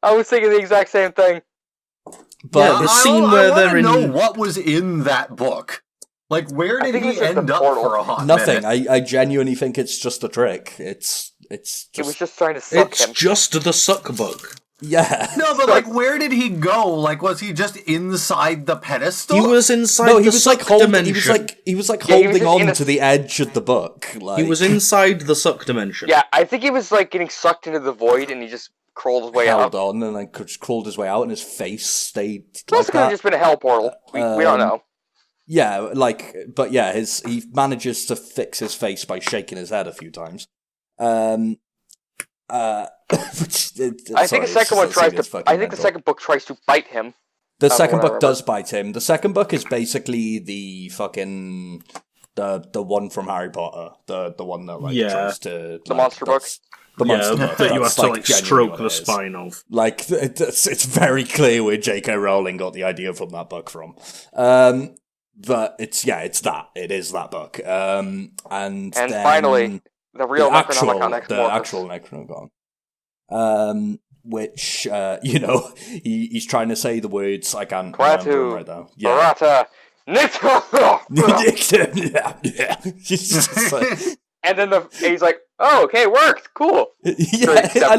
I was thinking the exact same thing. But the scene where they're in. know what was in that book. Like, where did he end up for a hot nothing. minute? I genuinely think it's just a trick. It's just... It was just trying to suck It's him. just the suck book. Yeah. No, but like, where did he go? Like, was he just inside the pedestal? He was inside No, the suck dimension. He was Yeah, he was holding just on in a- to the edge of the book. Like, He was inside the suck dimension. Yeah, I think he was like getting sucked into the void and he just crawled his way held out. on and like just crawled his way out, and his face stayed It like also could have that. just been a hell portal. We don't know. Yeah, but yeah, he manages to fix his face by shaking his head a few times. I think the second one tries to. I think the second book tries to bite him. The second whatever. book does bite him. The second book is basically the fucking the one from Harry Potter, the one that tries to The monster book? The monster book that you have that's, to genuinely stroke what the it is. spine of. Like it's very clear where J.K. Rowling got the idea from that book from. But it is that book. And then finally, the real actual Necronomicon. Which he's trying to say the words. I can't remember them right now. Yeah. Barata, He's just like, and then he's like, "Oh, okay, it worked. Cool." yeah, I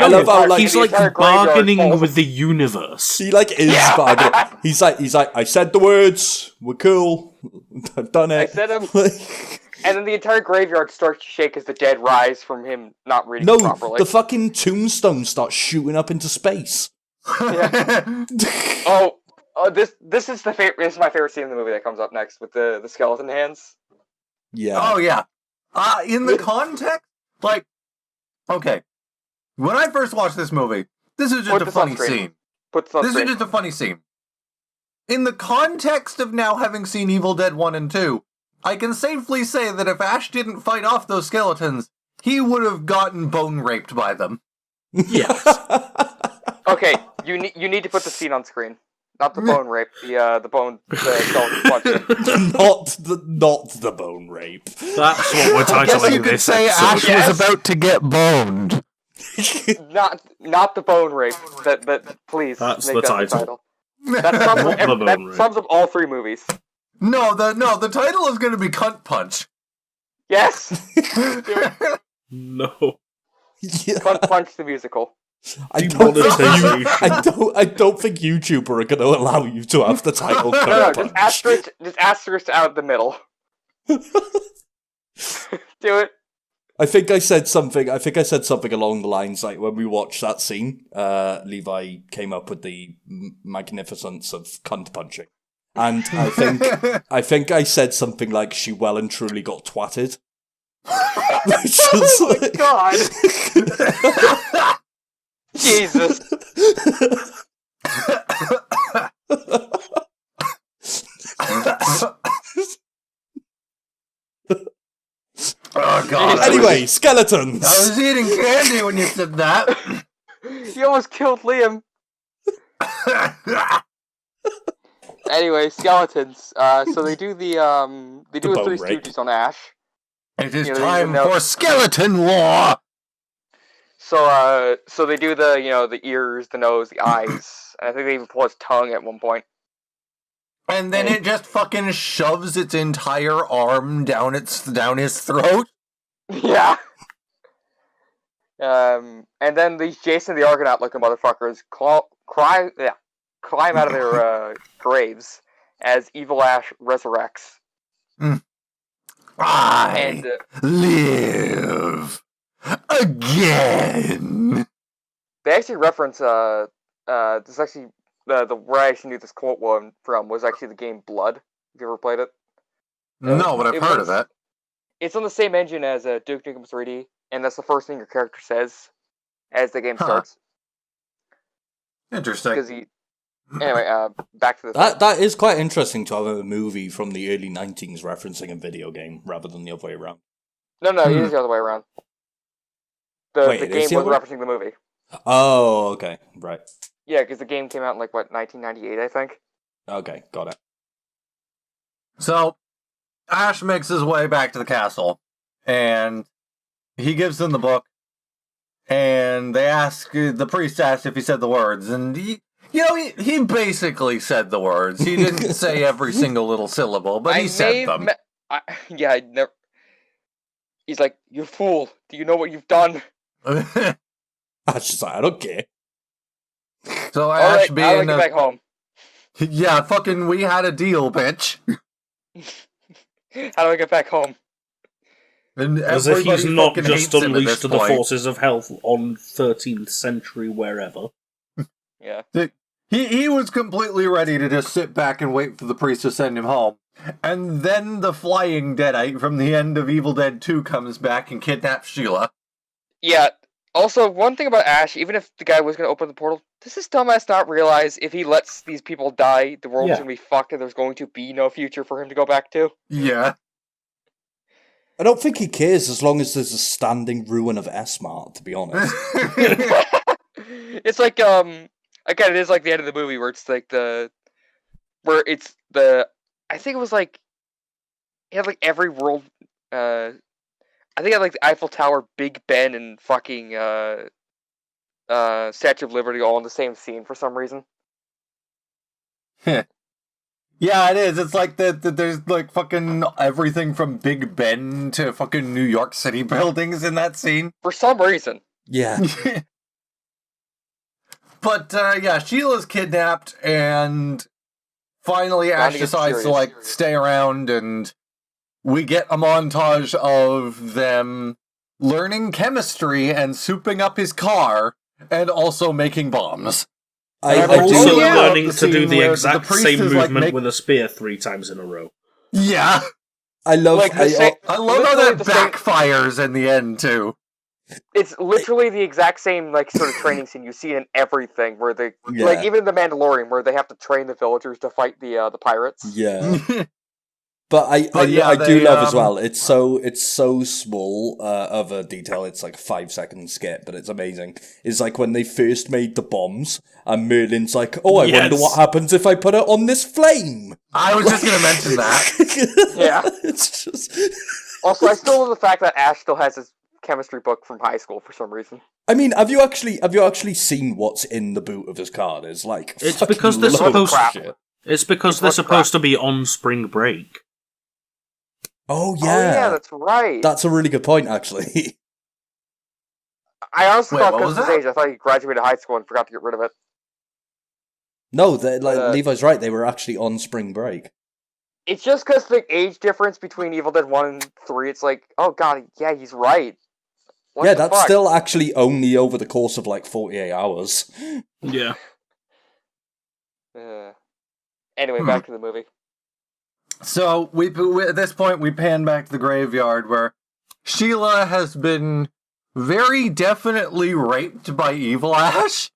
love how like He's the like entire graveyard bargaining falls- with the universe. he like is bargaining. He's like I said the words. We're cool. I've done it. I said them. And then the entire graveyard starts to shake as the dead rise from him not reading No, properly. the fucking tombstone starts shooting up into space. This is my favorite scene in the movie that comes up next with the skeleton hands. Yeah. Oh, yeah. In the context, like, okay. When I first watched this movie, this is just Put a this on funny screen. scene. puts on This is screen. just a funny scene. In the context of now having seen Evil Dead 1 and 2, I can safely say that if Ash didn't fight off those skeletons, he would have gotten bone raped by them. Yes. Okay, you need to put the scene on screen. Not the bone rape, the skeleton punching. not the bone rape. That's what we're I guess you titling could this say episode. Ash Yes. was about to get boned. Not the bone rape. That please. That's make the that title. That sums, Not up, the bone that rape. sums up all 3 movies. No, the title is going to be Cunt Punch. Yes. No. Yeah. Cunt Punch the musical. I don't, Demonetization. I don't think YouTube are going to allow you to have the title No, Cunt just Punch. asterisk out the middle. Do it. I think I said something along the lines like when we watched that scene, Levi came up with the magnificence of cunt punching. And I think I said something like she well and truly got twatted. Which was Oh my god! Jesus. Oh god. Anyway, skeletons! I was eating candy when you said that. You almost killed Liam. Anyway, skeletons. So they do the The a bone 3 rape. Stooges on Ash. It is You know, time even though- for skeleton law. So they do the ears, the nose, the eyes, and I think they even pull his tongue at one point. And then it just fucking shoves its entire arm down his throat. Yeah. And then these Jason the Argonaut looking motherfuckers climb out of their graves as Evil Ash resurrects. I And live again. they actually reference this actually the where I actually knew this quote one from was actually the game Blood. Have you ever played it? No, but I've It heard was- of that. It's on the same engine as Duke Nukem 3D, and that's the first thing your character says as the game Huh. starts. Interesting. Because anyway, back to the That is quite interesting to have a movie from the early 90s referencing a video game rather than the other way around. No, it is the other way around. Wait, The it is game the was other- referencing the movie. Oh, okay, right. Yeah, because the game came out in 1998, I think. Okay, got it. So, Ash makes his way back to the castle, and he gives them the book, and the priest asks if he said the words, and he basically said the words. He didn't say every single little syllable, but he said them. I never. He's like, "You fool! Do you know what you've done?" I was just like, I don't care. So All Ash right, I'll being get back home. yeah, fucking, we had a deal, bitch. How do I get back home? And As if he's everybody not fucking just hates him at unleashed this to the point. forces of hell on 13th century wherever. Yeah. He was completely ready to just sit back and wait for the priest to send him home. And then the flying Deadite from the end of Evil Dead 2 comes back and kidnaps Sheila. Yeah. Also, one thing about Ash, even if the guy was going to open the portal, does this dumbass not realize if he lets these people die, the world's Yeah. going to be fucked and there's going to be no future for him to go back to? Yeah. I don't think he cares as long as there's a standing ruin of S-Mart, to be honest. It's like, again, it is like the end of the movie where it's like I think it was like, it had like every world, I think it had like the Eiffel Tower, Big Ben, and fucking, Statue of Liberty all in the same scene for some reason. Yeah, it is. It's like there's like fucking everything from Big Ben to fucking New York City buildings in that scene. For some reason. Yeah. But, yeah, Sheila's kidnapped, and finally Time Ash to get decides to, serious. stay around, and we get a montage of them learning chemistry and souping up his car, and also making bombs. And I also do. yeah. learning The to do scene the where exact the priest same is, like, movement with a spear 3 times in a row. Yeah. I love. Like the same- I love how Literally that the same- backfires in the end, too. It's literally the exact same like sort of training scene you see in everything, where they Yeah. like even in the Mandalorian, where they have to train the villagers to fight the pirates. Yeah. But I do love as well. It's so small of a detail. It's like a 5-second skit, but it's amazing. It's like when they first made the bombs, and Merlin's like, "Oh, I wonder what happens if I put it on this flame." I was just gonna mention that. Yeah. It's just. Also, I still love the fact that Ash still has his chemistry book from high school for some reason. I mean, have you actually seen what's in the boot of his car? There's like It's fucking because they're loads of supposed. shit. It's because they're supposed to be on spring break. Oh Oh yeah, yeah, that's right. that's a really good point, actually. I honestly Wait, thought what because was of his that? age, I thought he graduated high school and forgot to get rid of it. No, But, Levi's right. They were actually on spring break. It's just because the age difference between Evil Dead 1 and 3, it's like, oh god, yeah, he's right. What Yeah, the that's fuck? still actually only over the course of like 48 hours. Yeah. Anyway, back to the movie. So we at this point we pan back to the graveyard where Sheila has been very definitely raped by Evil Ash,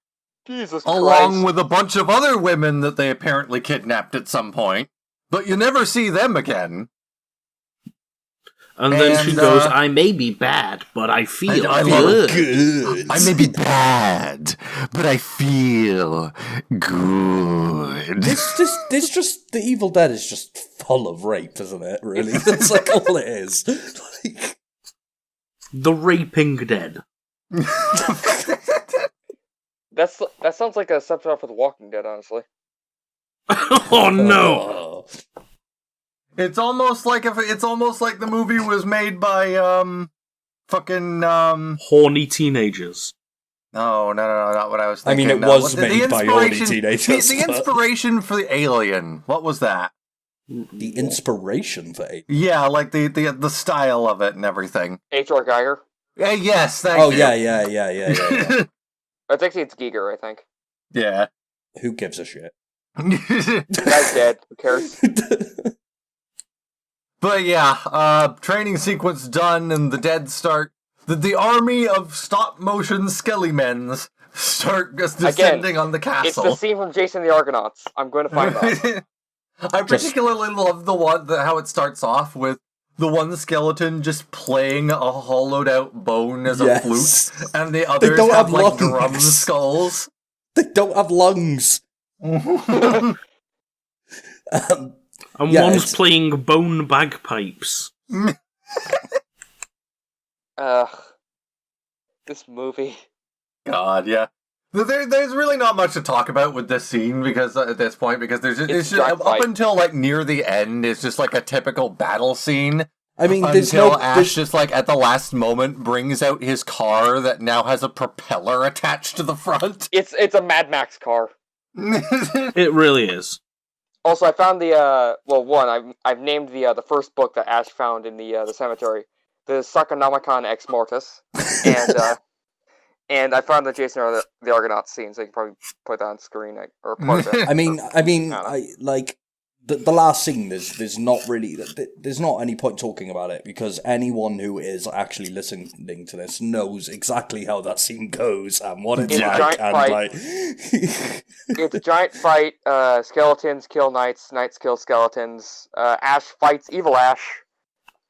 Jesus along Christ. with a bunch of other women that they apparently kidnapped at some point. But you never see them again. And then she And, goes, "I may be bad, but I feel I love it. good." I may be bad, but I feel good. This just the Evil Dead is just full of rape, isn't it? Really, that's like all it is. Like, The Raping Dead. That sounds like a subtitle for The Walking Dead, honestly. Oh no! It's almost like the movie was made by Horny teenagers. No, not what I was I thinking. mean, it No, was the made by horny inspiration- teenagers, The but- inspiration for the Alien, what was that? the inspiration for it. Yeah, like the style of it and everything. H.R. Geiger. Yes, thank Oh you. yeah. I think it's Giger, I think. Yeah. Who gives a shit? The guy's dead. Who cares? But yeah, training sequence done, and the dead start. The army of stop motion skelly-mens start just descending on the It's castle. the scene from Jason the Argonauts. I'm going to find out. I particularly love how it starts off with the one skeleton just playing a hollowed out bone as a Yes. flute, and the others don't have have like lungs. drum skulls. They don't have lungs. And Yeah, one's it's- playing bone bagpipes. This movie. God, yeah. There's really not much to talk about with this scene because at this point because it's a just giant up fight. until like near the end it's just like a typical battle scene. I mean, there's Until no. Ash just like at the last moment brings out his car that now has a propeller attached to the front. It's a Mad Max car. It really is. Also, I found I've named the first book that Ash found in the cemetery, the Sarconomicon Ex Mortis, and I found the Jason the Argonauts scene, so you can probably put that on screen or part of it. I mean, know. I like the last scene. There's not really there's not any point talking about it because anyone who is actually listening to this knows exactly how that scene goes and what it's It's a like. giant And fight. like, It's a giant fight. Skeletons kill knights. Knights kill skeletons. Ash fights Evil Ash.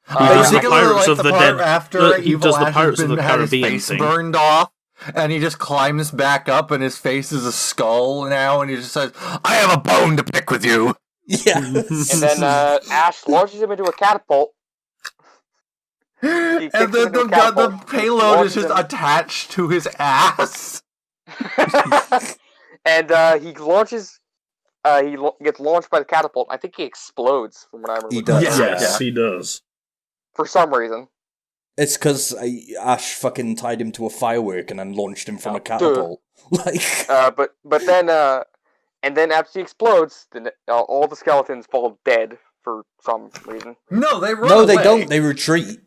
He does the particularly Pirates like of the the part Dead. after He Evil does the Ash Pirates has of the been, had his Caribbean face thing. burned off, and he just climbs back up, and his face is a skull now, and he just says, "I have a bone to pick with you." yeah. And then Ash launches him into a catapult. And kicks him then into a the catapult, payload is launches just him. attached to his ass. And he launches. Gets launched by the catapult. I think he explodes, from what I remember. He does. Yeah. Yes, he does. For some reason. It's because Ash fucking tied him to a firework and then launched him from a catapult. Like, But then and then after he explodes, then all the skeletons fall dead for some reason. No, they run no, away. they don't. They retreat.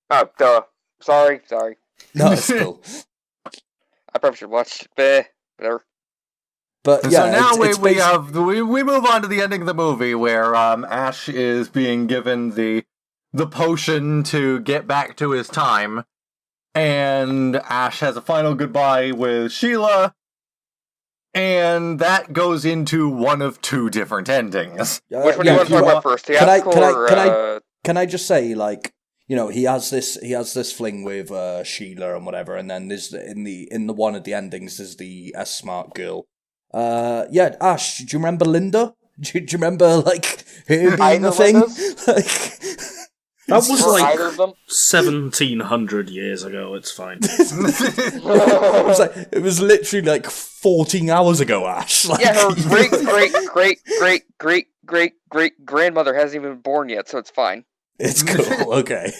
Oh, duh. Sorry. No, it's cool. I probably should watch it. Whatever. But So yeah, now it's we move on to the ending of the movie where Ash is being given the potion to get back to his time, And Ash has a final goodbye with Sheila. And that goes into one of two different endings. Which one do you want to talk about first? Can I just say, like, you know, he has this fling with Sheila and whatever, and then there's in the one of the endings there's the S-smart girl. Ash, do you remember Linda? Do you remember, like, her being the thing? Like, that was like 1700 years ago. It's fine. It was literally like 14 hours ago, Ash. Like, yeah, her great grandmother hasn't even been born yet, so it's fine. It's cool. Okay.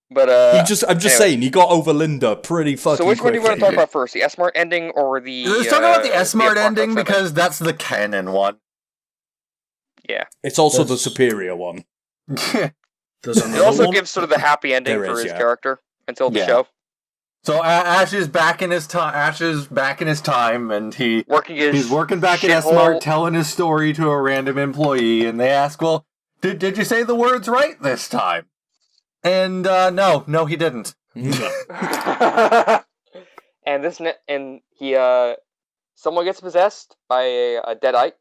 But I'm just saying, he got over Linda pretty fucking. So which one do you want to quickly. talk about first? The S-Smart ending or the? Let's talk about the S-Smart ending because that's the canon one. Yeah. It's also the superior one. It also gives sort of the happy ending for his character until the show. So Ash is back in his time. Ash is back in his time, and he's working back at S-Smart, telling his story to a random employee, and they ask, "Well, did you say the words right this time?" And no, he didn't. Someone gets possessed by a Deadite.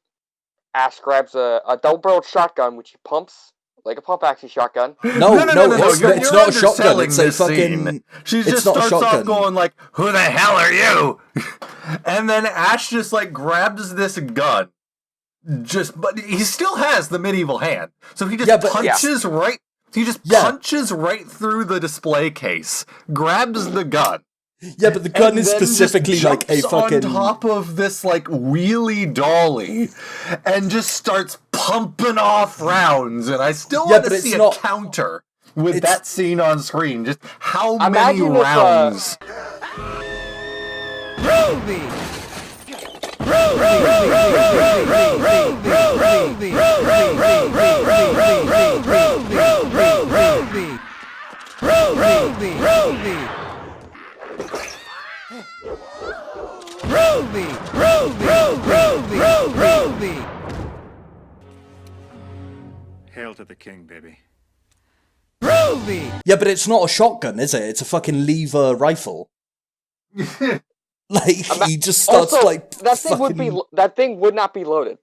Ash grabs a double-barreled shotgun, which he pumps. Like a pump-action shotgun. No, it's not a shotgun. It's a fucking. She just starts off going like, "Who the hell are you?" And then Ash just like grabs this gun. But he still has the medieval hand, so he just punches right. He just punches right through the display case, grabs the gun. Yeah, but the gun is specifically like a fucking... on top of this, like, wheelie dolly, and just starts pumping off rounds, and I still want to see a counter with that scene on screen. Just how many rounds? Groovy! Hail to the king, baby. Groovy! Yeah, but it's not a shotgun, is it? It's a fucking lever rifle. Like, he just starts also, like that thing would not be loaded.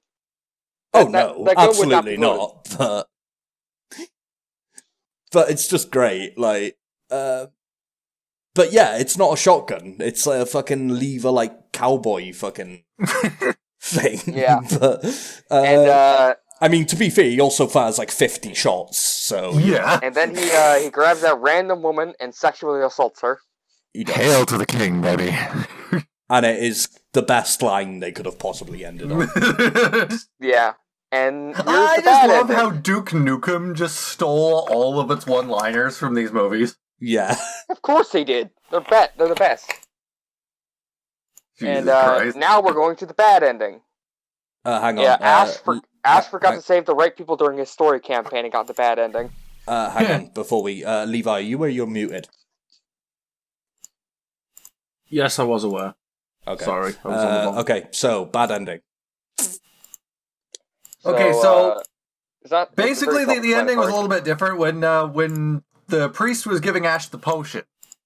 That absolutely not. But it's just great. Like, but yeah, it's not a shotgun. It's a fucking lever like cowboy fucking thing. Yeah. But, I mean, to be fair, he also fires like 50 shots. So yeah. And then he grabs that random woman and sexually assaults her. Hail to the king, baby. And it is the best line they could have possibly ended on. Yeah. And I just love how Duke Nukem just stole all of its one-liners from these movies. Yeah. Of course they did. They're the best. Jesus and now we're going to the bad ending. Hang on. Yeah, Ash forgot to save the right people during his story campaign and got the bad ending. Hang on, before we... Levi, are you where you're muted? Yes, I was aware. Okay. Sorry. I was on the phone. Okay, so, bad ending. Okay, so basically the the ending was a little bit different when the priest was giving Ash the potion.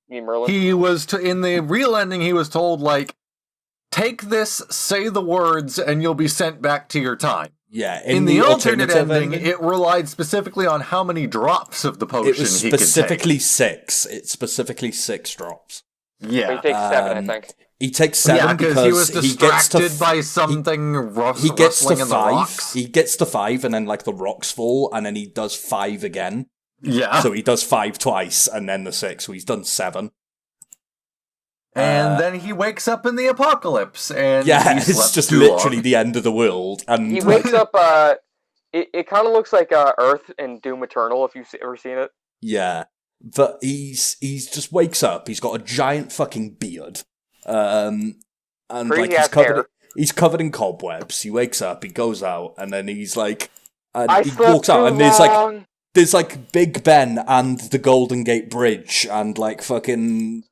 You mean Merlin? He was in the real ending. He was told like, take this, say the words, and you'll be sent back to your time. Yeah. In the alternate ending, it relied specifically on how many drops of the potion he could take. It was specifically 6. It's specifically 6 drops. Yeah. He takes 7, I think. He takes 7 because he was distracted by something rustling in the rocks. He gets to 5, and then like the rocks fall, and then he does 5 again. Yeah. So he does 5 twice, and then the 6. So he's done 7. And then he wakes up in the apocalypse, and it's just literally the end of the world. And he wakes up. It kind of looks like Earth in Doom Eternal, if you've ever seen it. Yeah, but he's just wakes up. He's got a giant fucking beard, and like he's covered in cobwebs. He wakes up, he goes out, and then he's like, he walks out, and there's like Big Ben and the Golden Gate Bridge, and like fucking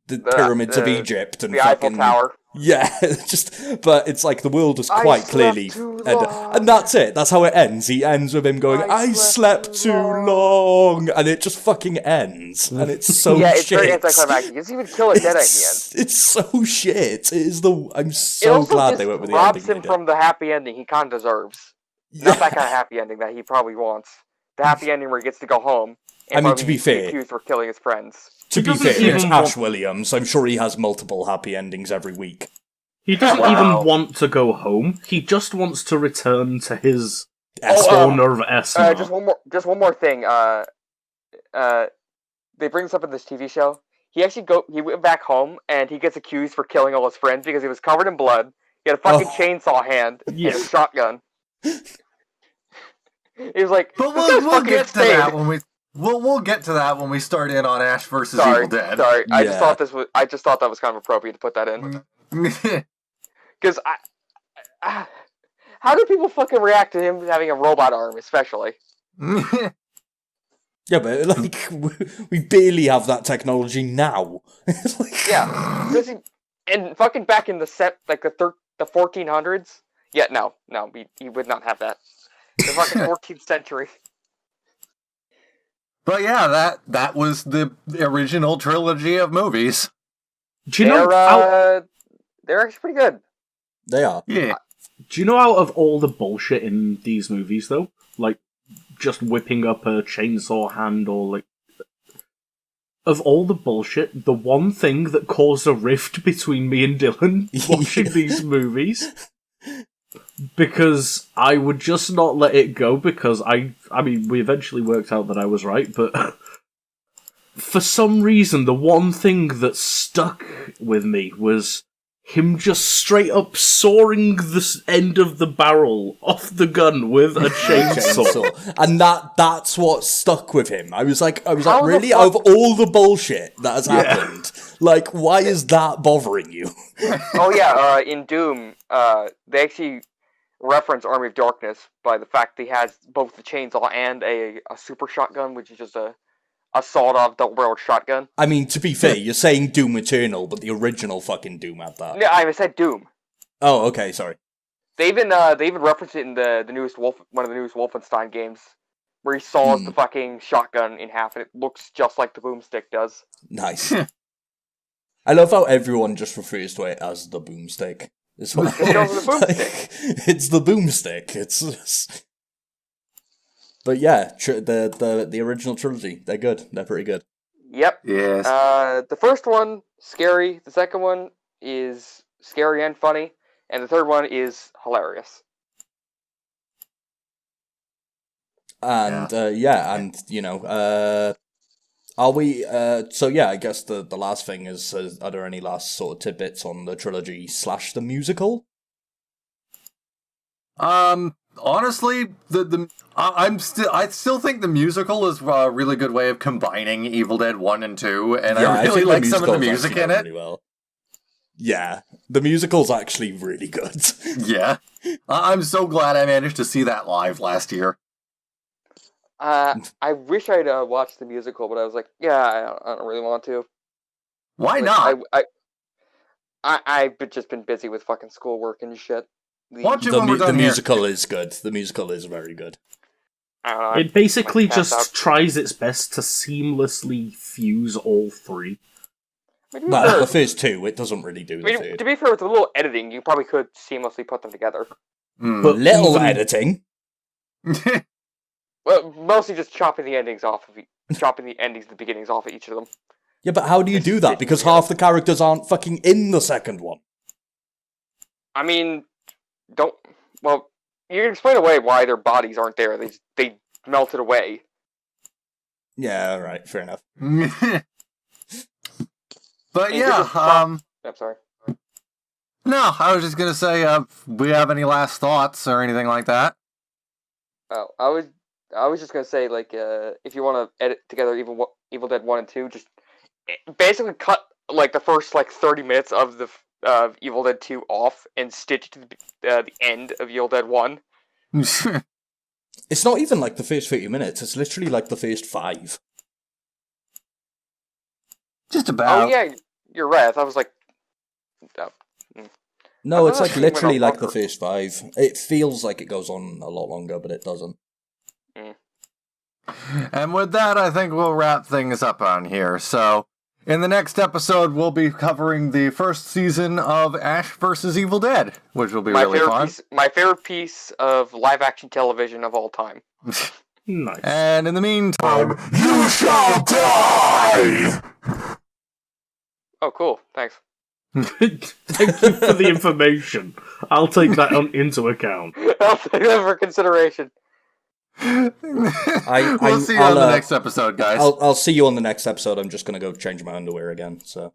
the pyramids of Egypt, and the Eiffel Tower. Yeah, but it's like the world is I quite slept clearly too ended. long. And that's it. That's how it ends. He ends with him going, I I slept slept too too long. And it just fucking ends. And it's so Yeah, it's shit. very anticlimactic. He doesn't even kill a Deadite in the end. It's so shit. It is I'm It so also glad just they went with the robs ending him they did. from the happy ending he kind of deserves. Not that kind of happy ending that he probably wants. The happy ending where he gets to go home and I mean, probably to be fair- accused for killing his friends. To be doesn't fair, it's even Ash want- Williams. I'm sure he has multiple happy endings every week. He doesn't Wow. even want to go home. He just wants to return to his Yes. corner of Esma. Just one more thing. They bring this up in this TV show. He went back home and he gets accused for killing all his friends because he was covered in blood. He had a fucking chainsaw hand and a shotgun. He was like, But "This guy's we'll fucking get to insane." that when we'll get to that when we start in on Ash versus Sorry, Evil Dead. sorry. I just Yeah. thought that was kind of appropriate to put that in because how do people fucking react to him having a robot arm, especially? Yeah, but like we barely have that technology now. It's like- Yeah, and fucking back in the 1400s. Yeah, no, he would not have that. The fucking 14th century. But yeah, that was the original trilogy of movies. Do you know? They're actually pretty good. They are. Yeah. Do you know out of all the bullshit in these movies, though, like just whipping up a chainsaw hand or like, of all the bullshit, the one thing that caused a rift between me and Dylan watching these movies, because I would just not let it go because I mean, we eventually worked out that I was right, but for some reason, the one thing that stuck with me was him just straight up sawing the end of the barrel off the gun with a chainsaw. And that's what stuck with him. I was like, How the really? fuck- Out of all the bullshit that has happened, like, why is that bothering you? Oh yeah, in Doom, they actually reference Army of Darkness by the fact that he has both the chainsaw and a super shotgun, which is just a sawed-off double-barreled shotgun. I mean, to be fair, you're saying Doom Eternal, but the original fucking Doom had that. No, I said Doom. Oh, okay, sorry. They even reference it in the newest one of the newest Wolfenstein games, where he saws the fucking shotgun in half, and it looks just like the boomstick does. Nice. I love how everyone just refers to it as the boomstick. It's It's the boomstick. It's the boomstick. It's just... But yeah, the original trilogy, they're good. They're pretty good. Yep. Yes. The first one, scary. The second one is scary and funny. And the third one is hilarious. And, and, you know, are we, so yeah, I guess the last thing is, are there any last sort of tidbits on the trilogy / the musical? Honestly, I still think the musical is a really good way of combining Evil Dead 1 and 2, and I really like some of the music in it. Really well. Yeah, the musical's actually really good. Yeah. I'm so glad I managed to see that live last year. I wish I'd watched the musical, but I was like, yeah, I don't really want to. Why Like, not? I've just been busy with fucking schoolwork and shit. Watch it when we're The done here. musical is good. The musical is very good. I don't know. It basically Like, just tapped out. tries its best to seamlessly fuse all three. I mean, to be Well, fair- the first two, it doesn't really do I the mean, third. to be fair, with a little editing, you probably could seamlessly put them together. But Little even- editing. Well, mostly just chopping the endings off of chopping the endings and the beginnings off of each of them. Yeah, but how do you do that? Because half the characters aren't fucking in the second one. I mean, well, you can explain away why their bodies aren't there. They melted away. Yeah, alright, fair enough. But And you yeah, just chop- I'm sorry. no, I was just gonna say, we have any last thoughts or anything like that? Oh, I was just gonna say, like, if you want to edit together Evil Dead 1 and 2, just basically cut like the first 30 minutes of the Evil Dead 2 off and stitch it to the end of Evil Dead 1. It's not even like the first 30 minutes, it's literally like the first 5. Just about. Oh yeah, you're right. I thought it was like No, it's thought like that went literally on like the longer. first 5. It feels like it goes on a lot longer, but it doesn't. And with that, I think we'll wrap things up on here. So, in the next episode, we'll be covering the first season of Ash vs. Evil Dead, which will be really fun. My favorite piece of live-action television of all time. Nice. And in the meantime, You shall die! Oh, cool. Thanks. Thank you for the information. I'll take that into account. I'll take that for consideration. we'll see you on the next episode, guys. I'll see you on the next episode. I'm just gonna go change my underwear again. So.